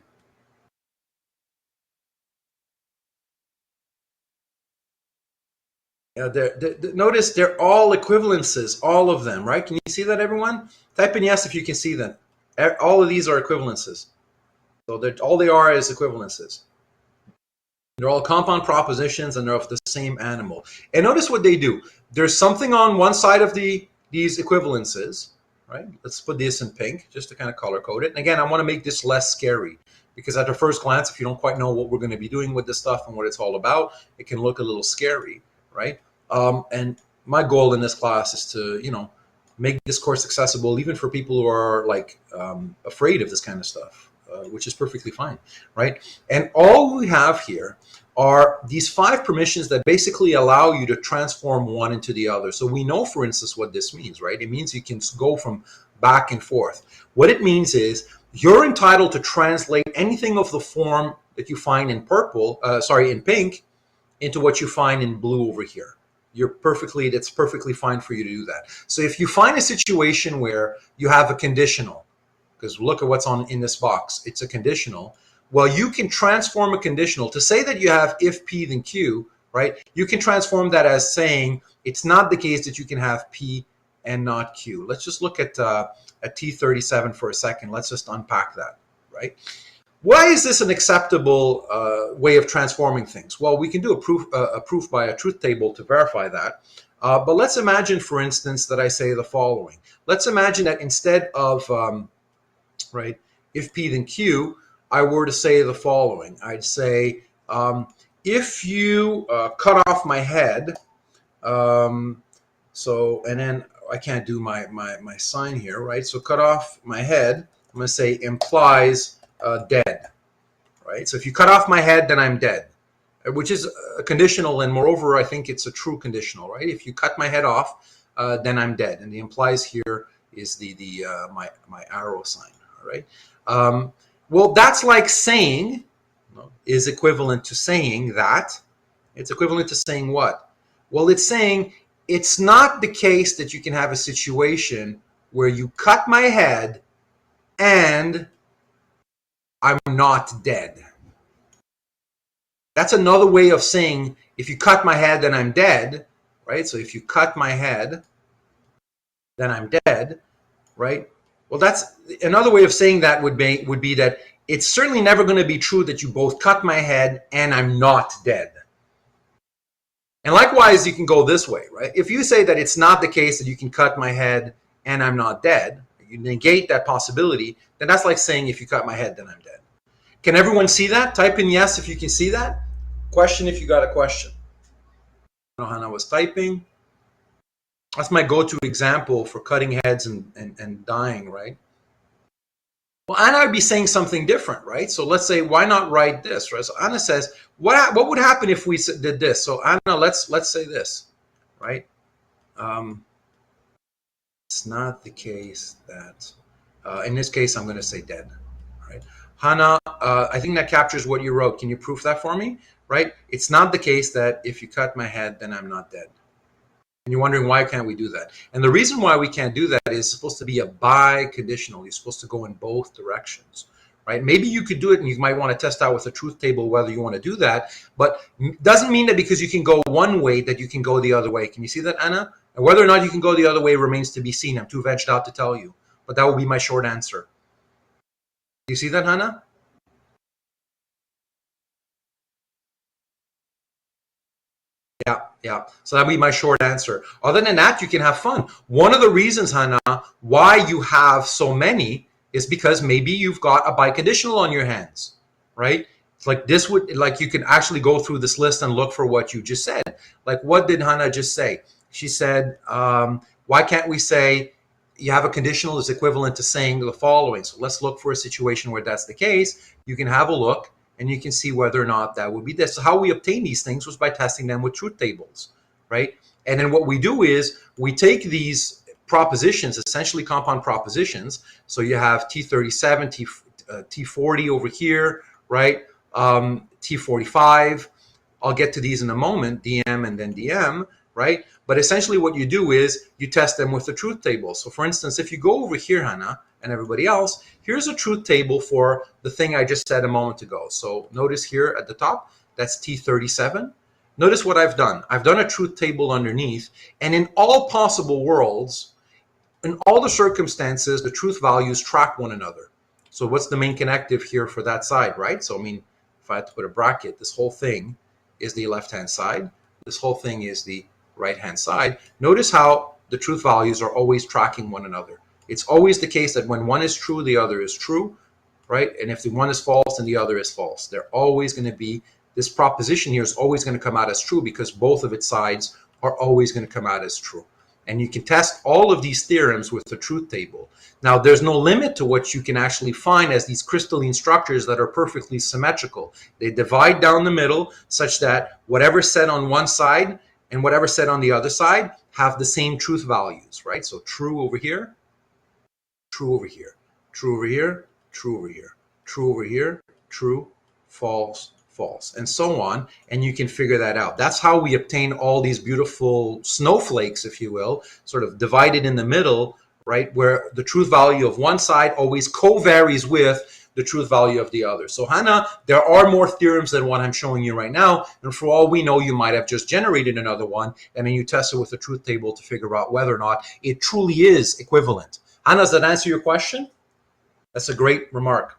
Notice they're all equivalences, all of them, right? Can you see that, everyone? Type in yes if you can see them. All of these are equivalences. So all they are is equivalences. They're all compound propositions, and they're of the same animal. And notice what they do. There's something on one side of these equivalences, right? Let's put this in pink just to kind of color code it. And again, I want to make this less scary, because at the first glance, if you don't quite know what we're going to be doing with this stuff and what it's all about, it can look a little scary, right? And my goal in this class is to, make this course accessible even for people who are like afraid of this kind of stuff, which is perfectly fine, right? And all we have here are these 5 permissions that basically allow you to transform one into the other. So we know, for instance, what this means, right? It means you can go from back and forth. What it means is you're entitled to translate anything of the form that you find in in pink, into what you find in blue over here. That's perfectly fine for you to do that. So if you find a situation where you have a conditional, because look at what's in this box, it's a conditional. Well, you can transform a conditional to say that you have if P then Q, right? You can transform that as saying it's not the case that you can have P and not Q. Let's just look at T37 for a second. Let's just unpack that, right? Why is this an acceptable way of transforming things? Well, we can do a proof by a truth table to verify that. But let's imagine, for instance, that I say the following. Let's imagine that instead of, if P then Q, I were to say the following. I'd say, if you cut off my head, and then I can't do my sign here, right? So cut off my head, I'm going to say implies dead, right? So if you cut off my head, then I'm dead, which is a conditional, and moreover, I think it's a true conditional, right? If you cut my head off, then I'm dead, and the implies here is my arrow sign, all right? Well, that's like saying, is equivalent to saying that. It's equivalent to saying what? Well, it's saying it's not the case that you can have a situation where you cut my head and I'm not dead. That's another way of saying if you cut my head, then I'm dead, right? So if you cut my head, then I'm dead, right? Well, that's another way of saying that would be that it's certainly never going to be true that you both cut my head and I'm not dead. And likewise, you can go this way, right? If you say that it's not the case that you can cut my head and I'm not dead, you negate that possibility, then that's like saying if you cut my head, then I'm dead. Can everyone see that? Type in yes if you can see that. Question if you got a question. I don't know, Hannah was typing. That's my go-to example for cutting heads and dying, right? Well, Anna would be saying something different, right? So let's say, why not write this, right? So Anna says, what would happen if we did this? So Anna, let's say this, right? It's not the case that, in this case, I'm going to say dead, right? Hannah, I think that captures what you wrote. Can you proof that for me, right? It's not the case that if you cut my head, then I'm not dead. And you're wondering, why can't we do that? And the reason why we can't do that is supposed to be a biconditional. You're supposed to go in both directions, right? Maybe you could do it, and you might want to test out with a truth table whether you want to do that, but doesn't mean that because you can go one way that you can go the other way. Can you see that, Anna? And whether or not you can go the other way remains to be seen. I'm too vegged out to tell you, but that will be my short answer. Do you see that, Hannah? Yeah. So that'd be my short answer. Other than that, you can have fun. One of the reasons, Hannah, why you have so many is because maybe you've got a biconditional on your hands, right? It's like this would, like you can actually go through this list and look for what you just said. Like, what did Hannah just say? She said, why can't we say you have a conditional is equivalent to saying the following? So let's look for a situation where that's the case. You can have a look, and you can see whether or not that would be this. So how we obtain these things was by testing them with truth tables, right? And then what we do is we take these propositions, essentially compound propositions. So you have T37, T40 over here, right? T45. I'll get to these in a moment, DM and then DM, right? But essentially what you do is you test them with the truth table. So for instance, if you go over here, Hannah, and everybody else, here's a truth table for the thing I just said a moment ago. So notice here at the top, that's T37. Notice what I've done. I've done a truth table underneath, and in all possible worlds, in all the circumstances, the truth values track one another. So what's the main connective here for that side, right? So I mean, if I had to put a bracket, this whole thing is the left-hand side. This whole thing is the right-hand side. Notice how the truth values are always tracking one another. It's always the case that when one is true, the other is true, right? And if the one is false, then the other is false. They're always going to be, this proposition here is always going to come out as true because both of its sides are always going to come out as true. And you can test all of these theorems with the truth table. Now, there's no limit to what you can actually find as these crystalline structures that are perfectly symmetrical. They divide down the middle such that whatever's said on one side and whatever's said on the other side have the same truth values, right? So true over here, true over here, true over here, true over here, true over here, true, false, false, and so on. And you can figure that out. That's how we obtain all these beautiful snowflakes, if you will, sort of divided in the middle, right? Where the truth value of one side always co-varies with the truth value of the other. So Hannah, there are more theorems than what I'm showing you right now. And for all we know, you might have just generated another one, and then you test it with a truth table to figure out whether or not it truly is equivalent. Hannah, does that answer your question? That's a great remark.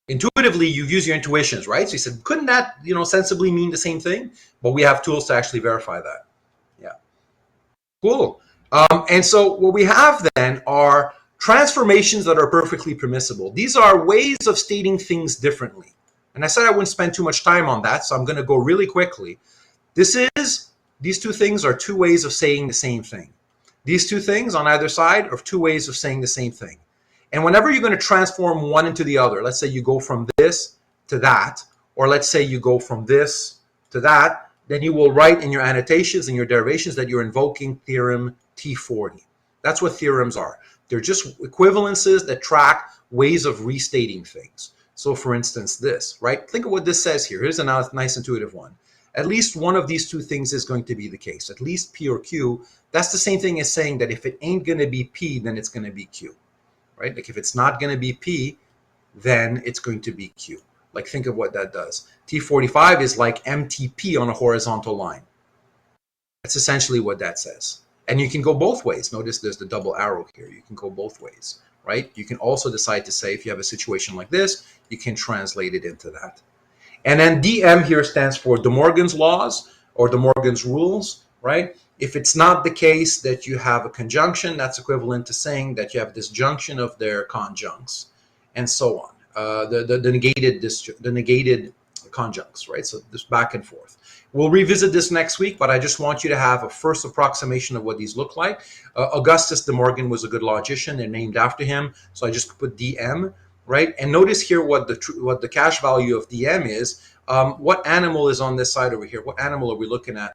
Intuitively, you use your intuitions, right? So you said, couldn't that, sensibly mean the same thing? But we have tools to actually verify that. Yeah. Cool. And so what we have then are transformations that are perfectly permissible. These are ways of stating things differently. And I said I wouldn't spend too much time on that, so I'm going to go really quickly. These two things are two ways of saying the same thing. These two things on either side are two ways of saying the same thing. And whenever you're going to transform one into the other, let's say you go from this to that, or let's say you go from this to that, then you will write in your annotations and your derivations that you're invoking theorem T40. That's what theorems are. They're just equivalences that track ways of restating things. So for instance, this, right? Think of what this says here. Here's a nice intuitive one. at least one of these two things is going to be the case, at least P or Q. That's the same thing as saying that if it ain't going to be P, then it's going to be Q, right? Like if it's not going to be P, then it's going to be Q. Like think of what that does. T45 is like MTP on a horizontal line. That's essentially what that says. And you can go both ways. Notice there's the double arrow here. You can go both ways, right? You can also decide to say if you have a situation like this, you can translate it into that. And then DM here stands for De Morgan's laws or De Morgan's rules, right? If it's not the case that you have a conjunction, that's equivalent to saying that you have disjunction of their conjuncts, and so on. The negated conjuncts, right? So this back and forth. We'll revisit this next week, but I just want you to have a first approximation of what these look like. Augustus de Morgan was a good logician. They're named after him, so I just put DM. Right, and notice here what the cash value of DM is. What animal is on this side over here? What animal are we looking at?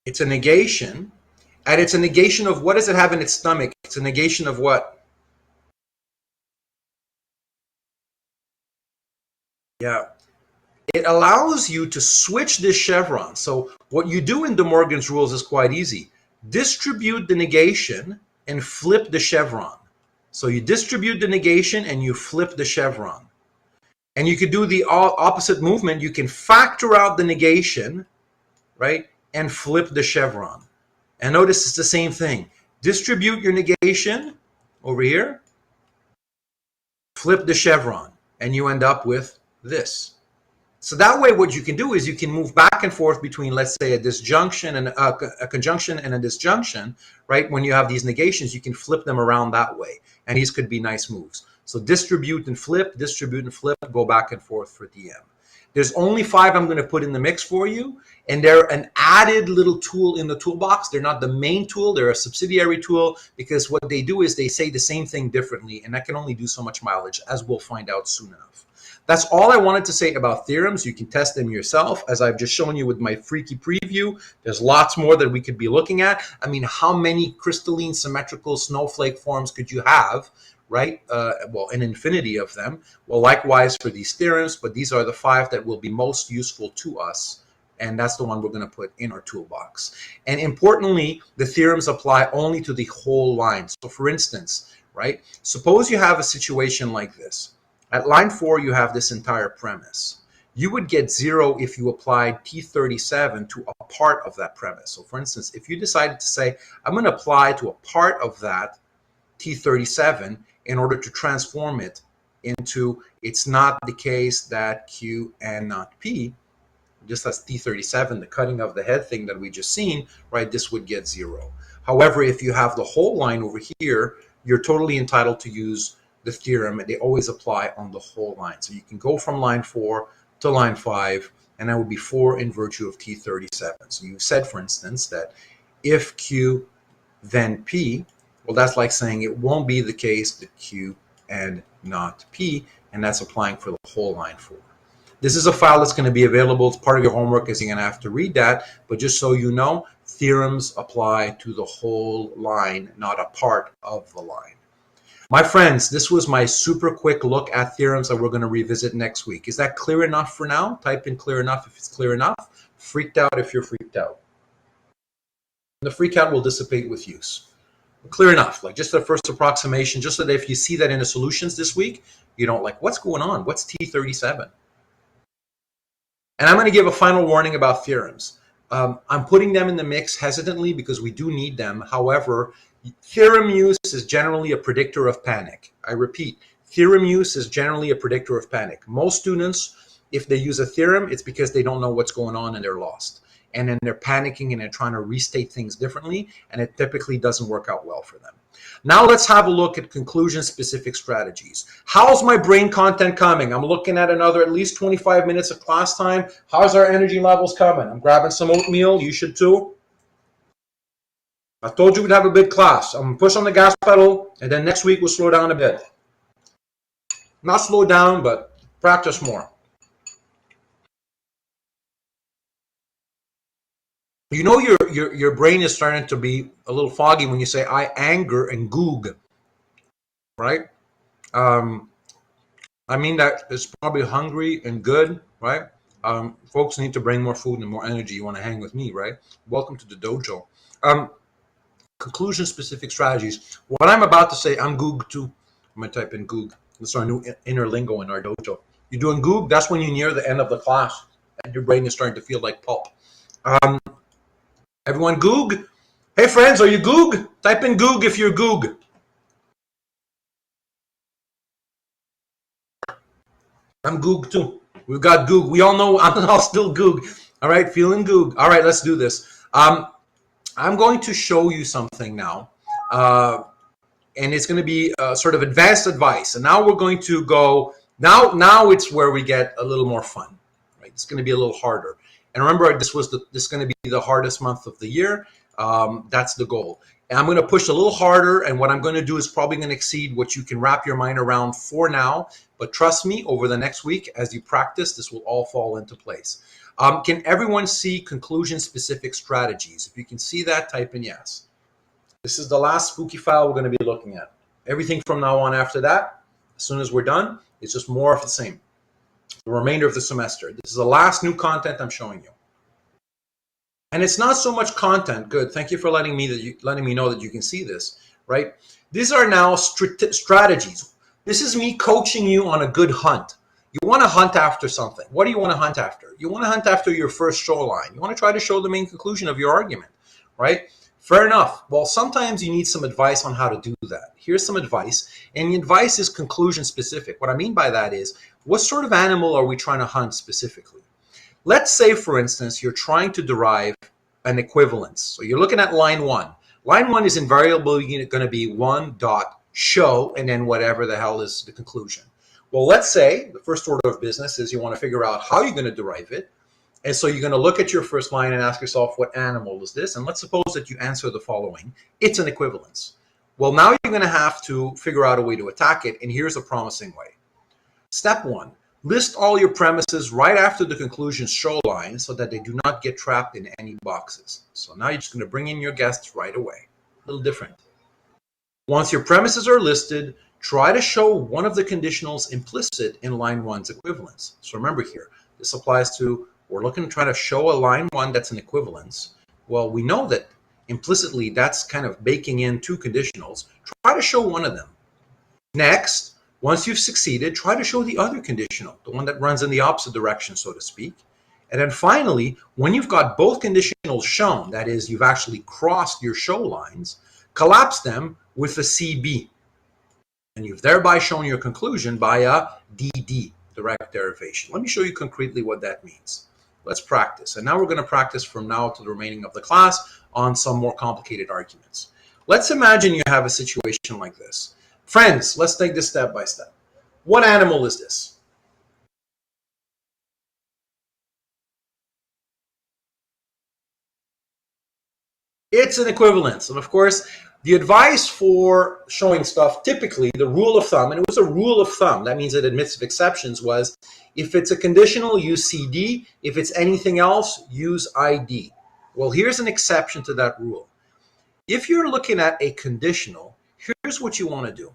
It's a negation, and it's a negation of what does it have in its stomach? It's a negation of what? Yeah. It allows you to switch this chevron. So what you do in De Morgan's rules is quite easy. Distribute the negation and flip the chevron. So you distribute the negation and you flip the chevron. And you could do the opposite movement. You can factor out the negation, right, and flip the chevron. And notice it's the same thing. Distribute your negation over here, flip the chevron, and you end up with this. So that way what you can do is you can move back and forth between, let's say, a disjunction and a conjunction and a disjunction, right? When you have these negations, you can flip them around that way. And these could be nice moves. So distribute and flip, go back and forth for DM. There's only 5 I'm going to put in the mix for you, and they're an added little tool in the toolbox. They're not the main tool. They're a subsidiary tool because what they do is they say the same thing differently, and that can only do so much mileage, as we'll find out soon enough. That's all I wanted to say about theorems. You can test them yourself, as I've just shown you with my freaky preview. There's lots more that we could be looking at. I mean, how many crystalline symmetrical snowflake forms could you have, right? Well, an infinity of them. Well, likewise for these theorems, but these are the 5 that will be most useful to us. And that's the one we're going to put in our toolbox. And importantly, the theorems apply only to the whole line. So for instance, right, suppose you have a situation like this. At line 4, you have this entire premise. You would get 0 if you applied T37 to a part of that premise. So for instance, if you decided to say, I'm going to apply to a part of that T37 in order to transform it into, it's not the case that Q and not P, just as T37, the cutting of the head thing that we just seen, right, this would get 0. However, if you have the whole line over here, you're totally entitled to use the theorem, and they always apply on the whole line. So you can go from line 4 to line 5, and that would be 4 in virtue of T37. So you said, for instance, that if Q, then P, well, that's like saying it won't be the case that Q and not P, and that's applying for the whole line 4. This is a file that's going to be available. It's part of your homework, as you're going to have to read that. But just so you know, theorems apply to the whole line, not a part of the line. My friends, this was my super quick look at theorems that we're going to revisit next week. Is that clear enough for now? Type in clear enough if it's clear enough. Freaked out if you're freaked out. The freak out will dissipate with use. Clear enough, like just a first approximation, just so that if you see that in the solutions this week, you don't like, what's going on? What's T37? And I'm going to give a final warning about theorems. I'm putting them in the mix hesitantly because we do need them. However, theorem use is generally a predictor of panic. I repeat, theorem use is generally a predictor of panic. Most students, if they use a theorem, it's because they don't know what's going on and they're lost. And then they're panicking and they're trying to restate things differently, and it typically doesn't work out well for them. Now let's have a look at conclusion-specific strategies. How's my brain content coming? I'm looking at another at least 25 minutes of class time. How's our energy levels coming? I'm grabbing some oatmeal. You should too. I told you we'd have a big class. I'm going to push on the gas pedal, and then next week we'll slow down a bit. Not slow down, but practice more. You know your brain is starting to be a little foggy when you say I anger and goog, right? I mean that it's probably hungry and good, right? Folks need to bring more food and more energy. You want to hang with me, right? Welcome to the dojo. Um, Conclusion specific strategies. What I'm about to say, I'm Goog too. I'm going to type in Goog. That's our new inner lingo in our dojo. You're doing Goog, that's when you're near the end of the class and your brain is starting to feel like pulp. Um, Everyone Goog? Hey friends, are you Goog? Type in Goog if you're Goog. I'm Goog too. We've got Goog. We all know I'm all still Goog. All right, feeling Goog. All right, let's do this. I'm going to show you something now. And it's going to be sort of advanced advice. And now we're going to go, now it's where we get a little more fun, right? It's going to be a little harder. And remember, this is going to be the hardest month of the year. That's the goal. And I'm going to push a little harder. And what I'm going to do is probably going to exceed what you can wrap your mind around for now. But trust me, over the next week, as you practice, this will all fall into place. Can everyone see conclusion-specific strategies? If you can see that, type in yes. This is the last spooky file we're going to be looking at. Everything from now on after that, as soon as we're done, it's just more of the same. The remainder of the semester. This is the last new content I'm showing you. And it's not so much content. Good. Thank you for letting me know that you can see this, right? These are now strategies. This is me coaching you on a good hunt. You want to hunt after something. What do you want to hunt after? You want to hunt after your first show line. You want to try to show the main conclusion of your argument, right? Fair enough. Well, sometimes you need some advice on how to do that. Here's some advice, and the advice is conclusion specific. What I mean by that is, what sort of animal are we trying to hunt specifically? Let's say, for instance, you're trying to derive an equivalence. So you're looking at line 1. Line 1 is invariably going to be 1 dot show, and then whatever the hell is the conclusion. Well, let's say the first order of business is you want to figure out how you're going to derive it. And so you're going to look at your first line and ask yourself, what animal is this? And let's suppose that you answer the following. It's an equivalence. Well, now you're going to have to figure out a way to attack it. And here's a promising way. Step 1, list all your premises right after the conclusion show line so that they do not get trapped in any boxes. So now you're just going to bring in your guests right away. A little different. Once your premises are listed, try to show one of the conditionals implicit in line 1's equivalence. So remember here, this applies to, we're looking to try to show a line 1 that's an equivalence. Well, we know that implicitly that's kind of baking in 2 conditionals. Try to show one of them. Next, once you've succeeded, try to show the other conditional, the one that runs in the opposite direction, so to speak. And then finally, when you've got both conditionals shown, that is, you've actually crossed your show lines, collapse them with a CB. And you've thereby shown your conclusion by a DD, direct derivation. Let me show you concretely what that means. Let's practice. And now we're going to practice from now to the remaining of the class on some more complicated arguments. Let's imagine you have a situation like this. Friends, let's take this step by step. What animal is this? It's an equivalence. And of course, the advice for showing stuff, typically the rule of thumb, and it was a rule of thumb, that means it admits of exceptions, was if it's a conditional, use CD. If it's anything else, use ID. Well, here's an exception to that rule. If you're looking at a conditional, here's what you want to do.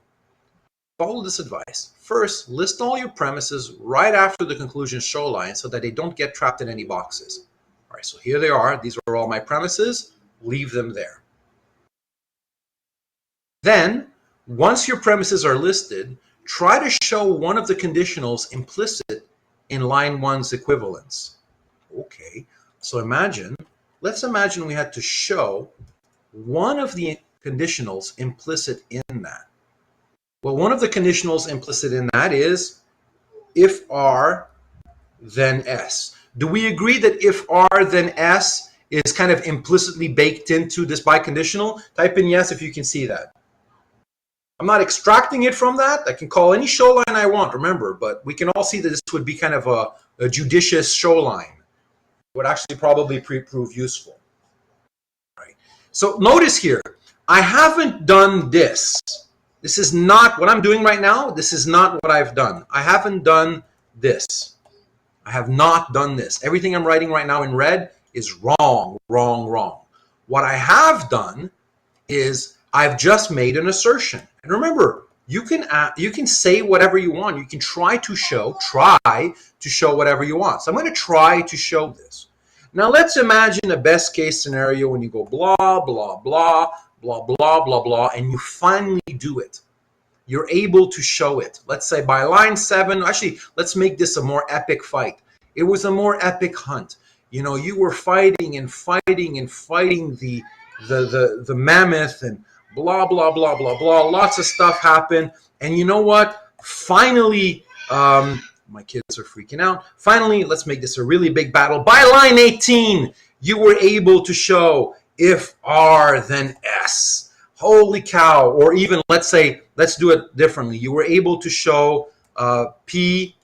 Follow this advice. First, list all your premises right after the conclusion show line so that they don't get trapped in any boxes. All right, so here they are. These are all my premises. Leave them there. Then, once your premises are listed, try to show one of the conditionals implicit in line 1's equivalence. Okay, so let's imagine we had to show one of the conditionals implicit in that. Well, one of the conditionals implicit in that is if R, then S. Do we agree that if R, then S is kind of implicitly baked into this biconditional? Type in yes if you can see that. I'm not extracting it from that. I can call any show line I want, remember, but we can all see that this would be kind of a judicious show line. It would actually probably prove useful. Right. So notice here, I haven't done this. This is not what I'm doing right now. This is not what I've done. I haven't done this. I have not done this. Everything I'm writing right now in red is wrong, wrong, wrong. What I have done is I've just made an assertion. And remember, you can say whatever you want. You can try to show whatever you want. So I'm going to try to show this. Now let's imagine a best case scenario when you go blah, blah, blah, blah, blah, blah, blah, and you finally do it. You're able to show it. Let's say by line 7, actually, let's make this a more epic fight. It was a more epic hunt. You know, you were fighting and fighting and fighting the mammoth and blah, blah, blah, blah, blah. Lots of stuff happened. And you know what? Finally, my kids are freaking out. Finally, let's make this a really big battle. By line 18, you were able to show if R, then S. Holy cow. Or even, let's say, let's do it differently. You were able to show P.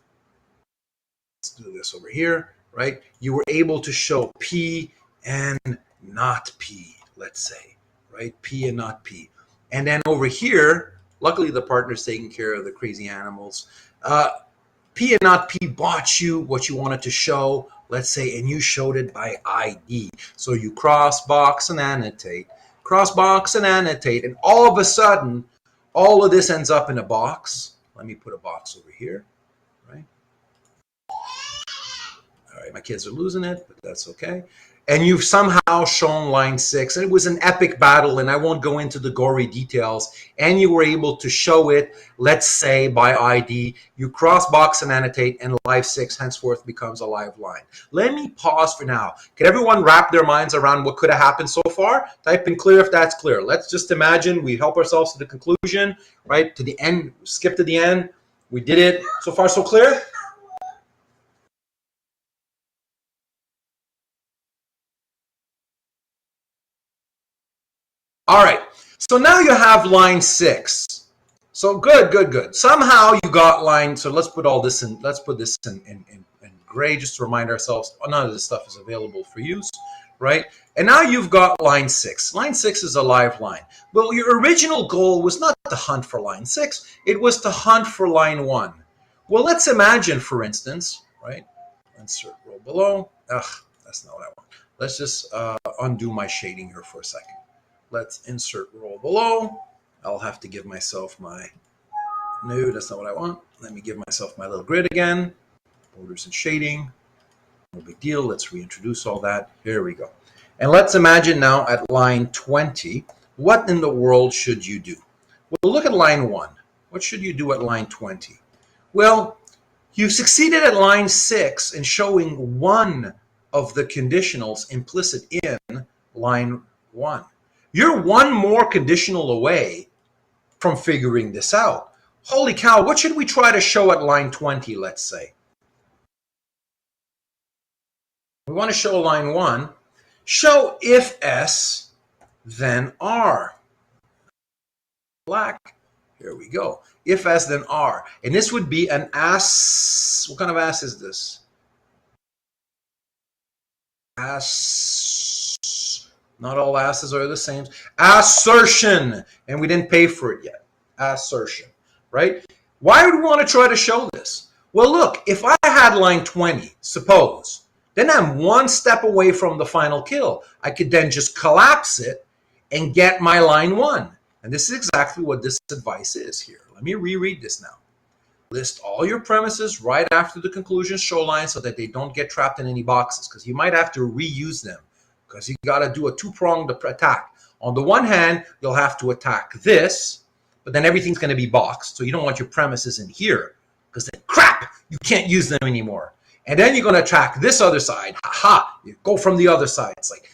Let's do this over here, right? You were able to show P and not P, let's say, right? P and not P. And then over here, luckily the partner's taking care of the crazy animals. P and not P bought you what you wanted to show, let's say, and you showed it by ID. So you cross, box, and annotate. Cross, box, and annotate. And all of a sudden, all of this ends up in a box. Let me put a box over here, right? All right, my kids are losing it, but that's okay. And you've somehow shown line 6. And it was an epic battle, and I won't go into the gory details. And you were able to show it, let's say, by ID. You cross, box, and annotate, and live 6 henceforth becomes a live line. Let me pause for now. Can everyone wrap their minds around what could have happened so far? Type in clear if that's clear. Let's just imagine we help ourselves to the conclusion, right? To the end, skip to the end. We did it. So far, so clear? All right, so now you have line 6. So good. Somehow you got line, so let's put all this in, let's put this in gray just to remind ourselves none of this stuff is available for use, right? And now you've got line 6. Line 6 is a live line. Well, your original goal was not to hunt for line 6, it was to hunt for line 1. Well, let's imagine, for instance, right? Insert row below. That's not what I want. Let's just undo my shading here for a second. Let's insert roll below. I'll have to give myself my, no, that's not what I want. Let me give myself my little grid again. Borders and shading, no big deal. Let's reintroduce all that. Here we go. And let's imagine now at line 20, what in the world should you do? Well, look at line 1. What should you do at line 20? Well, you've succeeded at line 6 in showing one of the conditionals implicit in line 1. You're one more conditional away from figuring this out. Holy cow, what should we try to show at line 20, let's say? We want to show line 1. Show if S, then R. Black. Here we go. If S, then R. And this would be an ass. What kind of ass is this? Ass. Not all asses are the same. Assertion. And we didn't pay for it yet. Assertion. Right? Why would we want to try to show this? Well, look, if I had line 20, suppose, then I'm one step away from the final kill. I could then just collapse it and get my line 1. And this is exactly what this advice is here. Let me reread this now. List all your premises right after the conclusion show line so that they don't get trapped in any boxes, because you might have to reuse them. Because you got to do a two-pronged attack. On the one hand, you'll have to attack this, but then everything's going to be boxed. So you don't want your premises in here, because then, crap, you can't use them anymore. And then you're going to attack this other side. Ha! You go from the other side. It's like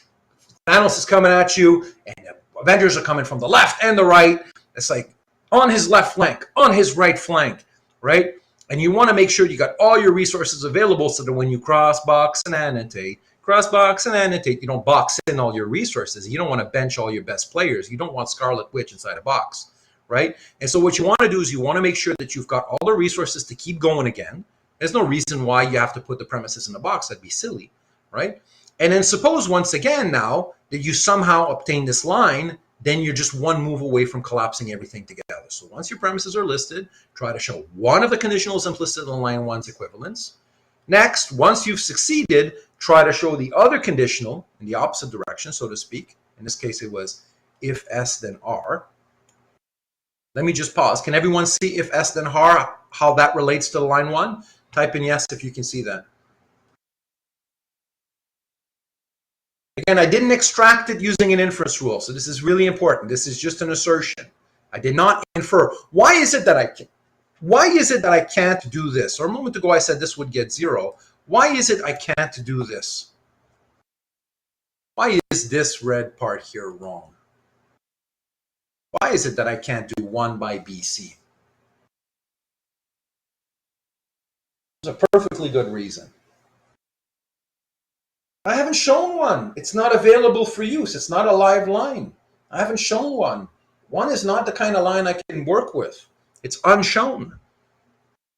Thanos is coming at you, and the Avengers are coming from the left and the right. It's like on his left flank, on his right flank, right? And you want to make sure you got all your resources available so that when you cross, box, and annotate, cross, box, and annotate, you don't box in all your resources. You don't want to bench all your best players. You don't want Scarlet Witch inside a box, right? And so what you want to do is you want to make sure that you've got all the resources to keep going again. There's no reason why you have to put the premises in the box. That'd be silly, right? And then suppose once again now that you somehow obtain this line, then you're just one move away from collapsing everything together. So once your premises are listed, try to show one of the conditionals implicit in line 1's equivalence. Next, once you've succeeded, try to show the other conditional in the opposite direction, so to speak. In this case, it was if S, then R. Let me just pause. Can everyone see if S then har, how that relates to line 1? Type in yes if you can see that. Again, I didn't extract it using an inference rule, so this is really important. This is just an assertion. I did not infer. Why is it that I can't do this? Or a moment ago I said this would get 0. Why is it I can't do this? Why is this red part here wrong? Why is it that I can't do 1 by BC? There's a perfectly good reason. I haven't shown one. It's not available for use. It's not a live line. I haven't shown one. One is not the kind of line I can work with. It's unshown.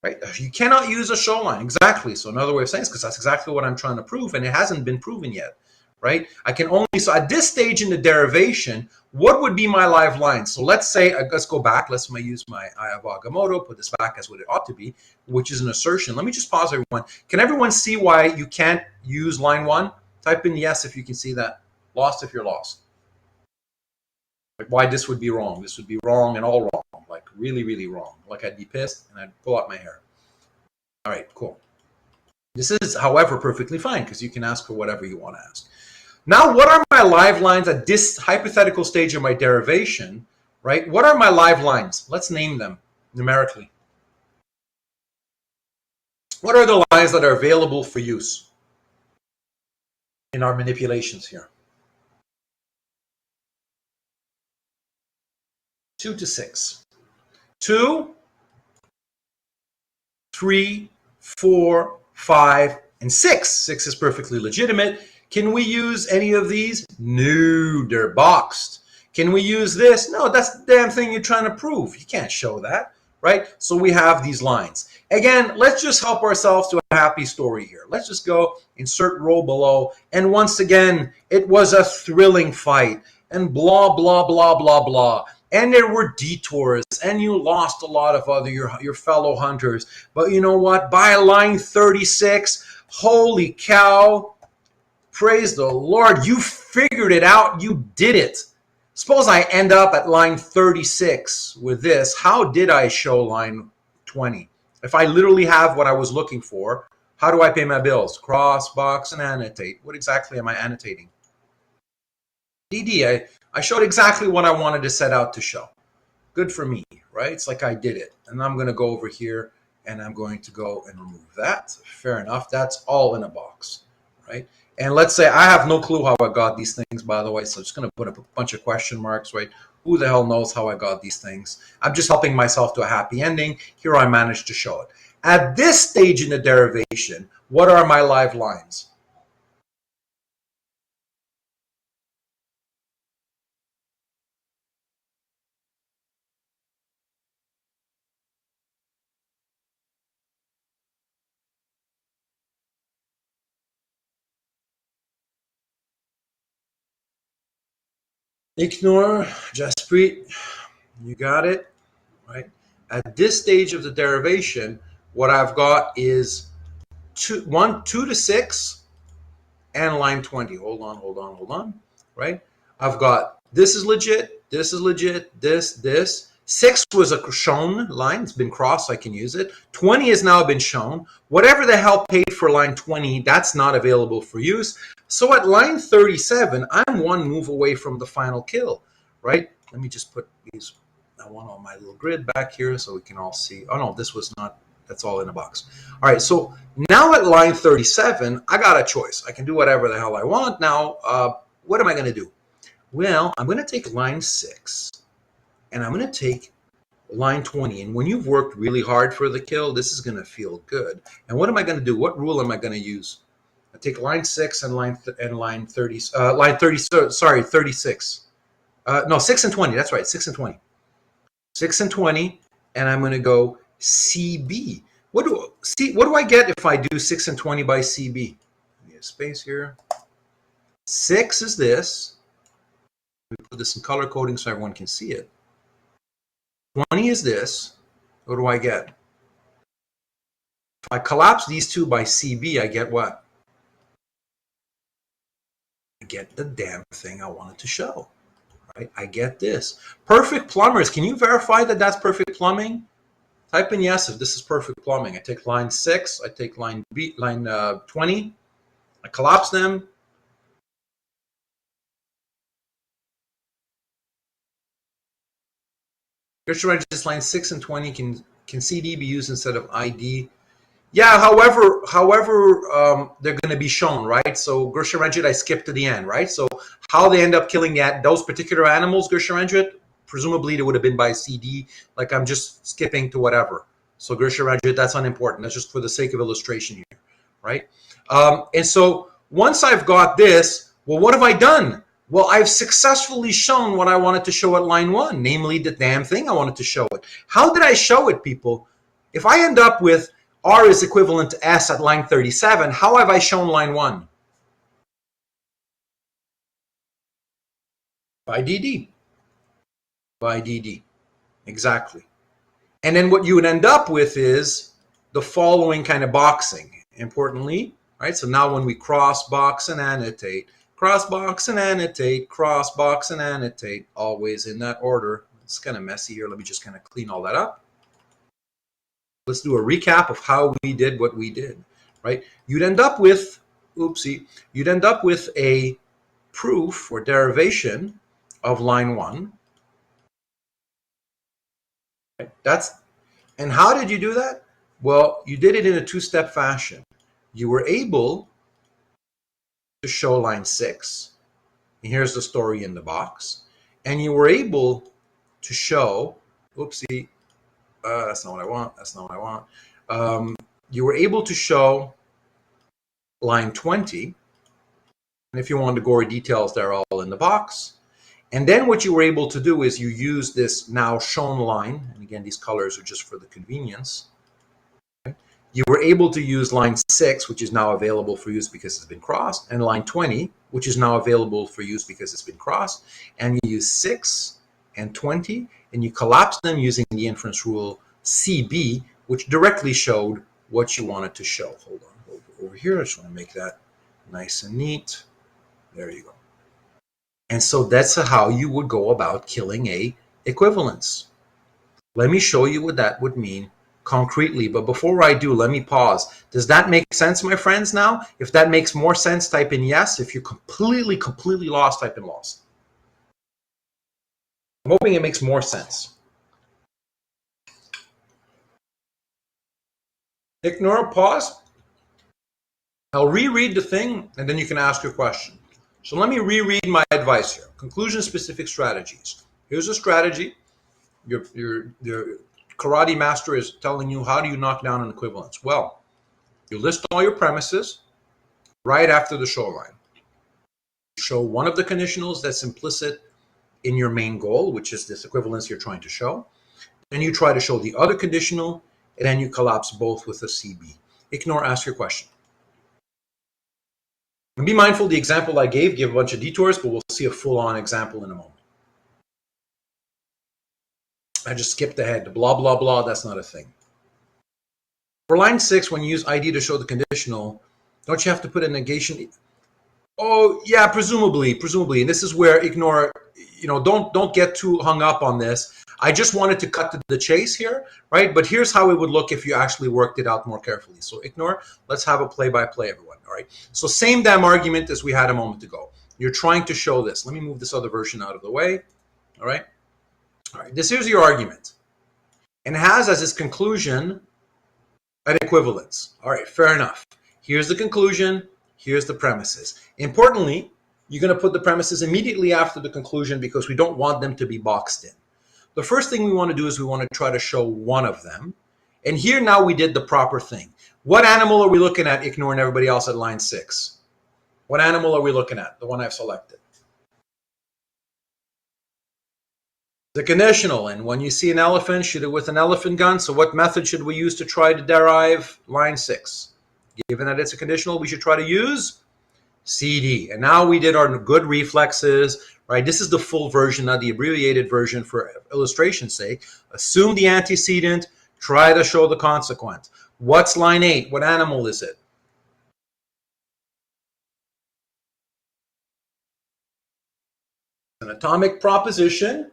Right? You cannot use a show line. Exactly. So another way of saying it is because that's exactly what I'm trying to prove, and it hasn't been proven yet. Right? I can only, so at this stage in the derivation, what would be my live line? So let's say, let's go back. Let's use my Agamotto, put this back as what it ought to be, which is an assertion. Let me just pause everyone. Can everyone see why you can't use line 1? Type in yes if you can see that. Lost if you're lost. Like why this would be wrong. This would be wrong and all wrong. Like really, really wrong. Like I'd be pissed and I'd pull out my hair. All right, cool. This is, however, perfectly fine because you can ask for whatever you want to ask. Now, what are my live lines at this hypothetical stage of my derivation, right? What are my live lines? Let's name them numerically. What are the lines that are available for use in our manipulations here? 2 to 6. 2, 3, 4, 5, and 6. 6 is perfectly legitimate. Can we use any of these? No, they're boxed. Can we use this? No, that's the damn thing you're trying to prove. You can't show that, right? So we have these lines. Again, let's just help ourselves to a happy story here. Let's just go insert row below. And once again, it was a thrilling fight and blah, blah, blah, blah, blah. And there were detours, and you lost a lot of other your fellow hunters. But you know what? By line 36, holy cow, praise the Lord, you figured it out. You did it. Suppose I end up at line 36 with this. How did I show line 20? If I literally have what I was looking for, how do I pay my bills? Cross, box, and annotate. What exactly am I annotating? DD, I showed exactly what I wanted to set out to show. Good for me, right? It's like I did it. And I'm going to go over here and I'm going to go and remove that. Fair enough. That's all in a box, right? And let's say I have no clue how I got these things, by the way. So I'm just going to put up a bunch of question marks, right? Who the hell knows how I got these things? I'm just helping myself to a happy ending. Here I managed to show it. At this stage in the derivation, what are my live lines? Ignore, Jaspreet, you got it, right? At this stage of the derivation, what I've got is 2 to 6 and line 20. Hold on, right? I've got this is legit, this, this. 6 was a shown line. It's been crossed, so I can use it. 20 has now been shown. Whatever the hell paid for line 20, that's not available for use. So at line 37, I'm one move away from the final kill, right? Let me just put these, I want on my little grid back here so we can all see. Oh no, this was not, that's all in a box. All right, so now at line 37, I got a choice. I can do whatever the hell I want. Now, what am I going to do? Well, I'm going to take line 6, and I'm going to take line 20. And when you've worked really hard for the kill, this is going to feel good. And what am I going to do? What rule am I going to use? I take line 6 and line 30. Sorry, 36. No, 6 and 20. That's right, 6 and 20. 6 and 20, and I'm going to go CB. What do I get if I do 6 and 20 by CB? Give me a space here. 6 is this. Let me put this in color coding so everyone can see it. 20 is this. What do I get? If I collapse these two by CB, I get what? I get the damn thing I wanted to show. right? I get this. Perfect plumbers, can you verify that that's perfect plumbing? Type in yes if this is perfect plumbing. I take line 6, I take line 20, I collapse them. Derivations line 6 and 20 can CD be used instead of ID? Yeah, however, they're going to be shown, right? So Gersharenjit, I skipped to the end, right? So how they end up killing those particular animals, Gersharenjit, presumably it would have been by CD. Like I'm just skipping to whatever. So Gersharenjit, that's unimportant. That's just for the sake of illustration here, right? And so once I've got this, well, what have I done? Well, I've successfully shown what I wanted to show at line 1, namely the damn thing I wanted to show it. How did I show it, people? If I end up with R is equivalent to S at line 37, how have I shown line 1? By DD. By DD. Exactly. And then what you would end up with is the following kind of boxing, importantly, right? So now when we cross box and annotate, cross box and annotate, cross box and annotate, always in that order. It's kind of messy here. Let me just kind of clean all that up. Let's do a recap of how we did what we did, right? You'd end up with, you'd end up with a proof or derivation of line 1. Right? And how did you do that? Well, you did it in a two-step fashion. You were able to show line 6. And here's the story in the box. And you were able to show, that's not what I want. That's not what I want. You were able to show line 20. And if you want to go over details, they're all in the box. And then what you were able to do is you use this now shown line. And again, these colors are just for the convenience. You were able to use line 6, which is now available for use because it's been crossed, and line 20, which is now available for use because it's been crossed. And you use 6 and 20, and you collapse them using the inference rule CB, which directly showed what you wanted to show. Hold on, over here. I just want to make that nice and neat. There you go. And so that's how you would go about killing a equivalence. Let me show you what that would mean concretely. But before I do, let me pause. Does that make sense, my friends, now? If that makes more sense, type in yes. If you're completely lost, type in lost. I'm hoping it makes more sense. Ignore, pause. I'll reread the thing, and then you can ask your question. So let me reread my advice here. Conclusion-specific strategies. Here's a strategy. Your karate master is telling you how do you knock down an equivalence. Well, you list all your premises right after the show line. You show one of the conditionals that's implicit in your main goal, which is this equivalence you're trying to show. Then you try to show the other conditional, and then you collapse both with a CB. Ignore, ask your question. And be mindful the example I gave a bunch of detours, but we'll see a full-on example in a moment. I just skipped ahead. Blah, blah, blah. That's not a thing. For line 6, when you use ID to show the conditional, don't you have to put a negation? Oh, yeah, presumably. And this is where ignore, don't get too hung up on this. I just wanted to cut to the chase here, right? But here's how it would look if you actually worked it out more carefully. So ignore. Let's have a play-by-play, everyone. All right. So same damn argument as we had a moment ago. You're trying to show this. Let me move this other version out of the way. All right. All right. This is your argument. And it has as its conclusion an equivalence. All right. Fair enough. Here's the conclusion. Here's the premises. Importantly, you're going to put the premises immediately after the conclusion because we don't want them to be boxed in. The first thing we want to do is we want to try to show one of them. And here now we did the proper thing. What animal are we looking at, ignoring everybody else at line 6? What animal are we looking at? The one I've selected. The conditional. And when you see an elephant, shoot it with an elephant gun. So what method should we use to try to derive line 6? Given that it's a conditional, we should try to use CD. And now we did our good reflexes, right? This is the full version, not the abbreviated version for illustration's sake. Assume the antecedent, try to show the consequent. What's line 8? What animal is it? an atomic proposition.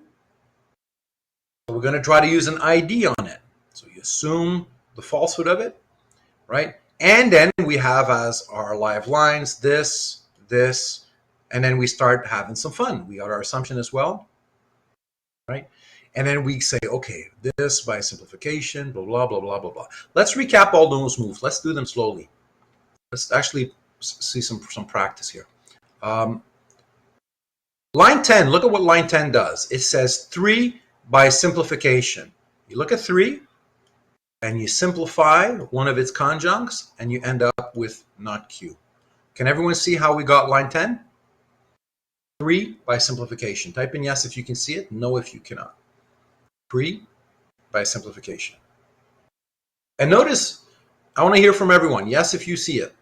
We're going to try to use an ID on it. So you assume the falsehood of it, right? And then we have as our live lines this, this, and then we start having some fun. We got our assumption as well, right? And then we say, okay, this by simplification, blah, blah, blah, blah, blah, blah. Let's recap all those moves. Let's do them slowly. Let's actually see some practice here. Line 10, look at what line 10 does. It says 3 by simplification. You look at 3, and you simplify one of its conjuncts, and you end up with not Q. Can everyone see how we got line 10? 3 by simplification. Type in yes if you can see it, no if you cannot. 3 by simplification. And notice, I want to hear from everyone. Yes if you see it.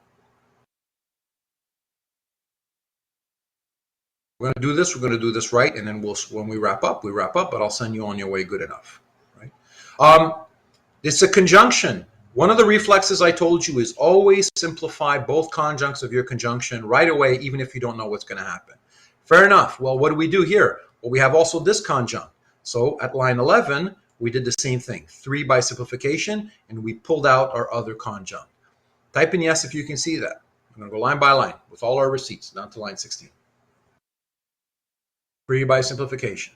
We're going to do this. We're going to do this right, and then when we wrap up, but I'll send you on your way good enough. Right? It's a conjunction. One of the reflexes I told you is always simplify both conjuncts of your conjunction right away, even if you don't know what's going to happen. Fair enough. Well, what do we do here? Well, we have also this conjunct. So at line 11, we did the same thing, 3 by simplification, and we pulled out our other conjunct. Type in yes if you can see that. I'm going to go line by line with all our receipts down to line 16. 3 by simplification.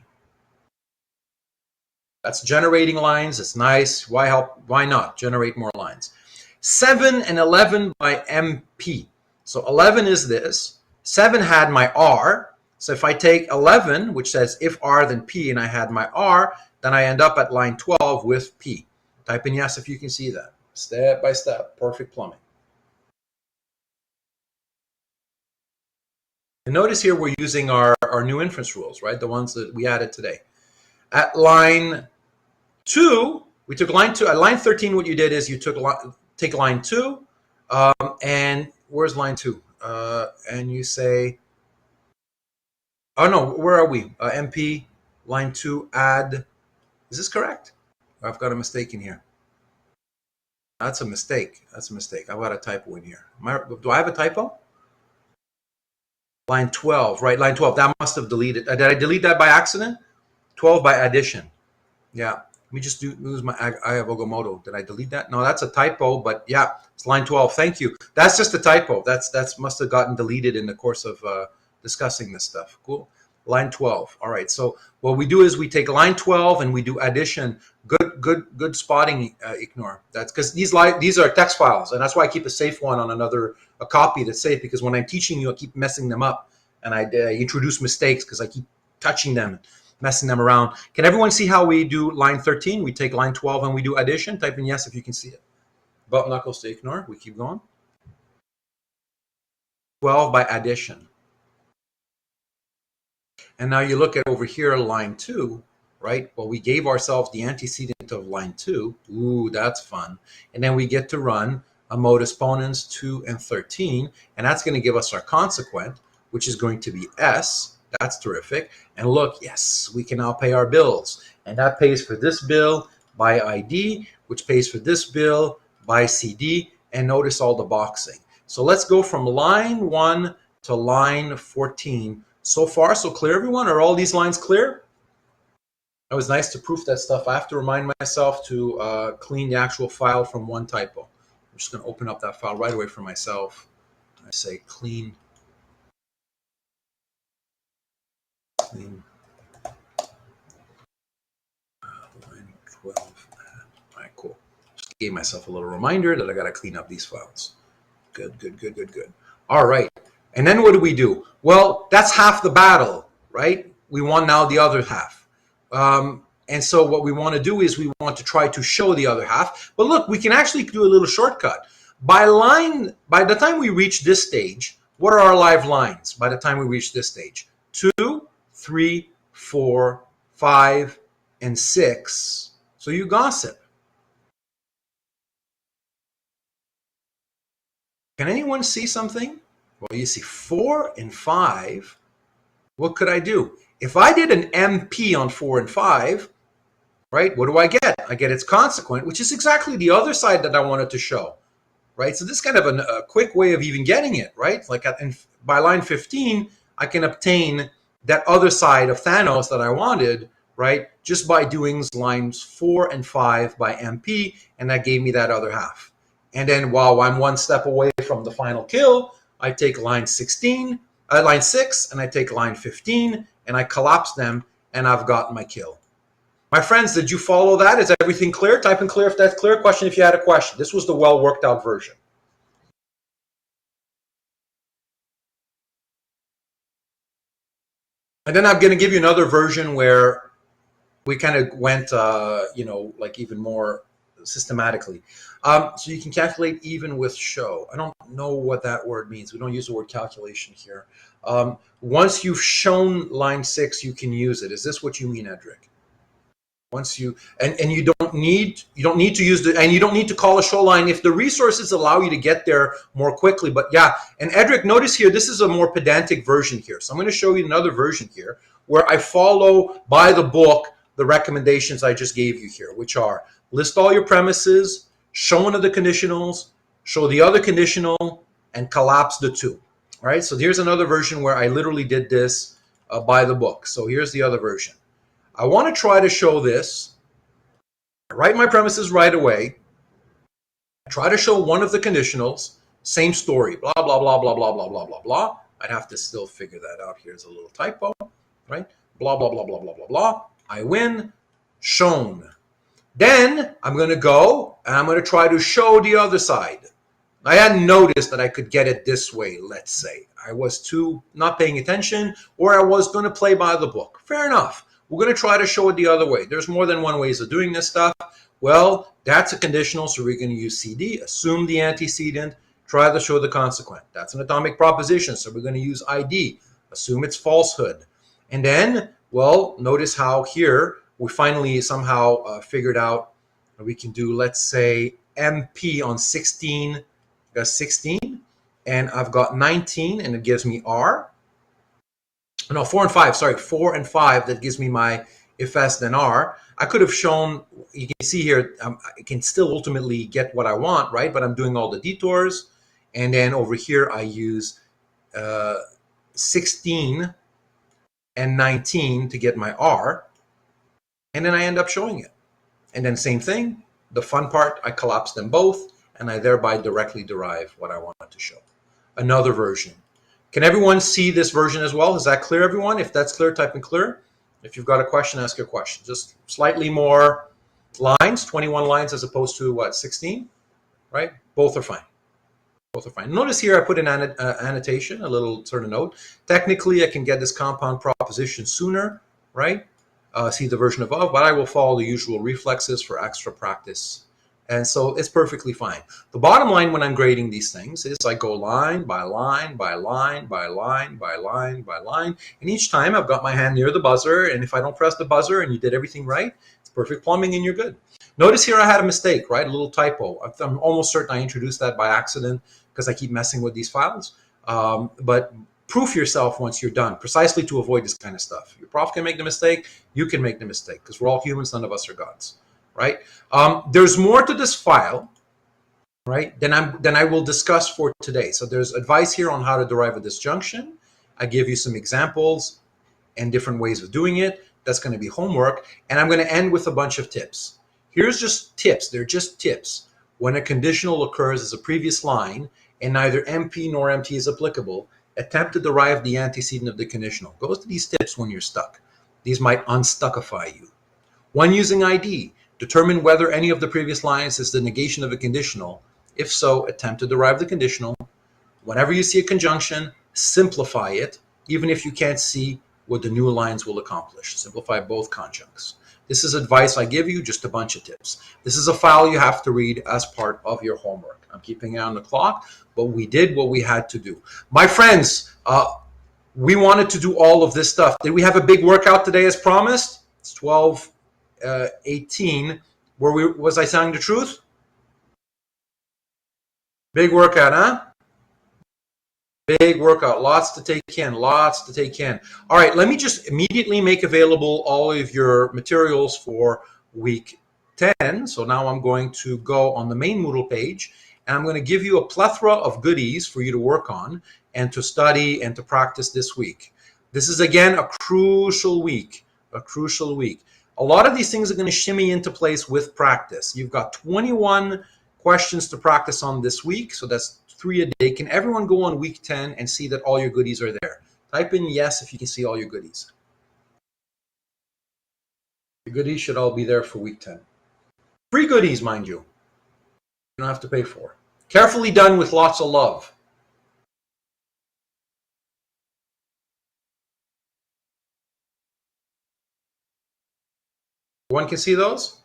That's generating lines. It's nice. Why not generate more lines? 7 and 11 by MP. So 11 is this. 7 had my R. So if I take 11, which says if R then P, and I had my R, then I end up at line 12 with P. Type in yes if you can see that. Step by step, perfect plumbing. And notice here we're using our new inference rules, right? The ones that we added today. At line 2, we took line 2. At line 13, what you did is you take line 2, and where's line 2? And you say, oh no, where are we? MP, line 2, add. Is this correct? I've got a mistake in here. That's a mistake. That's a mistake. I've got a typo in here. Do I have a typo? Line 12, right? Line 12. That must have deleted. Did I delete that by accident? 12 by addition. Yeah. Let me just lose my Ayabogomoto. Did I delete that? No, that's a typo, but yeah, it's line 12. Thank you. That's just a typo. That's must have gotten deleted in the course of discussing this stuff. Cool. Line 12. All right. So what we do is we take line 12 and we do addition. Good spotting, Ignore. That's because these are text files, and that's why I keep a safe one on a copy that's safe, because when I'm teaching you, I keep messing them up, and I introduce mistakes because I keep touching them, messing them around. Can everyone see how we do line 13? We take line 12 and we do addition. Type in yes if you can see it. Bump knuckles to ignore. We keep going. 12 by addition. And now you look at over here, line 2, right? Well, we gave ourselves the antecedent of line 2. Ooh, that's fun. And then we get to run a modus ponens 2 and 13, and that's going to give us our consequent, which is going to be S. That's terrific. And look, yes, we can now pay our bills. And that pays for this bill by ID, which pays for this bill by CD. And notice all the boxing. So let's go from line 1 to line 14. So far, so clear, everyone? Are all these lines clear? It was nice to proof that stuff. I have to remind myself to clean the actual file from one typo. I'm just going to open up that file right away for myself. I say clean. Line 12. All right, cool. Just gave myself a little reminder that I got to clean up these files. Good. All right. And then what do? Well, that's half the battle, right? We won now the other half. And so what we want to do is we want to try to show the other half. But look, we can actually do a little shortcut. By the time we reach this stage, what are our live lines by the time we reach this stage? 2, 3, 4, 5, and 6. So you gossip. Can anyone see something? Well, you see 4 and 5. What could I do? If I did an MP on 4 and 5, right, what do I get? I get its consequent, which is exactly the other side that I wanted to show, right? So this is kind of a quick way of even getting it, right? Like by line 15, I can obtain that other side of Thanos that I wanted, right, just by doing lines 4 and 5 by MP, and that gave me that other half. And then while I'm one step away from the final kill, I take line 16, line 6, and I take line 15, and I collapse them, and I've got my kill. My friends, did you follow that? Is everything clear? Type in clear if that's clear. Question if you had a question. This was the well worked out version. And then I'm going to give you another version where we kind of went, like even more systematically. So you can calculate even with show. I don't know what that word means. We don't use the word calculation here. Once you've shown line 6, you can use it. Is this what you mean, Edric? Once you and you don't need to use the, and you don't need to call a show line if the resources allow you to get there more quickly. But yeah, and Edric, notice here, this is a more pedantic version here. So I'm going to show you another version here where I follow by the book the recommendations I just gave you here, which are list all your premises, show one of the conditionals, show the other conditional, and collapse the two. All right, so here's another version where I literally did this by the book. So here's the other version. I want to try to show this. I write my premises right away. I try to show one of the conditionals. Same story. Blah, blah, blah, blah, blah, blah, blah, blah, blah. I'd have to still figure that out. Here's a little typo, right? Blah, blah, blah, blah, blah, blah, blah. I win. Shown. Then I'm going to go and I'm going to try to show the other side. I hadn't noticed that I could get it this way, let's say. I was too not paying attention, or I was going to play by the book. Fair enough. We're going to try to show it the other way. There's more than one ways of doing this stuff. Well, that's a conditional, so we're going to use CD, assume the antecedent, try to show the consequent. That's an atomic proposition, so we're going to use ID, assume it's falsehood. And then, well, notice how here we finally somehow figured out we can do, let's say, MP on 16, got 16, and I've got 19, and it gives me R. No, 4 and 5, sorry, 4 and 5, that gives me my if S then R. I could have shown, you can see here, I can still ultimately get what I want, right? But I'm doing all the detours. And then over here, I use 16 and 19 to get my R. And then I end up showing it. And then same thing, the fun part, I collapse them both, and I thereby directly derive what I wanted to show. Another version. Can everyone see this version as well? Is that clear, everyone? If that's clear, type in clear. If you've got a question, ask your question. Just slightly more lines, 21 lines as opposed to, what, 16? Right? Both are fine. Both are fine. Notice here I put an annotation, a little sort of note. Technically, I can get this compound proposition sooner, right? See the version above, but I will follow the usual reflexes for extra practice. And so it's perfectly fine. The bottom line when I'm grading these things is I go line by line by line by line by line by line. And each time I've got my hand near the buzzer. And if I don't press the buzzer and you did everything right, it's perfect plumbing and you're good. Notice here I had a mistake, right? A little typo. I'm almost certain I introduced that by accident because I keep messing with these files. But proof yourself once you're done, precisely to avoid this kind of stuff. Your prof can make the mistake. You can make the mistake because we're all humans. None of us are gods. Right? There's more to this file, right, than I will discuss for today. So there's advice here on how to derive a disjunction. I give you some examples and different ways of doing it. That's going to be homework. And I'm going to end with a bunch of tips. Here's just tips. They're just tips. When a conditional occurs as a previous line and neither MP nor MT is applicable, attempt to derive the antecedent of the conditional. Goes to these tips when you're stuck. These might unstuckify you. When using ID, determine whether any of the previous lines is the negation of a conditional. If so, attempt to derive the conditional. Whenever you see a conjunction, simplify it, even if you can't see what the new lines will accomplish. Simplify both conjuncts. This is advice I give you, just a bunch of tips. This is a file you have to read as part of your homework. I'm keeping it on the clock, but we did what we had to do. My friends, we wanted to do all of this stuff. Did we have a big workout today as promised? It's 12:18. Was I telling the truth? Big workout, huh? Big workout. Lots to take in. Lots to take in. All right, let me just immediately make available all of your materials for week 10. So now I'm going to go on the main Moodle page, and I'm going to give you a plethora of goodies for you to work on and to study and to practice this week. This is, again, a crucial week, a crucial week. A lot of these things are going to shimmy into place with practice. You've got 21 questions to practice on this week, so that's 3 a day. Can everyone go on week 10 and see that all your goodies are there? Type in yes if you can see all your goodies. Your goodies should all be there for week 10. Free goodies, mind you. You don't have to pay for. Carefully done with lots of love. One can see those?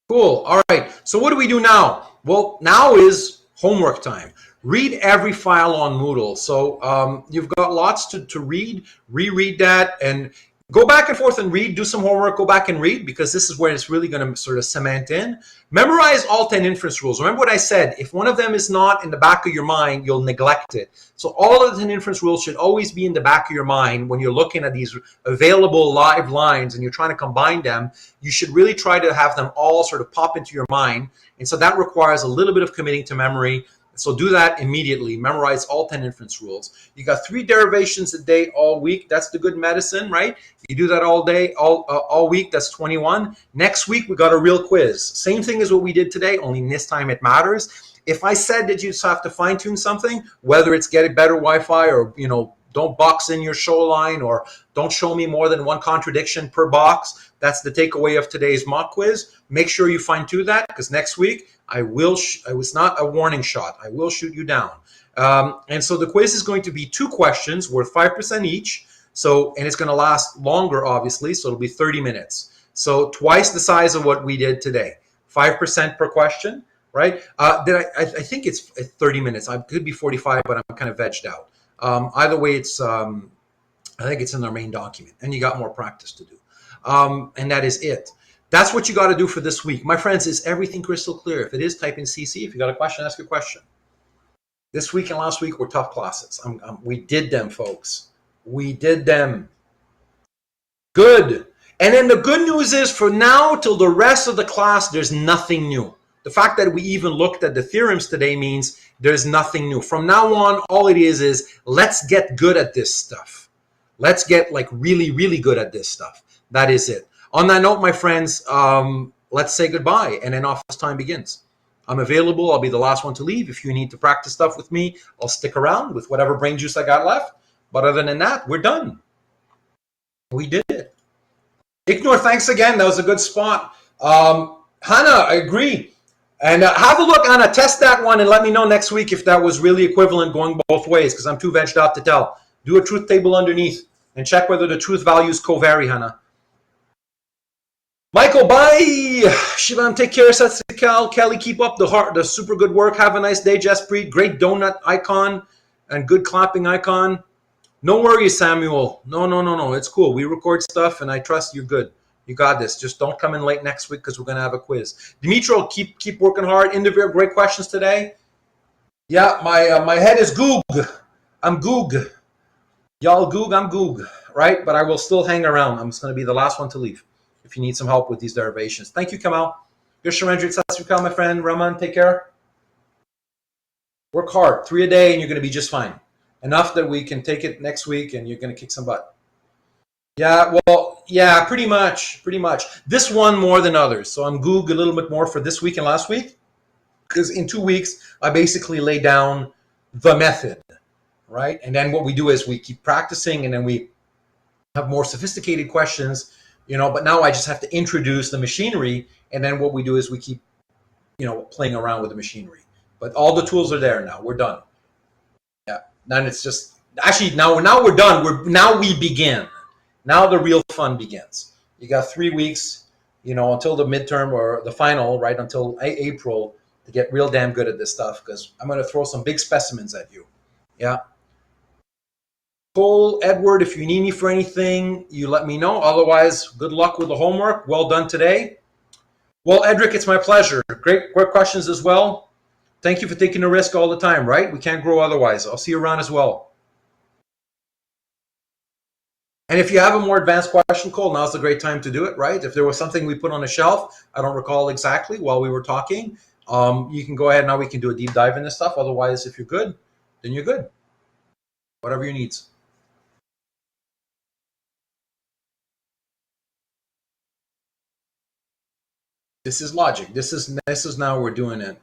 Cool. All right. So what do we do now? Well, now is homework time. Read every file on Moodle. So you've got lots to read, reread that, and go back and forth and read, do some homework, go back and read, because this is where it's really going to sort of cement in. Memorize all 10 inference rules. Remember what I said, if one of them is not in the back of your mind, you'll neglect it. So all of the 10 inference rules should always be in the back of your mind when you're looking at these available live lines and you're trying to combine them. You should really try to have them all sort of pop into your mind. And so that requires a little bit of committing to memory. So do that immediately. Memorize all 10 inference rules. You got 3 derivations a day all week. That's the good medicine, right? You do that all day, all week. That's 21. Next week, we got a real quiz. Same thing as what we did today, only this time it matters. If I said that you just have to fine tune something, whether it's getting better Wi-Fi or, don't box in your show line or don't show me more than one contradiction per box, that's the takeaway of today's mock quiz. Make sure you fine tune that, because next week I was not a warning shot. I will shoot you down. And so the quiz is going to be 2 questions worth 5% each. And it's going to last longer, obviously. So it'll be 30 minutes. So twice the size of what we did today. 5% per question, right? I think it's 30 minutes. I could be 45, but I'm kind of vegged out. Either way, I think it's in our main document, and you got more practice to do. And that is it. That's what you got to do for this week. My friends, is everything crystal clear? If it is, type in CC. If you got a question, ask a question. This week and last week were tough classes. We did them, folks. We did them. Good. And then the good news is, for now till the rest of the class, there's nothing new. The fact that we even looked at the theorems today means there's nothing new. From now on, all it is let's get good at this stuff. Let's get really, really good at this stuff. That is it. On that note, my friends, let's say goodbye, and then office time begins. I'm available. I'll be the last one to leave. If you need to practice stuff with me, I'll stick around with whatever brain juice I got left. But other than that, we're done. We did it. Ignore, thanks again. That was a good spot. Hannah, I agree. And have a look, Anna. Test that one and let me know next week if that was really equivalent going both ways, because I'm too vegged out to tell. Do a truth table underneath and check whether the truth values co-vary, Hannah. Michael, bye. Shivam, take care. Satsakal. Kelly, keep up the super good work. Have a nice day, Jaspreet. Great donut icon and good clapping icon. No worries, Samuel. No. It's cool. We record stuff, and I trust you're good. You got this. Just don't come in late next week, because we're going to have a quiz. Dimitro, keep working hard. Indivir, great questions today. Yeah, my head is goog. I'm goog. Y'all goog, I'm goog. Right? But I will still hang around. I'm just going to be the last one to leave if you need some help with these derivations. Thank you, Kamal. You're Sharendra. Satsukal, my friend. Raman, take care. Work hard. 3 a day, and you're going to be just fine. Enough that we can take it next week, and you're going to kick some butt. Yeah, well, yeah, pretty much. This one more than others. So I'm goog a little bit more for this week and last week, because in 2 weeks, I basically lay down the method, right? And then what we do is we keep practicing, and then we have more sophisticated questions, but now I just have to introduce the machinery, and then what we do is we keep, playing around with the machinery. But all the tools are there now. We're done. Yeah, then it's just, actually, now we're done. Now we begin. Now the real fun begins. You got 3 weeks, until the midterm or the final, right, until April, to get real damn good at this stuff, because I'm going to throw some big specimens at you. Yeah. Cole, Edward, if you need me for anything, you let me know. Otherwise, good luck with the homework. Well done today. Well, Edric, it's my pleasure. Great questions as well. Thank you for taking the risk all the time, right? We can't grow otherwise. I'll see you around as well. And if you have a more advanced question, Cole, now's a great time to do it, right? If there was something we put on a shelf, I don't recall exactly while we were talking, You can go ahead now. We can do a deep dive into stuff. Otherwise, if you're good, then you're good. Whatever your needs. This is logic. This is now we're doing it.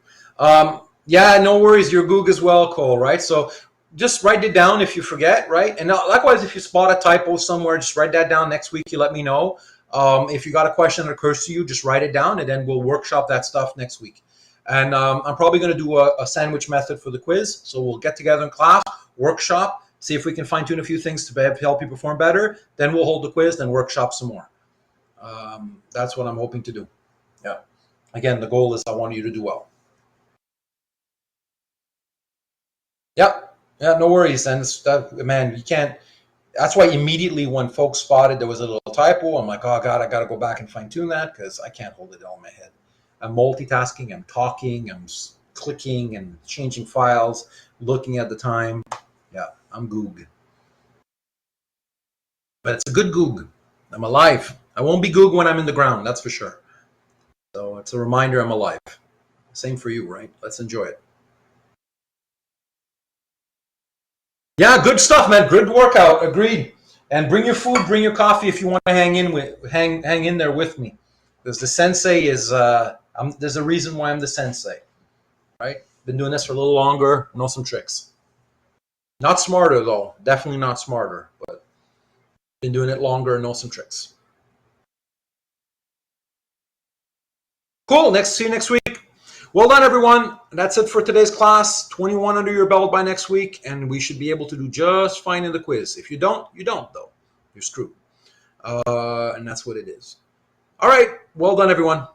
Yeah, no worries. You're Goog as well, Cole. Right. So just write it down if you forget. Right. And likewise, if you spot a typo somewhere, just write that down. Next week, you let me know. If you got a question that occurs to you, just write it down, and then we'll workshop that stuff next week. And I'm probably going to do a sandwich method for the quiz. So we'll get together in class, workshop, see if we can fine tune a few things to help you perform better. Then we'll hold the quiz, then workshop some more. That's what I'm hoping to do. Yeah. Again, the goal is I want you to do well. Yep. Yeah, no worries. And man, you can't. That's why immediately when folks spotted there was a little typo, I'm like, oh God, I got to go back and fine tune that because I can't hold it all in my head. I'm multitasking, I'm talking, I'm clicking and changing files, looking at the time. Yeah, I'm Goog. But it's a good Goog. I'm alive. I won't be Goog when I'm in the ground, that's for sure. So it's a reminder I'm alive. Same for you, right? Let's enjoy it. Yeah, good stuff, man. Good workout. Agreed. And bring your food, bring your coffee if you want to hang in there with me. Because the sensei is there's a reason why I'm the sensei. Right? Been doing this for a little longer, know some tricks. Not smarter though. Definitely not smarter, but been doing it longer and know some tricks. Cool. See you next week. Well done, everyone. That's it for today's class. 21 under your belt by next week, and we should be able to do just fine in the quiz. If you don't, you don't, though. You're screwed. And that's what it is. All right. Well done, everyone.